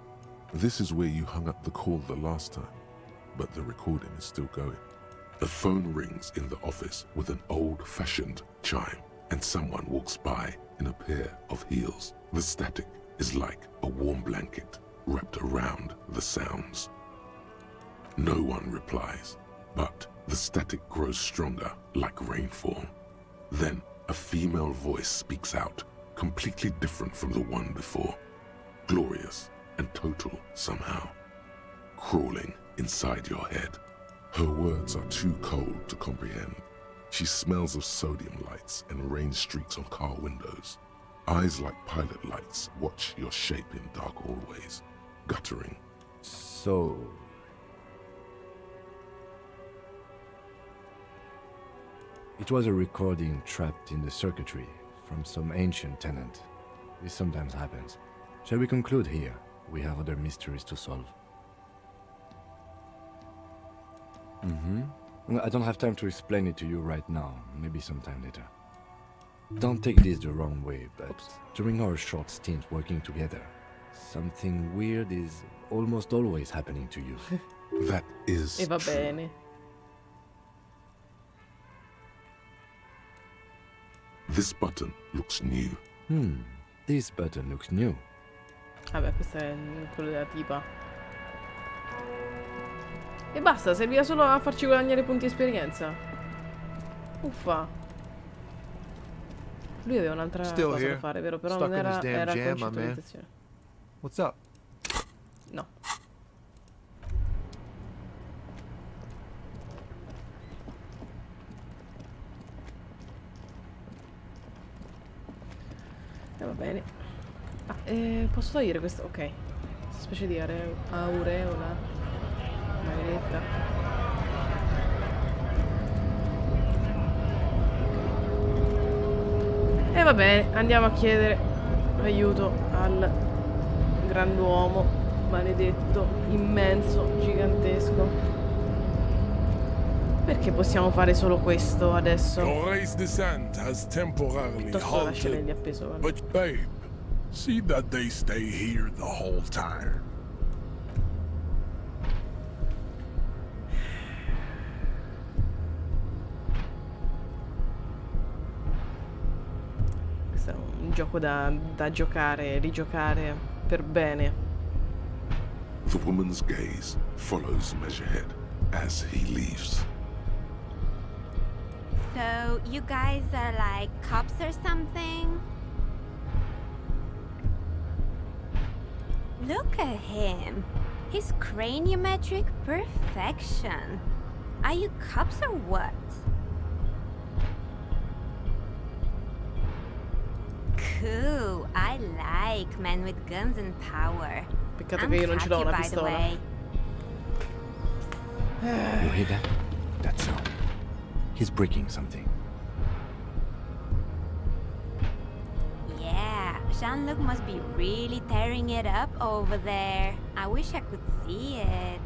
This is where you hung up the call the last time, but the recording is still going. The phone rings in the office with an old-fashioned chime, and someone walks by in a pair of heels. The static is like a warm blanket wrapped around the sounds. No one replies, but the static grows stronger like rainfall. Then a female voice speaks out, completely different from the one before. Glorious and total somehow. Crawling inside your head. Her words are too cold to comprehend. She smells of sodium lights and rain streaks on car windows. Eyes like pilot lights watch your shape in dark hallways, guttering. So... it was a recording trapped in the circuitry from some ancient tenant. This sometimes happens. Shall we conclude here? We have other mysteries to solve. I don't have time to explain it to you right now. Maybe sometime later. Don't take this the wrong way, but during our short stint working together, something weird is almost always happening to you. That is E va true. bene. This button looks new. This button looks new. Vabbè, questo è quello della tipa. E basta, serviva solo a farci guadagnare punti esperienza. Uffa. Lui aveva un'altra Still cosa da here. fare, vero? Però Stuck non in era, this damn era jam, my man. concettualizzazione. What's up? No. Va bene. Ah, posso togliere questo? Ok. Questa specie di aureola. Maledetta. E va bene, andiamo a chiedere aiuto al grand'uomo maledetto, immenso, gigantesco. Perché possiamo fare solo questo adesso? Your race descent has temporarily Piuttosto lasciare lì halted. appeso. Guarda. But babe, See that they stay here the whole time. Questo è un gioco da giocare, rigiocare per bene. The woman's gaze follows Measurehead as he leaves. So, you guys are like cops or something? Look at him. His craniometric perfection. Are you cops or what? Cool. I like men with guns and power. Peccato che io non ce l'ho una pistola. You hear that? That sound. He's breaking something. Yeah, Jean-Luc must be really tearing it up over there. I wish I could see it.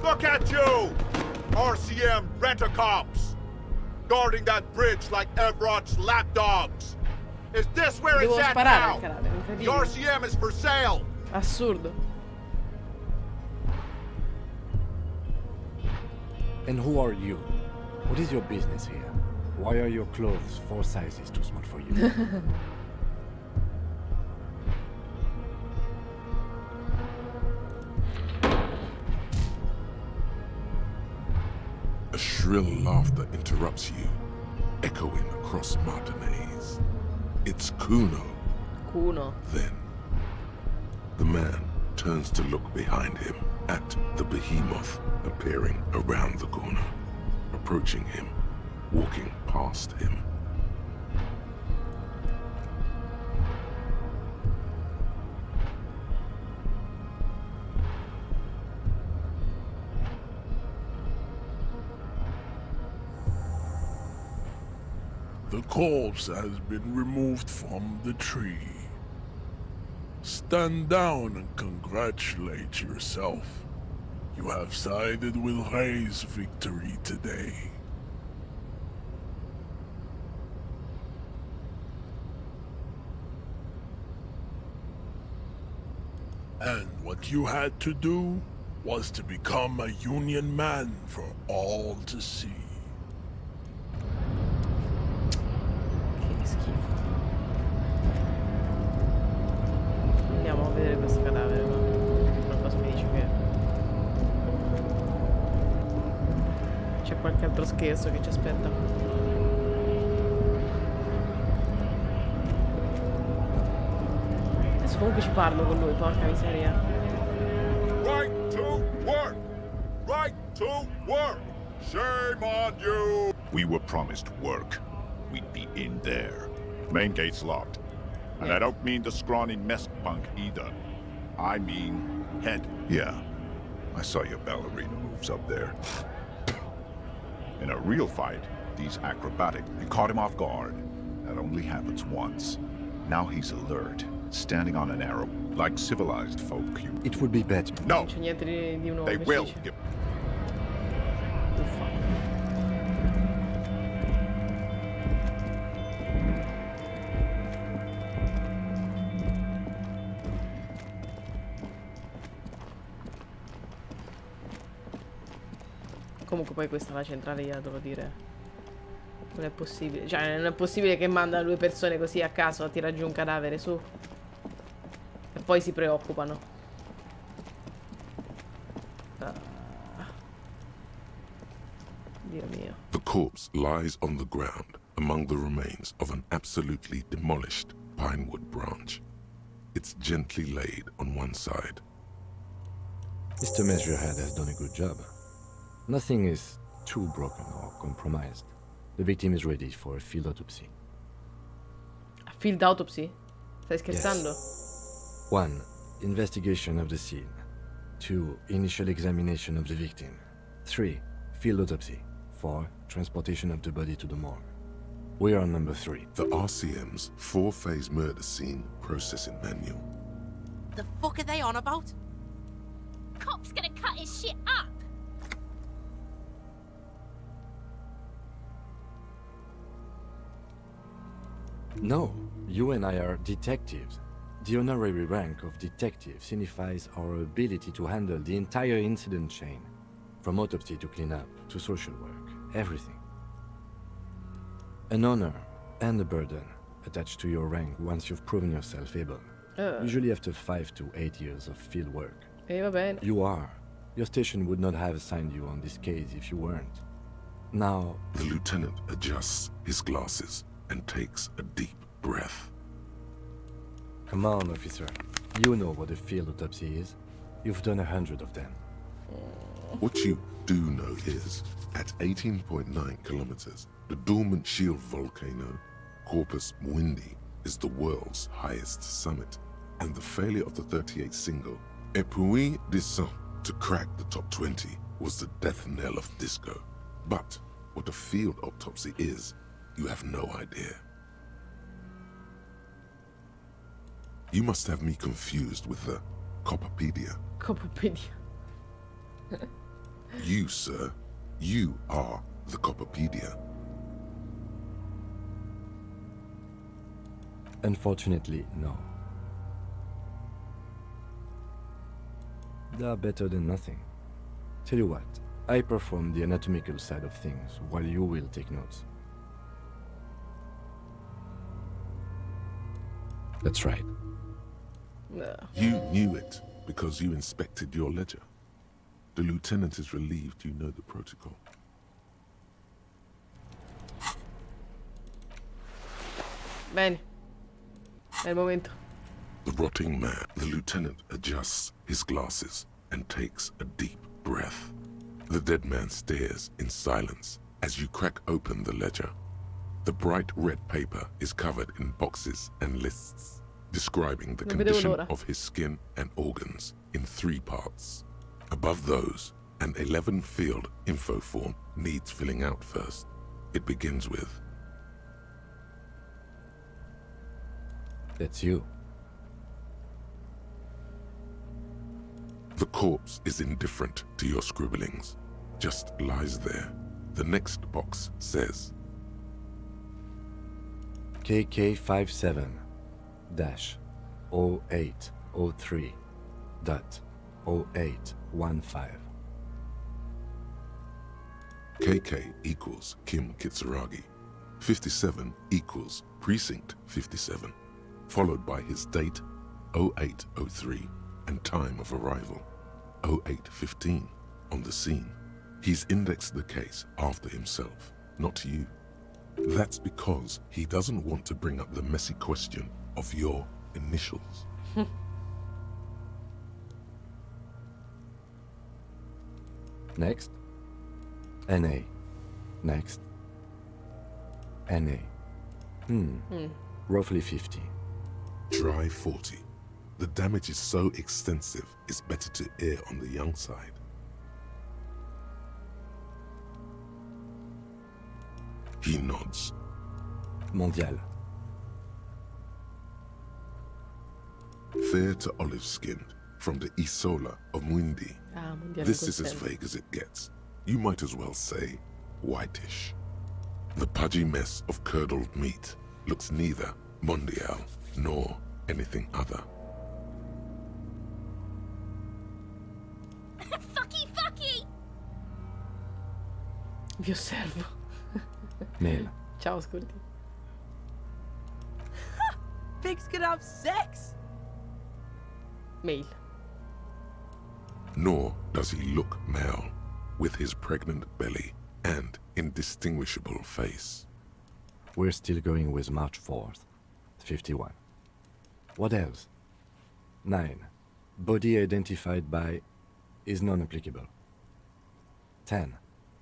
Look at you! RCM rent-a-cops! Guarding that bridge like Everott's lapdogs! Is this where it's at now? The RCM is for sale! Assurdo. And who are you? What is your business here? Why are your clothes 4 sizes too small for you? A shrill laughter interrupts you, echoing across Martinez. It's Kuno. Kuno. Then, the man turns to look behind him at the behemoth appearing around the corner, approaching him, walking past him. The corpse has been removed from the tree. Stand down and congratulate yourself. You have sided with Ray's victory today. And what you had to do was to become a Union man for all to see. Che schifo. Andiamo a vedere questo cadavere, ma qualcosa mi dice che c'è qualche altro scherzo che ci aspetta. Adesso comunque ci parlo con lui, porca miseria. Right to work! Right to work! Shame on you! We were promised work. We'd be in there. Main gate's locked. And I don't mean the scrawny mess punk either. I mean head. Yeah. I saw your ballerina moves up there. In a real fight, he's acrobatic. You caught him off guard. That only happens once. Now he's alert, standing on an arrow, like civilized folk. It would be better. No! Non c'è niente di nuovo. They will give... Comunque poi questa è la centrale, gliela devo dire. Non è possibile. Cioè, non è possibile che manda 2 persone così a caso a tirare giù un cadavere, su. E poi si preoccupano. Dio mio. The corpse lies on the ground among the remains of an absolutely demolished pinewood branch. It's gently laid on one side. Mr. Measurehead has done a good job. Nothing is too broken or compromised. The victim is ready for a field autopsy. A field autopsy? Stai scherzando? Yes. 1. Investigation of the scene. 2. Initial examination of the victim. 3. Field autopsy. 4. Transportation of the body to the morgue. We are on number 3. The RCM's 4-phase murder scene processing manual. The fuck are they on about? Cop's gonna cut his shit up! No, you and I are detectives. The honorary rank of detective signifies our ability to handle the entire incident chain, from autopsy to cleanup to social work, everything. An honor and a burden attached to your rank once you've proven yourself able, usually after 5 to 8 years of field work. Va bene. You are. Your station would not have assigned you on this case if you weren't. Now... The lieutenant adjusts his glasses and takes a deep breath. Come on, officer. You know what a field autopsy is. You've done 100 of them. What you do know is, at 18.9 kilometers, the dormant shield volcano, Corpus Mundi, is the world's highest summit, and the failure of the 38 single, Et puis descend, to crack the top 20 was the death knell of disco. But what a field autopsy is, you have no idea. You must have me confused with the Copperpedia. Copperpedia. You, sir, you are the Copperpedia. Unfortunately, no. They are better than nothing. Tell you what, I perform the anatomical side of things while you will take notes. That's right. No. You knew it because you inspected your ledger. The lieutenant is relieved you know the protocol. Bene. È il momento. The rotting man, the lieutenant adjusts his glasses and takes a deep breath. The dead man stares in silence as you crack open the ledger. The bright red paper is covered in boxes and lists, describing the condition of his skin and organs in 3 parts. Above those, an 11-field info form needs filling out first. It begins with... That's you. The corpse is indifferent to your scribblings, just lies there. The next box says... KK57-0803.0815. KK equals Kim Kitsuragi. 57 equals Precinct 57, followed by his date, 0803, and time of arrival, 0815, on the scene. He's indexed the case after himself, not you. That's because he doesn't want to bring up the messy question of your initials. Next. NA. Next. NA. Roughly 50. Try 40. The damage is so extensive, it's better to err on the young side. He nods. Mondial. Fair to olive-skinned, from the Isola of Mundi. This is as vague as it gets. You might as well say whitish. The pudgy mess of curdled meat looks neither mondial nor anything other. Fucky! Vi osservo. Male. Ciao, Scorti. Pigs can have sex? Male. Nor does he look male, with his pregnant belly and indistinguishable face. We're still going with March 4th, 51. What else? 9. Body identified by is non-applicable. 10.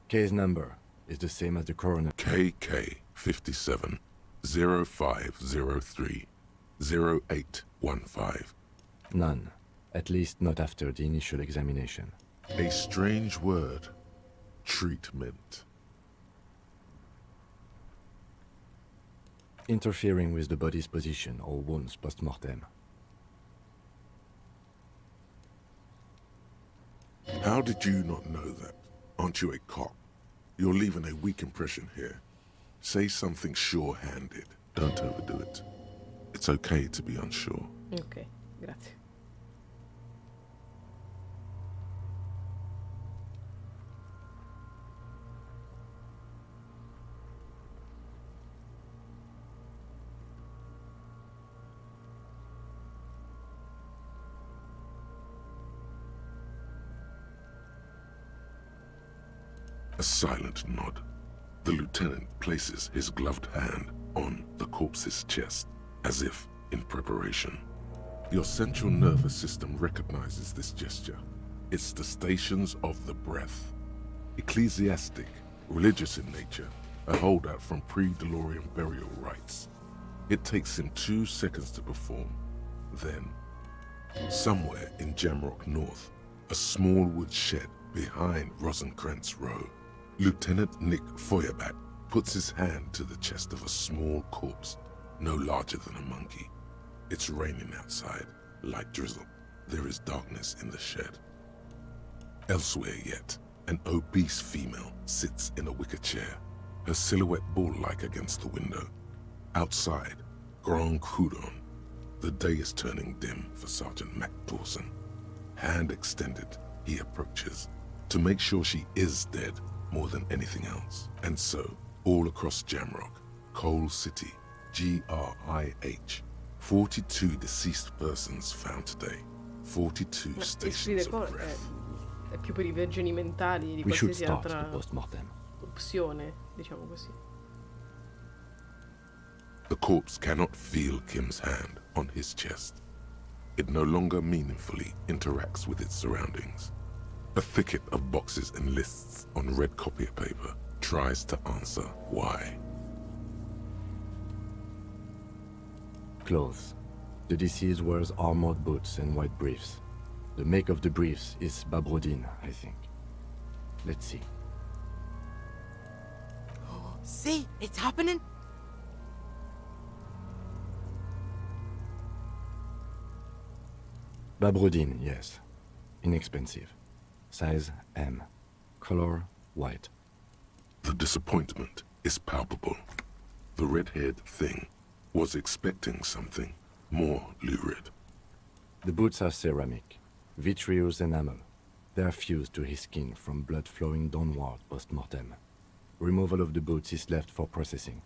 Case number is the same as the coroner. KK 57 0503 0815. None. At least not after the initial examination. A strange word. Treatment. Interfering with the body's position or wounds post-mortem. How did you not know that? Aren't you a cop? You're leaving a weak impression here. Say something sure-handed. Don't overdo it. It's okay to be unsure. Ok, grazie. A silent nod. The lieutenant places his gloved hand on the corpse's chest, as if in preparation. Your central nervous system recognizes this gesture. It's the stations of the breath. Ecclesiastic, religious in nature, a holdout from pre-DeLorean burial rites. It takes him 2 seconds to perform. Then, somewhere in Jamrock North, a small wood shed behind Rosencrantz Row, Lieutenant Nick Feuerbach puts his hand to the chest of a small corpse, no larger than a monkey. It's raining outside, light drizzle. There is darkness in the shed. Elsewhere yet, an obese female sits in a wicker chair, her silhouette bull-like against the window. Outside, Grand Coudon. The day is turning dim for Sergeant Mac Dawson. Hand extended, he approaches, to make sure she is dead more than anything else. And so, all across Jamrock, Coal City, GRIH, 42 deceased persons found today. 42 stations of breath. È più per i vergini mentali di qualsiasi altra opzione, diciamo così. The corpse cannot feel Kim's hand on his chest. It no longer meaningfully interacts with its surroundings. A thicket of boxes and lists on red copier paper tries to answer why. Clothes. The deceased wears armored boots and white briefs. The make of the briefs is Babrodine, I think. Let's see. See? It's happening? Babrodine, yes. Inexpensive. Size M. Color white. The disappointment is palpable. The red-haired thing was expecting something more lurid. The boots are ceramic, vitreous enamel. They are fused to his skin from blood flowing downward post-mortem. Removal of the boots is left for processing.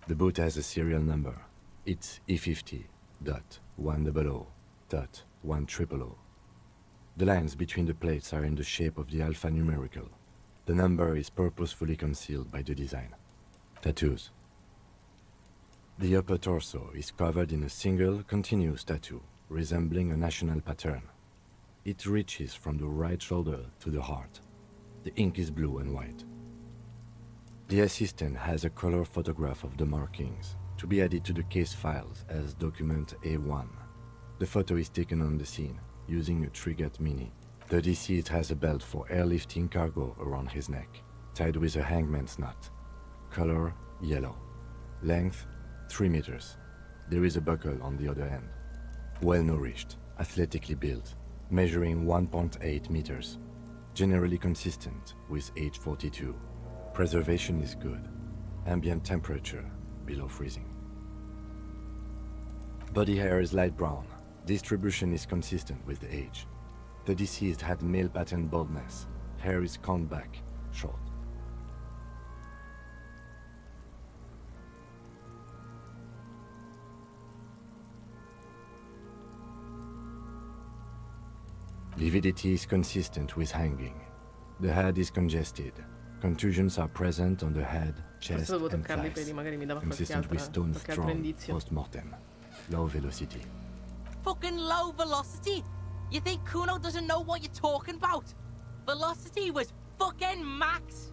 The boot has a serial number. It's E50.100.100. The lines between the plates are in the shape of the alphanumerical. The number is purposefully concealed by the design. Tattoos. The upper torso is covered in a single, continuous tattoo, resembling a national pattern. It reaches from the right shoulder to the heart. The ink is blue and white. The assistant has a color photograph of the markings, to be added to the case files as document A1. The photo is taken on the scene, using a Trigat Mini. The deceased has a belt for airlifting cargo around his neck, tied with a hangman's knot. Color yellow. Length 3 meters. There is a buckle on the other end. Well-nourished, athletically built, measuring 1.8 meters. Generally consistent with age 42. Preservation is good. Ambient temperature below freezing. Body hair is light brown. Distribution is consistent with the age. The deceased had male pattern baldness. Hair is combed back, short. Lividity is consistent with hanging. The head is congested. Contusions are present on the head, chest, and thighs. Consistent with stone strong post-mortem. Low velocity. Fucking low velocity? You think Kuno doesn't know what you're talking about? Velocity was fucking max.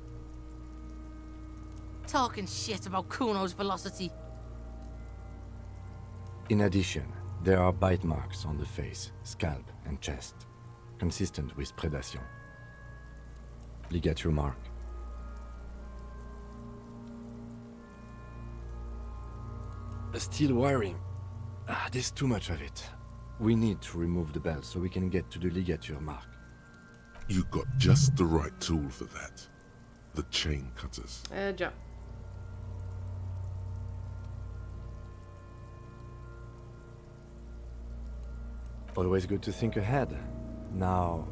Talking shit about Kuno's velocity. In addition, there are bite marks on the face, scalp, and chest, consistent with predation. Ligature mark. Steel wiring. There's too much of it. We need to remove the belt so we can get to the ligature mark. You got just the right tool for that. The chain cutters. Già. Always good to think ahead. Now,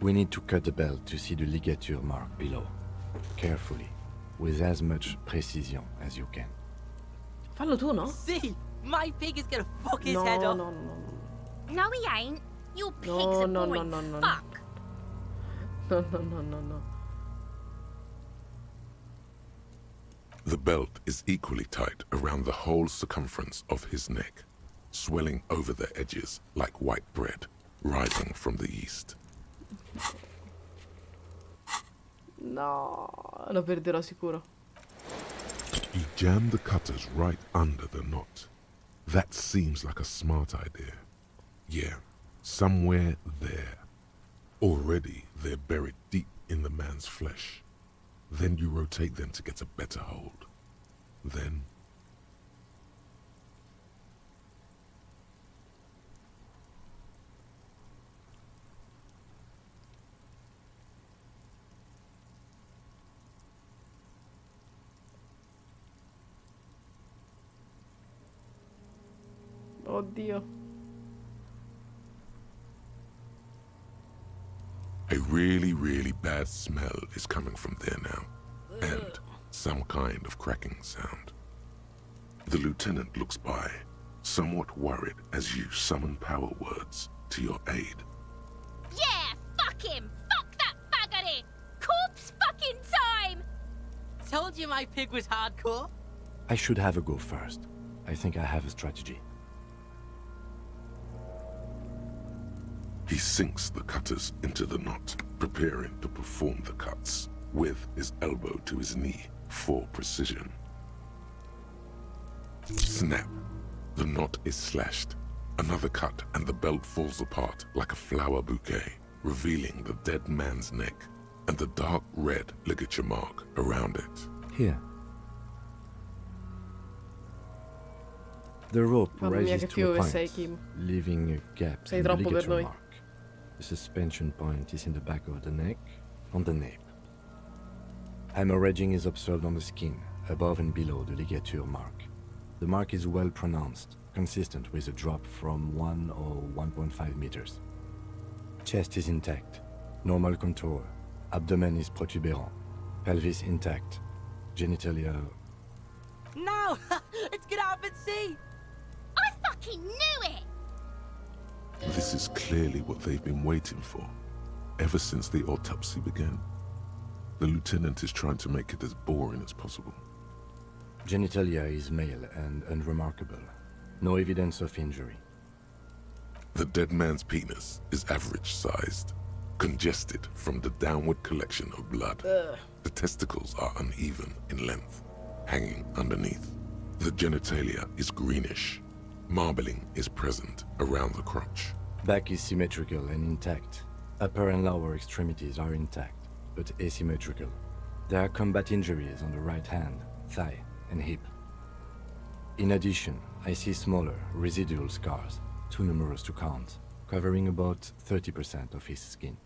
we need to cut the belt to see the ligature mark below. Carefully, with as much precision as you can. Fallo tu, no? See, my pig is gonna fuck his No, head no, off. no, no. No, he ain't. Your pig's No, a no, boring no, no, no. fuck. No, no, no, no, no. The belt is equally tight around the whole circumference of his neck, swelling over the edges like white bread rising from the east. No, lo perderò sicuro. You jam the cutters right under the knot. That seems like a smart idea. Yeah, somewhere there. Already they're buried deep in the man's flesh. Then you rotate them to get a better hold. Then... Oddio. A really, really bad smell is coming from there now, and some kind of cracking sound. The lieutenant looks by, somewhat worried as you summon power words to your aid. Yeah, fuck him! Fuck that buggery! Corpse fucking time! Told you my pig was hardcore. I should have a go first. I think I have a strategy. He sinks the cutters into the knot, preparing to perform the cuts, with his elbow to his knee for precision. Snap! The knot is slashed. Another cut and the belt falls apart like a flower bouquet, revealing the dead man's neck and the dark red ligature mark around it. Here. The rope Mamma mia, rises che to a figo che point, sei, Kim. leaving a gap Sei in the troppo per ligature noi. mark. The suspension point is in the back of the neck, on the nape. Hemorrhaging is observed on the skin, above and below the ligature mark. The mark is well pronounced, consistent with a drop from 1 or 1.5 meters. Chest is intact, normal contour. Abdomen is protuberant, pelvis intact, genitalia... No! It's gonna happen, see? I fucking knew it! This is clearly what they've been waiting for, ever since the autopsy began. The lieutenant is trying to make it as boring as possible. Genitalia is male and unremarkable. No evidence of injury. The dead man's penis is average-sized, congested from the downward collection of blood. The testicles are uneven in length, hanging underneath. The genitalia is greenish. Marbling is present around the crotch. Back is symmetrical and intact. Upper and lower extremities are intact, but asymmetrical. There are combat injuries on the right hand, thigh, and hip. In addition, I see smaller, residual scars, too numerous to count, covering about 30% of his skin.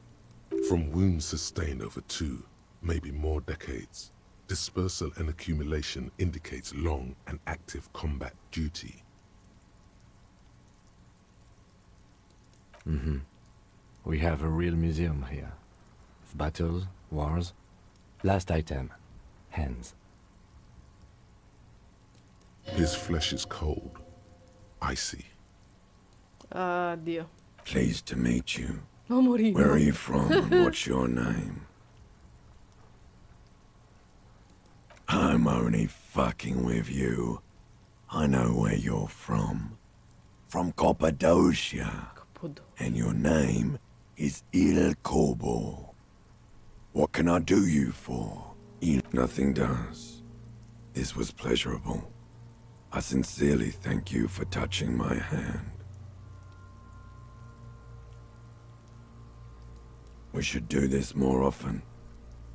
From wounds sustained over 2, maybe more decades, dispersal and accumulation indicates long and active combat duty. We have a real museum here. Of battles, wars. Last item, hands. His flesh is cold, icy. Dio. Pleased to meet you. Non morivo. Where are you from and what's your name? I'm only fucking with you. I know where you're from. From Cappadocia. And your name is Il Kobo. What can I do you for? Nothing does. This was pleasurable. I sincerely thank you for touching my hand. We should do this more often.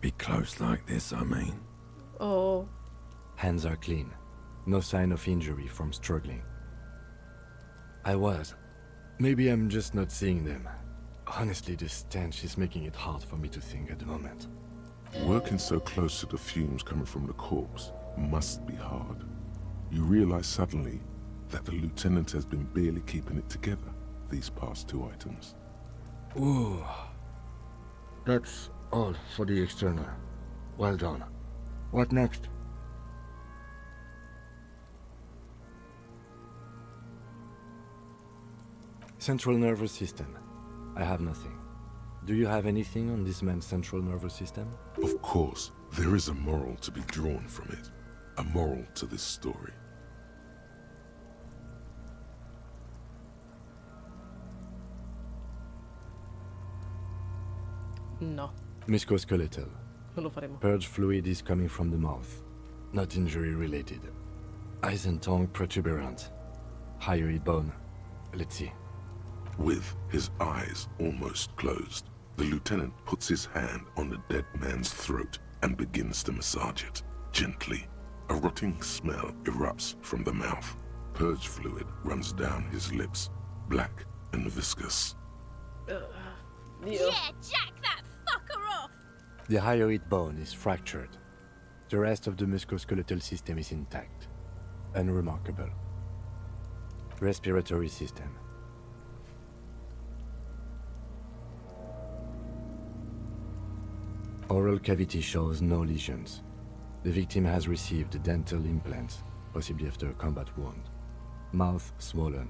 Be close like this, I mean. Oh. Hands are clean. No sign of injury from struggling. I was. Maybe I'm just not seeing them. Honestly, this stench is making it hard for me to think at the moment. Working so close to the fumes coming from the corpse must be hard. You realize suddenly that the lieutenant has been barely keeping it together these past 2 items. Ooh. That's all for the external. Well done. What next? Central nervous system. I have nothing. Do you have anything on this man's central nervous system? Of course, there is a moral to be drawn from it. A moral to this story. No. Musculoskeletal. Non lo faremo. Purge fluid is coming from the mouth. Not injury related. Eyes and tongue protuberant. Hyoid bone. Let's see. With his eyes almost closed, the lieutenant puts his hand on the dead man's throat and begins to massage it, gently. A rotting smell erupts from the mouth. Purge fluid runs down his lips, black and viscous. Yeah, jack that fucker off! The hyoid bone is fractured. The rest of the musculoskeletal system is intact. Unremarkable. Respiratory system. Oral cavity shows no lesions. The victim has received dental implants, possibly after a combat wound. Mouth swollen.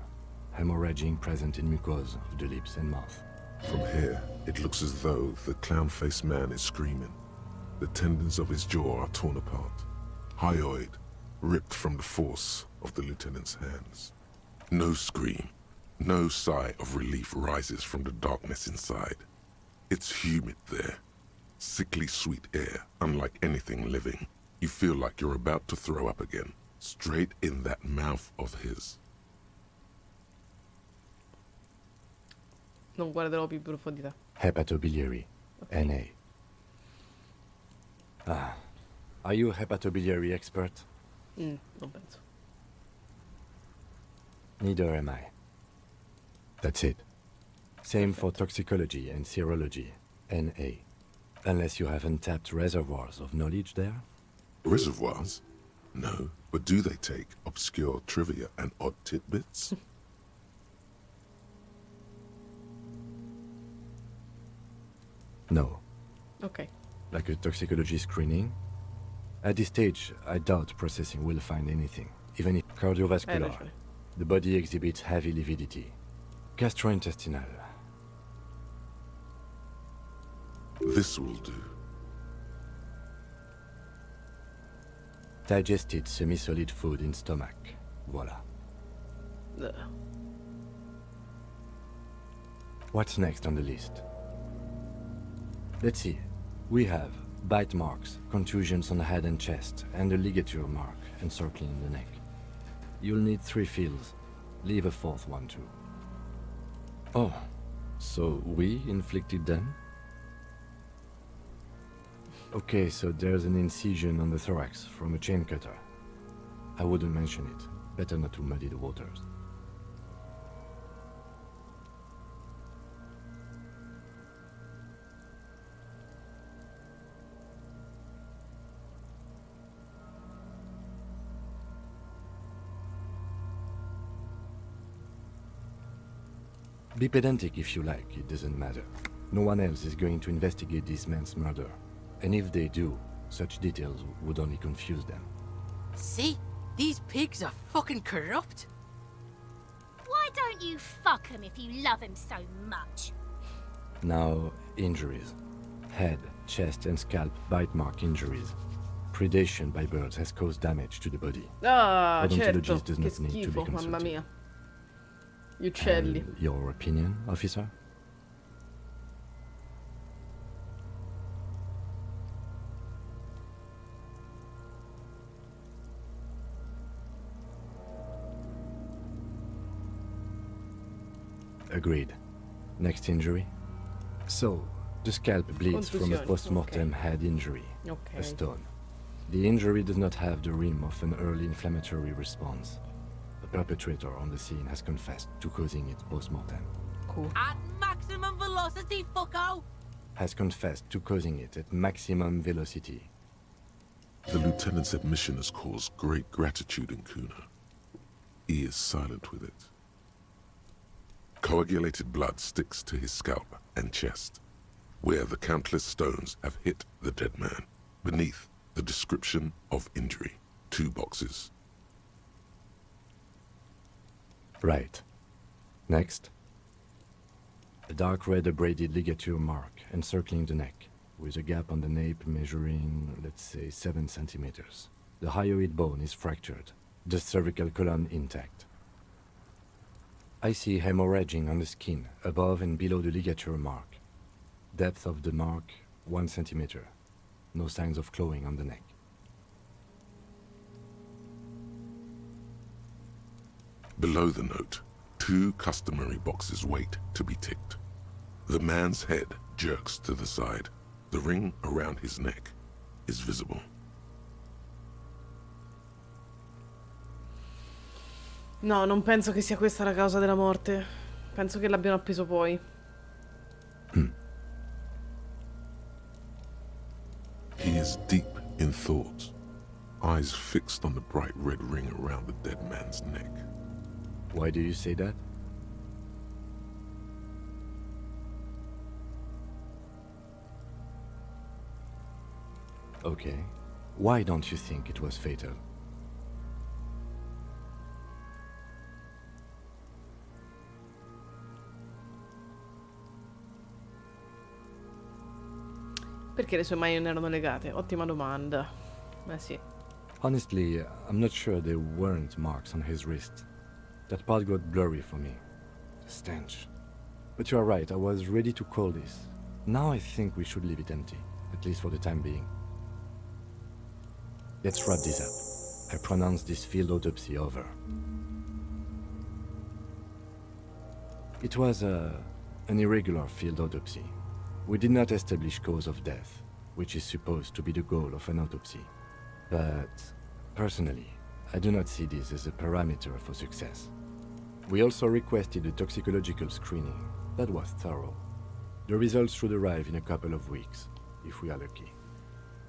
Hemorrhaging present in mucosa of the lips and mouth. From here, it looks as though the clown-faced man is screaming. The tendons of his jaw are torn apart. Hyoid, ripped from the force of the lieutenant's hands. No scream, no sigh of relief rises from the darkness inside. It's humid there. Sickly sweet air, unlike anything living. You feel like you're about to throw up again, straight in that mouth of his. Non guarderò più in profondità. Hepatobiliary. Okay. NA. Ah. Are you a hepatobiliary expert? Non penso. Neither am I. That's it. Same for toxicology and serology. NA. Unless you have untapped reservoirs of knowledge there? Reservoirs? No, but do they take obscure trivia and odd tidbits? No. Okay. Like a toxicology screening? At this stage, I doubt processing will find anything, even if cardiovascular. The body exhibits heavy lividity. Gastrointestinal. This will do. Digested semi-solid food in stomach. Voila. Ugh. What's next on the list? Let's see. We have bite marks, contusions on the head and chest, and a ligature mark encircling the neck. You'll need 3 fills. Leave a 4th one too. Oh, so we inflicted them? Okay, so there's an incision on the thorax from a chain cutter. I wouldn't mention it. Better not to muddy the waters. Be pedantic if you like, it doesn't matter. No one else is going to investigate this man's murder. And if they do, such details would only confuse them. See? These pigs are fucking corrupt. Why don't you fuck him if you love him so much? Now, injuries. Head, chest and scalp bite mark injuries. Predation by birds has caused damage to the body. Ah, certo. Odontologist does Che not need to be schifo, mamma consulted. mia. Gli uccelli. And your opinion, officer? Agreed. Next injury? So, the scalp bleeds from a post-mortem head injury, a stone. The injury does not have the rim of an early inflammatory response. The perpetrator on the scene has confessed to causing it post-mortem. Cool. At maximum velocity, fucko! Has confessed to causing it at maximum velocity. The lieutenant's admission has caused great gratitude in Kuna. he is silent with it. Coagulated blood sticks to his scalp and chest, where the countless stones have hit the dead man. Beneath, the description of injury. 2 boxes. Right. Next. A dark red abraded ligature mark encircling the neck, with a gap on the nape measuring, let's say, 7 centimeters. The hyoid bone is fractured, the cervical column intact. I see hemorrhaging on the skin, above and below the ligature mark. Depth of the mark, 1 centimeter. No signs of clawing on the neck. Below the note, 2 customary boxes wait to be ticked. The man's head jerks to the side. The ring around his neck is visible. No, non penso che sia questa la causa della morte. Penso che l'abbiano appeso poi. He is deep in thought, eyes fixed on the bright red ring around the dead man's neck. Why do you say that? Okay. Why don't you think it was fatal? Perché le sue mani non erano legate? Ottima domanda. Beh sì. Honestly, I'm not sure there weren't marks on his wrist. That part got blurry for me. The stench. But you are right, I was ready to call this. Now I think we should leave it empty, at least for the time being. Let's wrap this up. I pronounce this field autopsy over. It was an irregular field autopsy. We did not establish cause of death, which is supposed to be the goal of an autopsy. But, personally, I do not see this as a parameter for success. We also requested a toxicological screening. That was thorough. The results should arrive in a couple of weeks, if we are lucky.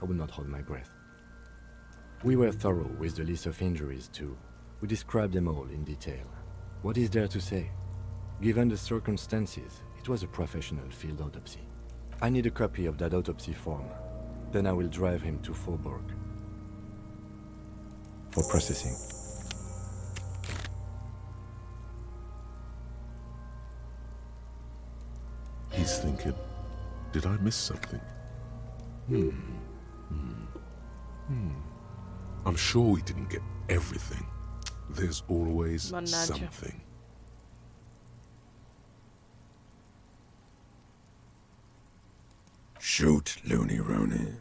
I will not hold my breath. We were thorough with the list of injuries too. We described them all in detail. What is there to say? Given the circumstances, it was a professional field autopsy. I need a copy of that autopsy form. Then I will drive him to Faubourg for processing. He's thinking, did I miss something? I'm sure we didn't get everything. There's always something. Shoot, Looney Rooney.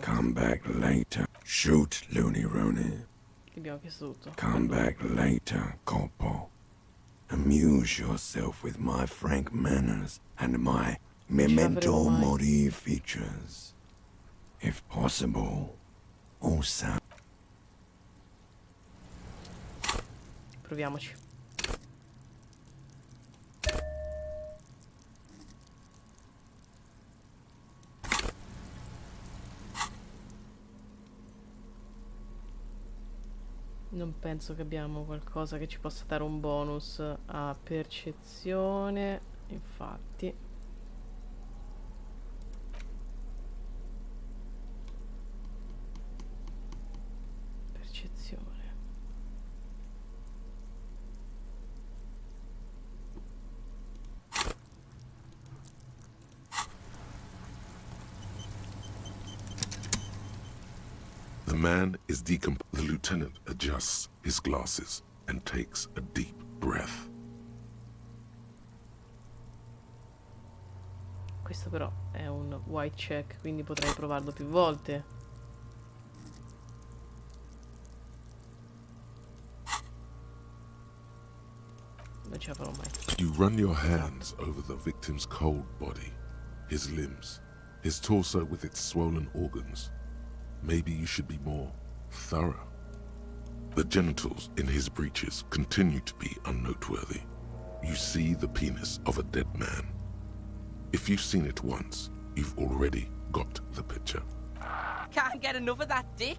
Come back later. Shoot, Looney Rooney. Come back later, Corpo. Amuse yourself with my frank manners and my memento mori features. If possible, also. Proviamoci. Non penso che abbiamo qualcosa che ci possa dare un bonus a percezione, infatti. Percezione. The man is decomposed. The lieutenant adjusts his glasses and takes a deep breath. Questo però è un white check, quindi potrei provarlo più volte. Non ce la farò mai. You run your hands over the victim's cold body, his limbs, his torso with its swollen organs. Maybe you should be more thorough. The genitals in his breeches continue to be unnoteworthy. You see the penis of a dead man. If you've seen it once, you've already got the picture. Can't get enough of that dick.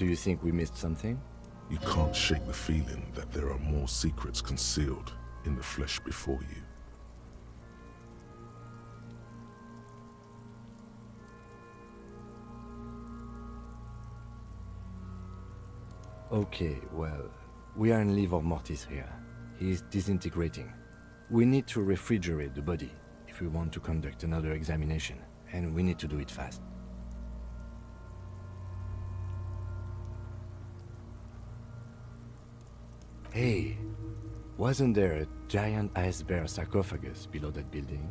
Do you think we missed something? You can't shake the feeling that there are more secrets concealed in the flesh before you. Okay, well, we are in livor mortis here. He is disintegrating. We need to refrigerate the body if we want to conduct another examination, and we need to do it fast. Hey, wasn't there a giant ice bear sarcophagus below that building?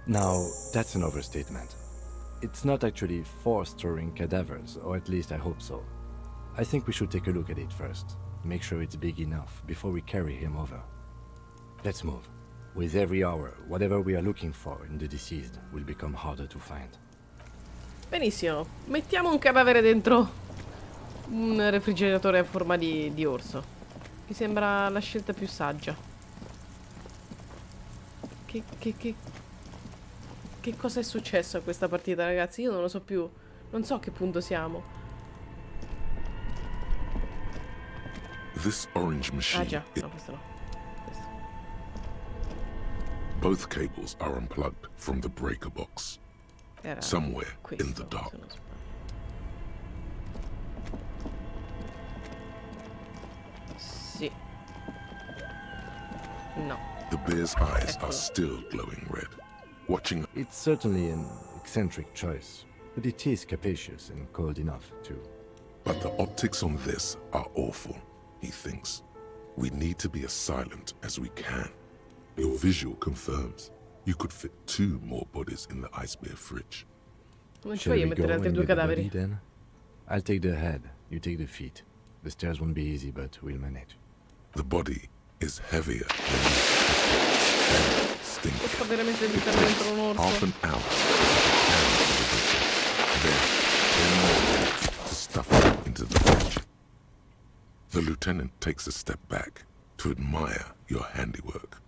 Now, that's an overstatement. It's not actually for storing cadavers, or at least I hope so. I think we should take a look at it first. Make sure it's big enough before we carry him over. Let's move. With every hour, whatever we are looking for in the deceased will become harder to find. Benissimo. Mettiamo un cadavere dentro un refrigeratore a forma di orso. Mi sembra la scelta più saggia. Che cosa è successo a questa partita, ragazzi? Io non lo so più. Non so a che punto siamo. This orange machine. Ah già, no, questo no. Both cables are unplugged from the breaker box. Era somewhere questo, in the dark. Sì. No. The bear's eyes are still glowing red. Watching. It's certainly an eccentric choice, but it is capacious and cold enough, too. But the optics on this are awful, he thinks. We need to be as silent as we can. Your visual confirms you could fit 2 more bodies in the ice bear fridge. Shall we go and get the body, then? I'll take the head, you take the feet. The stairs won't be easy, but we'll manage. The body is heavier than you expected. Posso veramente buttare dentro un orso? Half an hour. Then 10 more minutes to stuff it into the fridge. The lieutenant takes a step back to admire your handiwork.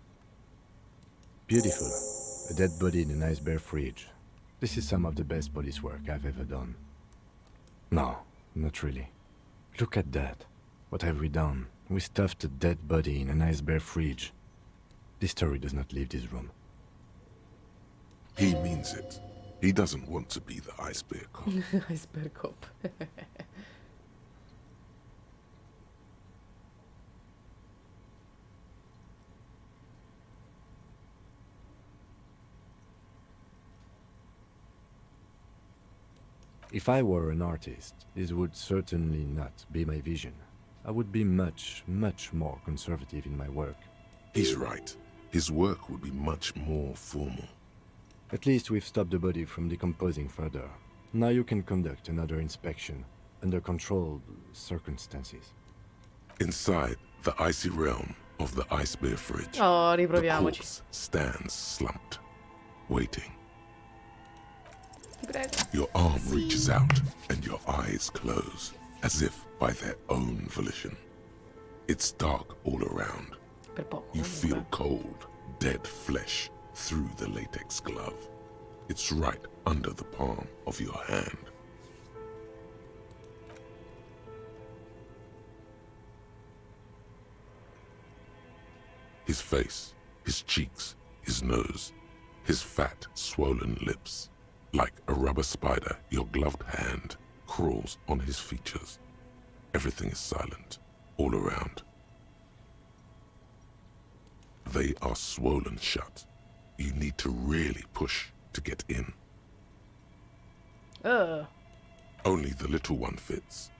Beautiful. A dead body in an ice bear fridge. This is some of the best police work I've ever done. No, not really. Look at that. What have we done? We stuffed a dead body in an ice bear fridge. This story does not leave this room. He means it. He doesn't want to be the ice bear cop. Ice bear cop. If I were an artist, this would certainly not be my vision. I would be much, much more conservative in my work. He's right. His work would be much more formal. At least we've stopped the body from decomposing further. Now you can conduct another inspection, under controlled circumstances. Inside the icy realm of the ice bear fridge, oh, the corpse stands slumped, waiting. Your arm reaches out and your eyes close, as if by their own volition. It's dark all around. You feel cold, dead flesh through the latex glove. It's right under the palm of your hand. His face, his cheeks, his nose, his fat, swollen lips. Like a rubber spider, your gloved hand crawls on his features. Everything is silent, all around. They are swollen shut. You need to really push to get in. Only the little one fits.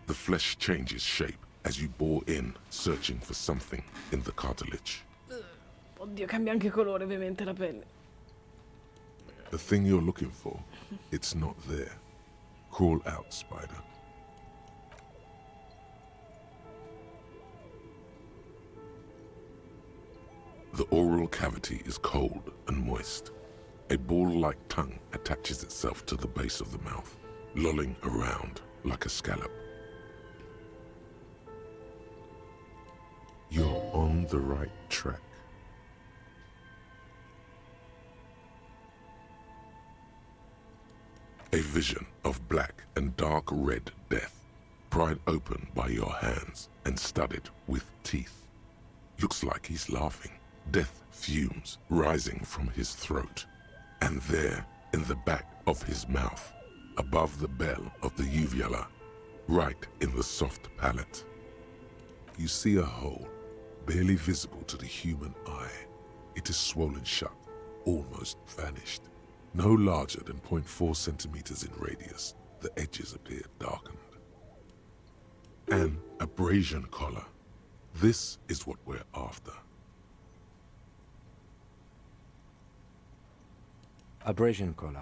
The flesh changes shape as you bore in, searching for something in the cartilage. Oddio, cambia anche colore ovviamente la pelle. The thing you're looking for, it's not there. Crawl out, spider. The oral cavity is cold and moist. A ball-like tongue attaches itself to the base of the mouth, lolling around like a scallop. You're on the right track. A vision of black and dark red death, pried open by your hands and studded with teeth. Looks like he's laughing. Death fumes rising from his throat. And there, in the back of his mouth, above the bell of the uvula, right in the soft palate, you see a hole, barely visible to the human eye. It is swollen shut, almost vanished. No larger than 0.4 centimeters in radius, the edges appear darkened. An abrasion collar. This is what we're after. Abrasion collar.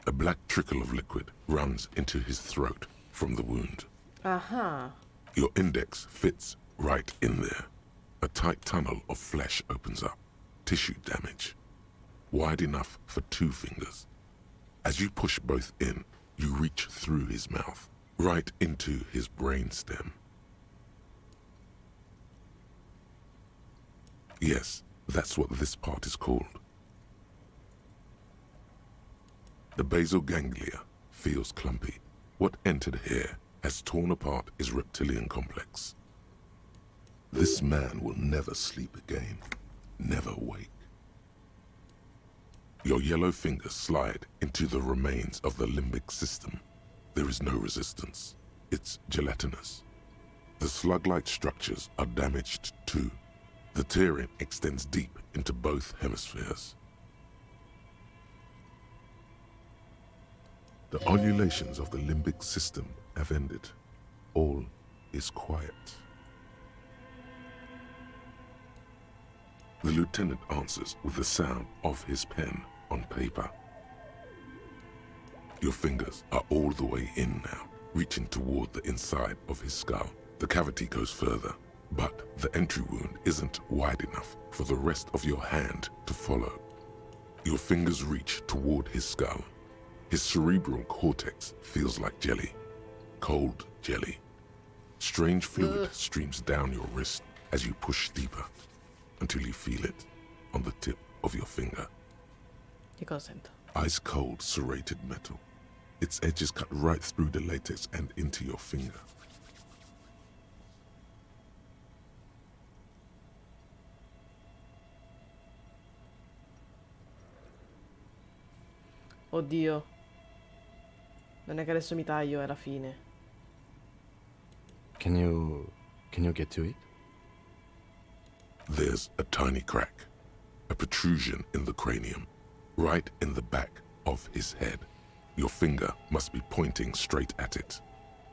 A black trickle of liquid runs into his throat from the wound. Aha. Your index fits right in there. A tight tunnel of flesh opens up. Tissue damage. Wide enough for 2 fingers. As you push both in, you reach through his mouth, right into his brainstem. Yes, that's what this part is called. The basal ganglia feels clumpy. What entered here has torn apart his reptilian complex. This man will never sleep again, never wake. Your yellow fingers slide into the remains of the limbic system. There is no resistance. It's gelatinous. The slug-like structures are damaged too. The tearing extends deep into both hemispheres. The undulations of the limbic system have ended. All is quiet. The lieutenant answers with the sound of his pen on paper. Your fingers are all the way in now, reaching toward the inside of his skull. The cavity goes further, but the entry wound isn't wide enough for the rest of your hand to follow. Your fingers reach toward his skull. His cerebral cortex feels like jelly, cold jelly. Strange fluid streams down your wrist as you push deeper, until you feel it on the tip of your finger. Ice cold serrated metal. Its edges cut right through the latex and into your finger. Oddio. Non è che adesso mi taglio, è la fine. Can you get to it? There's a tiny crack, a protrusion in the cranium, right in the back of his head. Your finger must be pointing straight at it,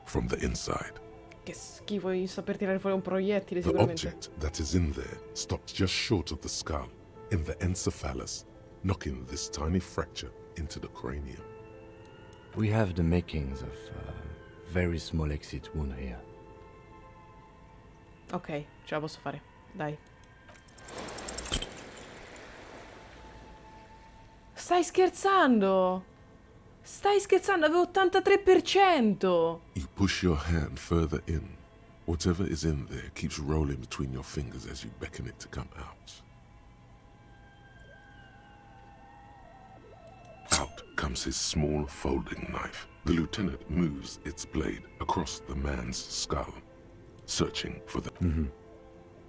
from the inside. Che schifo, io sto per tirare fuori un proiettile The sicuramente. object that is in there stops just short of the skull, in the encephalus, knocking this tiny fracture into the cranium. We have the makings of a very small exit wound here. Ok, ce la posso fare. Dai. Stai scherzando? Stai scherzando? Avevo 83%! You push your hand further in. Whatever is in there keeps rolling between your fingers as you beckon it to come out. Out comes his small folding knife. The lieutenant moves its blade across the man's skull, searching for the...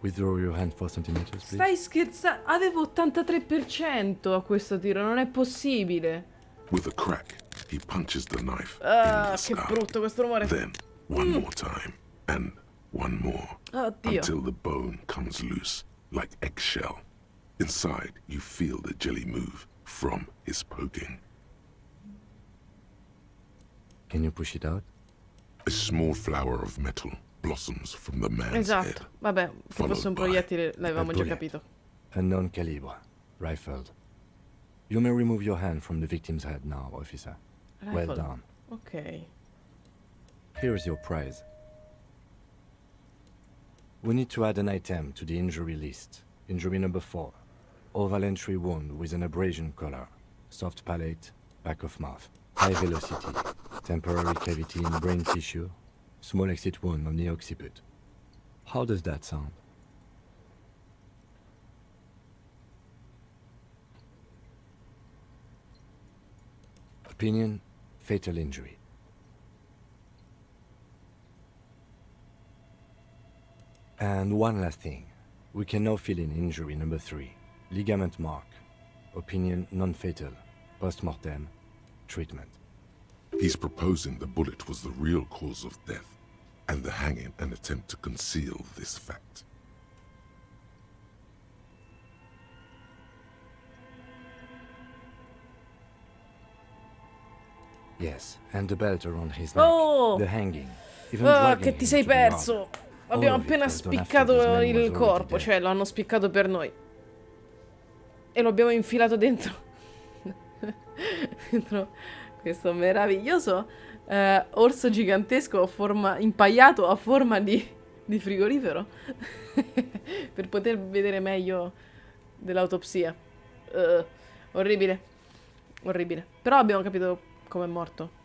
Withdraw your hand 4 centimeters, please. Stai scherzando? Avevo 83% a questo tiro, non è possibile. With a crack, he punches the knife Ah, in the che skull. brutto questo rumore. Then, one more time, and one more. Oddio. Until the bone comes loose, like eggshell. Inside, you feel the jelly move from his poking. Can you push it out? A small flower of metal blossoms from the man's head. Esatto, vabbè, se fosse un proiettile l'avevamo già capito. Unknown caliber, rifled. You may remove your hand from the victim's head now, officer. Well Rifle. done. Ok. Here is your prize. We need to add an item to the injury list. Injury number 4. Oval entry wound with an abrasion collar. Soft palate, back of mouth. High velocity. Temporary cavity in brain tissue. Small exit wound on the occiput. How does that sound? Opinion, fatal injury. And one last thing. We can now fill in injury number 3. Ligament mark. Opinion, non-fatal. Post-mortem. Treatment. He's proposing the bullet was the real cause of death, and the hanging an attempt to conceal this fact. Yes, and the belt around his neck. Oh! The hanging. Even Ah, dragging che him ti sei to the perso. yard. Abbiamo All of it appena was done after spiccato this man was il already corpo, dead. cioè lo hanno spiccato per noi. E lo abbiamo infilato dentro. Dentro questo meraviglioso orso gigantesco a forma, impaiato a forma di frigorifero. Per poter vedere meglio dell'autopsia. Orribile. Orribile. Però abbiamo capito come è morto.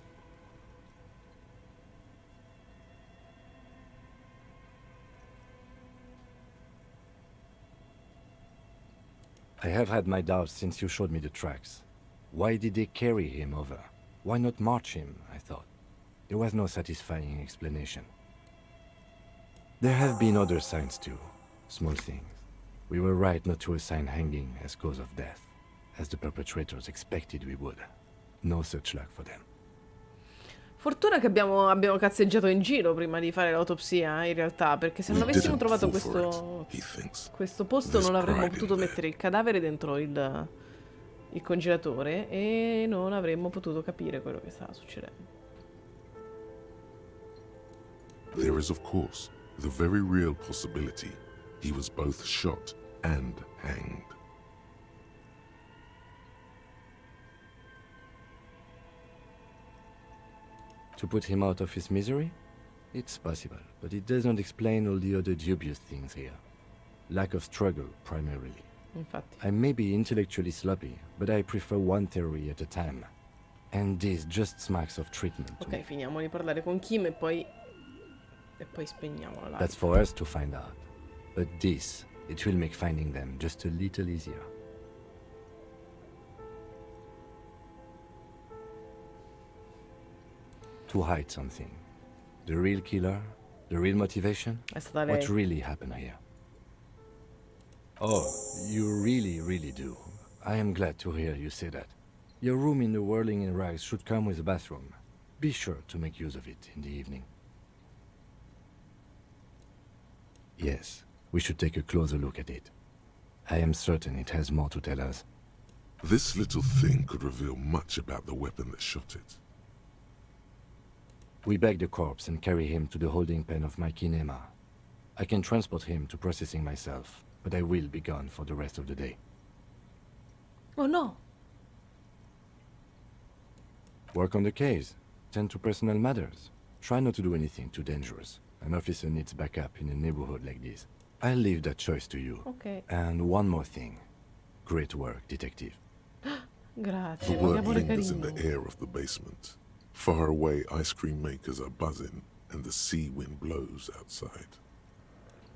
I have had my doubts since you showed me the tracks. Why did they carry him over? Why not march him, I thought. There was no satisfying explanation. There have been other signs too. Small things. We were right not to assign hanging as cause of death, as the perpetrators expected we would. No such luck for them. Fortuna che abbiamo cazzeggiato in giro prima di fare l'autopsia, in realtà, perché se non avessimo trovato questo posto non avremmo potuto mettere il cadavere dentro il congelatore e non avremmo potuto capire quello che stava succedendo. There is of course the very real possibility he was both shot and hanged. To put him out of his misery? It's possible, but it doesn't explain all the other dubious things here. Lack of struggle, primarily. Infatti. I may be intellectually sloppy, but I prefer one theory at a time. And this just smacks of treatment. Ok, finiamo di parlare con Kim e poi spegniamo la live. That's for us to find out. But this, it will make finding them just a little easier. To hide something. The real killer? The real motivation? È stata lei. What really happened here? Oh, you really do. I am glad to hear you say that. Your room in the Whirling in Rags should come with a bathroom. Be sure to make use of it in the evening. Yes, we should take a closer look at it. I am certain it has more to tell us. This little thing could reveal much about the weapon that shot it. We bag the corpse and carry him to the holding pen of my kinema. I can transport him to processing myself, but I will be gone for the rest of the day. Oh no! Work on the case. Tend to personal matters. Try not to do anything too dangerous. An officer needs backup in a neighborhood like this. I'll leave that choice to you. Okay. And one more thing. Great work, detective. Grazie, The work vogliamo lingers in carino. the air of the basement. Far away, ice cream makers are buzzing, and the sea wind blows outside.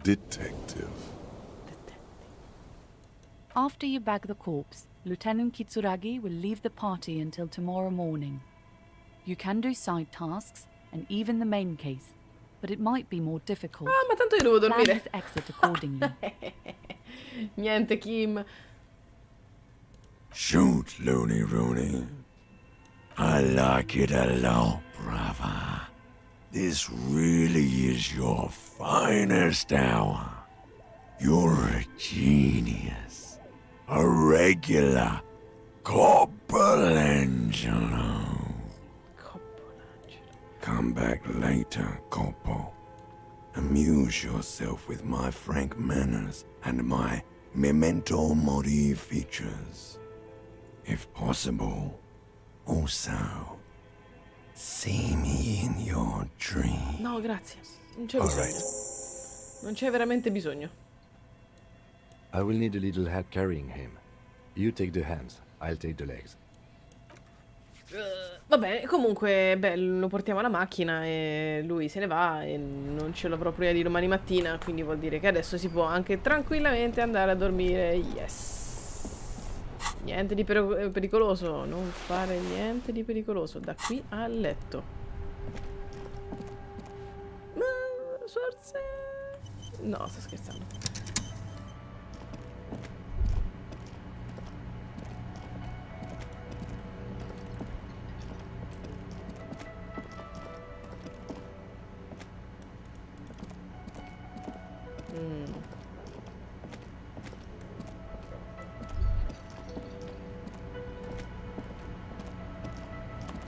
Detective. After you bag the corpse, Lieutenant Kitsuragi will leave the party until tomorrow morning. You can do side tasks, and even the main case, but it might be more difficult. Ah, ma tanto io devo Plan dormire. his exit accordingly. Niente, Kim. Shoot, Looney Rooney. I like it a lot, brother. This really is your finest hour. You're a genius. A regular Coppolangelo. Come back later, Coppo. Amuse yourself with my frank manners and my memento mori features. If possible, also, see me in your dream. No, grazie. Non c'è bisogno. Non c'è veramente bisogno. I will need a little help carrying him. You take the hands, I'll take the legs. Va bene, comunque, beh, lo portiamo alla macchina e lui se ne va e non ce l'avrò prima di domani mattina, quindi vuol dire che adesso si può anche tranquillamente andare a dormire. Yes. Niente di pericoloso. Non fare niente di pericoloso. Da qui al letto. Ma forse... No, sto scherzando.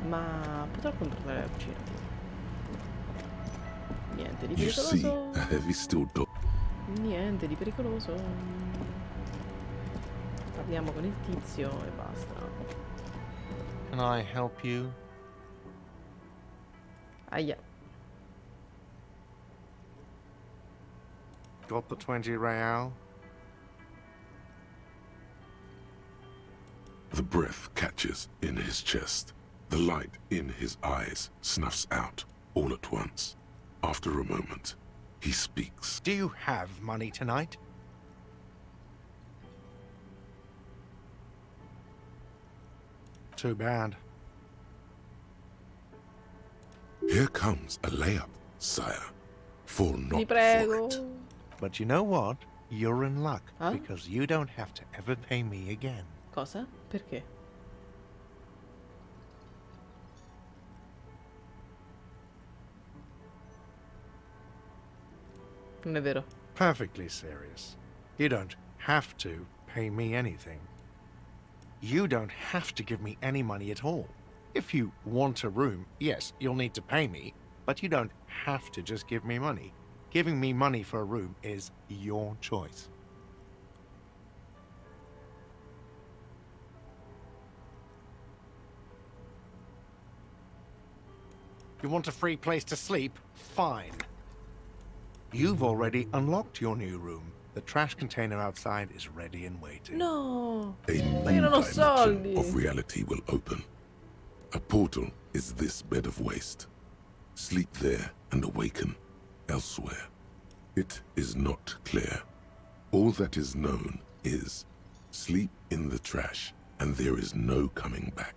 Ma potrò controllare la cucina. Niente di You see pericoloso. a heavy steel door. Niente di pericoloso. Parliamo con il tizio e basta. Can I help you? Aia. Got the 20 real? The breath catches in his chest. The light in his eyes snuffs out all at once. After a moment, he speaks. Do you have money tonight? Too bad. Here comes a layup, sire. Fall Ti not for prego. it. But you know what? You're in luck, Huh? because you don't have to ever pay me again. Cosa? Perché? Non è vero. Perfectly serious. You don't have to pay me anything. You don't have to give me any money at all. If you want a room, yes, you'll need to pay me, but you don't have to just give me money. Giving me money for a room is your choice. You want a free place to sleep? Fine. You've already unlocked your new room. The trash container outside is ready and waiting. No. A Ma io new non ho dimension soldi. of reality will open. A portal is this bed of waste. Sleep there and awaken elsewhere. It is not clear. All that is known is sleep in the trash and there is no coming back.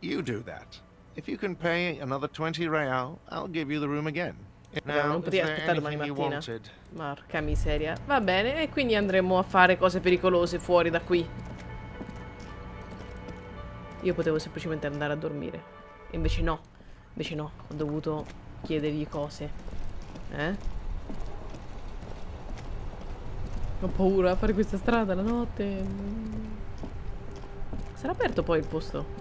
You do that. If you can pay another 20 real, I'll give you the room again. Vabbè, non Is potevi there aspettare domani anything you mattina. wanted? Marca miseria. Va bene, e quindi andremo a fare cose pericolose fuori da qui. Io potevo semplicemente andare a dormire. E invece no. Invece no, ho dovuto chiedergli cose. Ho paura a fare questa strada la notte. Sarà aperto poi il posto?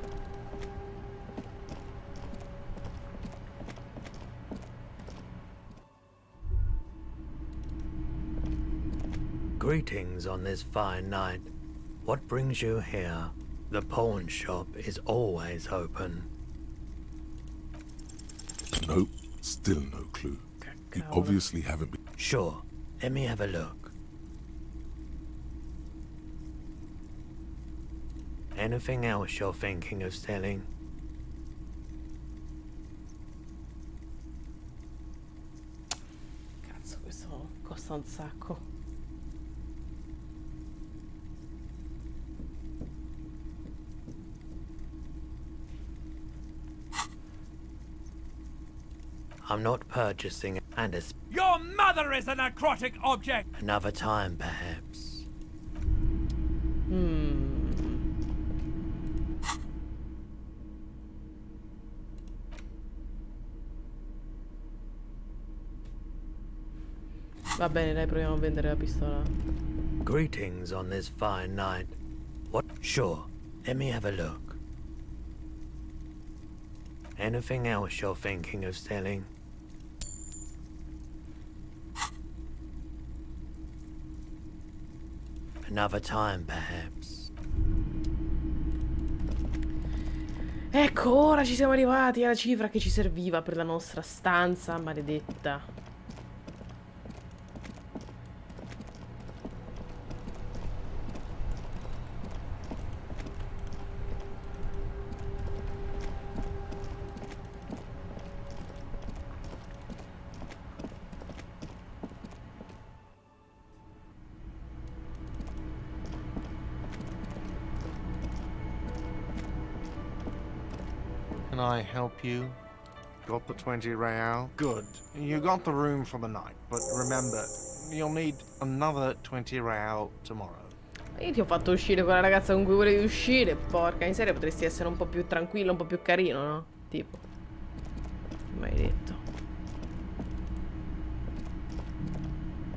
Greetings on this fine night. What brings you here? The pawn shop is always open. Nope, still no clue. You obviously haven't been... Sure, let me have a look. Anything else you're thinking of selling? Cazzo, questo costa un sacco. I'm not purchasing and a Your mother is a necrotic object! another time, perhaps. Va bene, dai, proviamo a vendere la pistola. Greetings on this fine night. What? Sure, let me have a look. Anything else you're thinking of selling? Another time, perhaps. Ecco, ora ci siamo arrivati alla cifra che ci serviva per la nostra stanza maledetta. Can I help you? Got the 20 real? Good. You got the room for the night, but remember, you'll need another 20 real tomorrow. Io ti ho fatto uscire con la ragazza con cui volevi uscire, porca miseria, potresti essere un po' più tranquillo, un po' più carino, no? Tipo. Mai detto.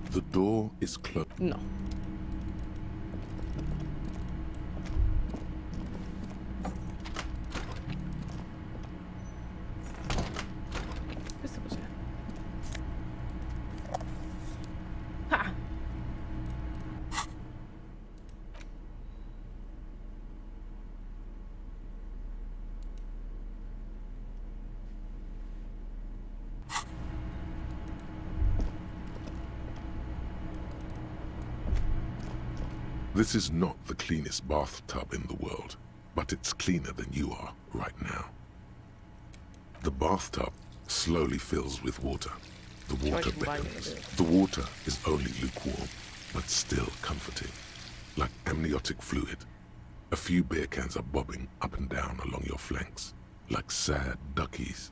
The door is closed. No. Questo cos'è? Ah! This is not the cleanest bathtub in the world, but it's cleaner than you are right now. The bathtub slowly fills with water. The water beckons. The water is only lukewarm, but still comforting. Like amniotic fluid. A few beer cans are bobbing up and down along your flanks, like sad duckies.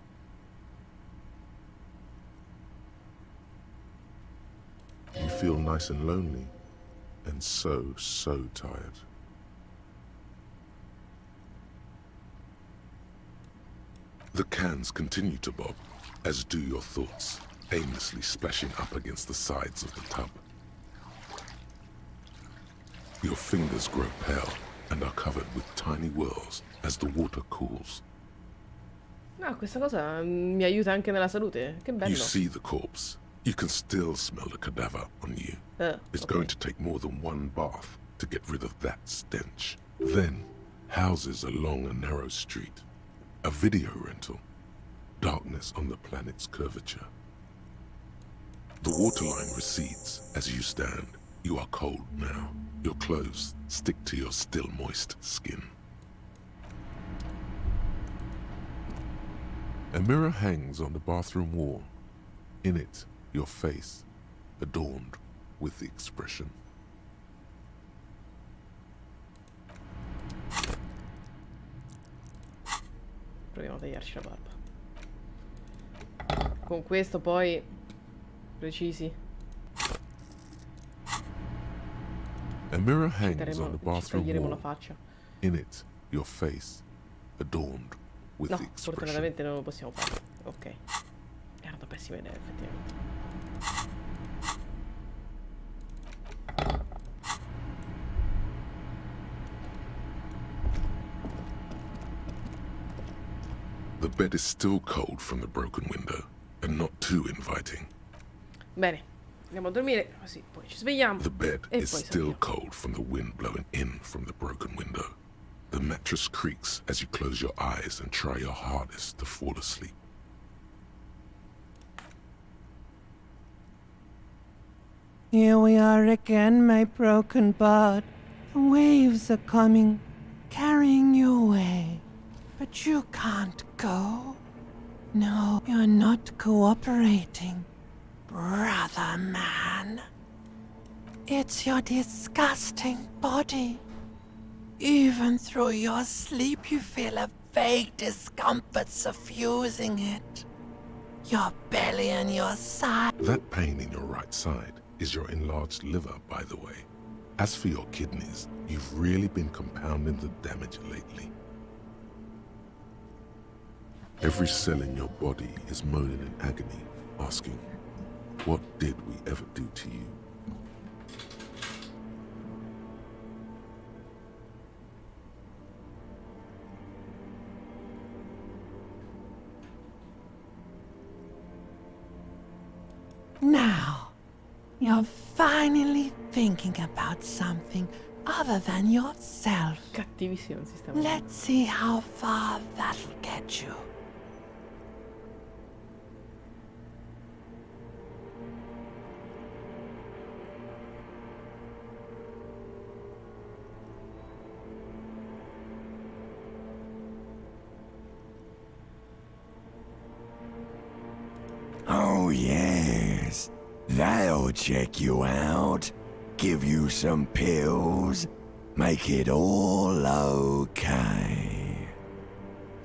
You feel nice and lonely. And so tired. The cans continue to bob, as do your thoughts, aimlessly splashing up against the sides of the tub. Your fingers grow pale and are covered with tiny whirls as the water cools. No, questa cosa mi aiuta anche nella salute. Che bello. You see the corpse. You can still smell the cadaver on you. It's going to take more than one bath to get rid of that stench. Then, houses along a narrow street. A video rental. Darkness on the planet's curvature. The waterline recedes as you stand. You are cold now. Your clothes stick to your still moist skin. A mirror hangs on the bathroom wall. In it, your face, adorned with the expression. Proviamo a tagliarci la barba. Con questo poi precisi. A mirror hangs on the bathroom Taglieremo la wall. faccia. In it, your face, adorned with No, the expression. fortunatamente non lo possiamo fare. Ok. Era una pessima idea, effettivamente. The bed is still cold from the broken window, and not too inviting. Bene, andiamo a dormire, così poi ci svegliamo. The bed e is poi still cold from the wind blowing in from the broken window. The mattress creaks as you close your eyes and try your hardest to fall asleep. Here we are again, my broken bud. The waves are coming, carrying you away. But you can't go. No, you're not cooperating, brother man. It's your disgusting body. Even through your sleep you feel a vague discomfort suffusing it. Your belly and your side. That pain in your right side is your enlarged liver, by the way. As for your kidneys, you've really been compounding the damage lately. Every cell in your body is moaning in agony, asking, what did we ever do to you? Now, you're finally thinking about something other than yourself. Cattivissimo il sistema. Let's see how far that'll get you. Oh, yes. That'll check you out. Give you some pills. Make it all okay.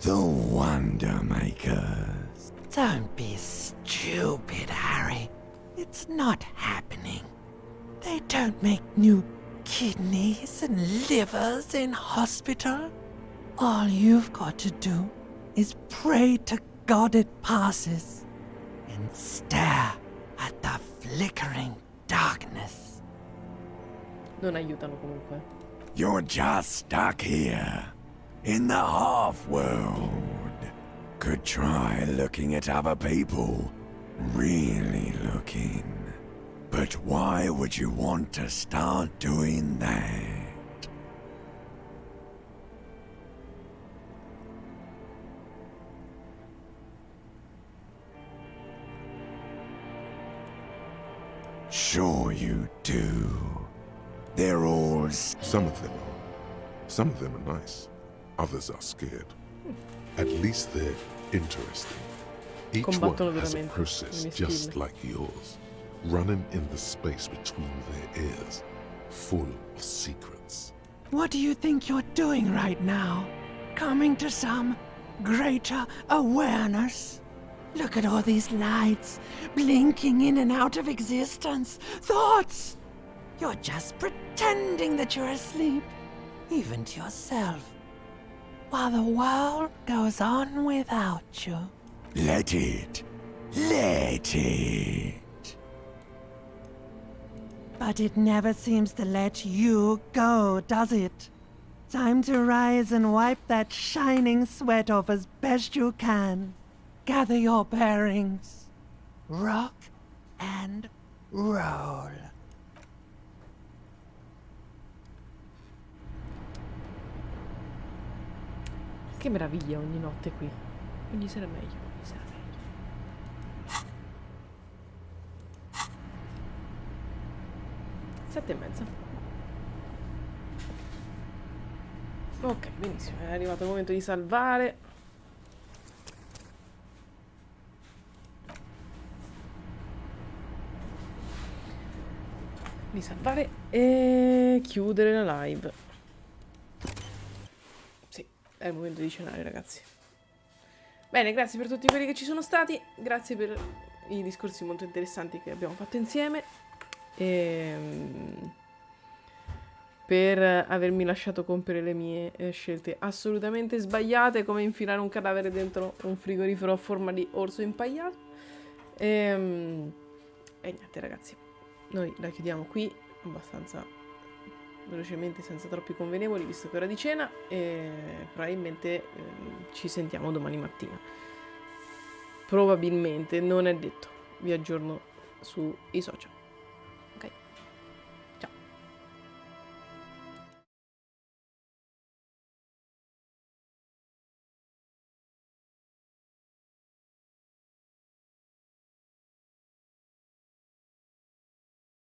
The Wonder Makers. Don't be stupid, Harry. It's not happening. They don't make new kidneys and livers in hospital. All you've got to do is pray to God it passes and stare at the flickering darkness. Non aiutano comunque. You're just stuck here, in the half-world. Could try looking at other people. Really looking. But why would you want to start doing that? Sure you do. They're all... Some of them are. Some of them are nice. Others are scared. At least they're interesting. Each one has a process just like yours, running in the space between their ears, full of secrets. What do you think you're doing right now? Coming to some greater awareness? Look at all these lights, blinking in and out of existence. Thoughts! You're just pretending that you're asleep, even to yourself, while the world goes on without you. Let it. Let it. But it never seems to let you go, does it? Time to rise and wipe that shining sweat off as best you can. Gather your bearings. Rock and roll. Che meraviglia ogni notte qui. Ogni sera è meglio, ogni sera è meglio. 7:30. Ok, benissimo, è arrivato il momento di salvare. Di salvare e chiudere la live. Sì, è il momento di cenare, ragazzi. Bene, grazie per tutti quelli che ci sono stati. Grazie per i discorsi molto interessanti che abbiamo fatto insieme. E per avermi lasciato compiere le mie scelte assolutamente sbagliate, come infilare un cadavere dentro un frigorifero a forma di orso impagliato. E niente, ragazzi, noi la chiudiamo qui abbastanza velocemente, senza troppi convenevoli, visto che è ora di cena, e probabilmente ci sentiamo domani mattina. Probabilmente, non è detto. Vi aggiorno sui social.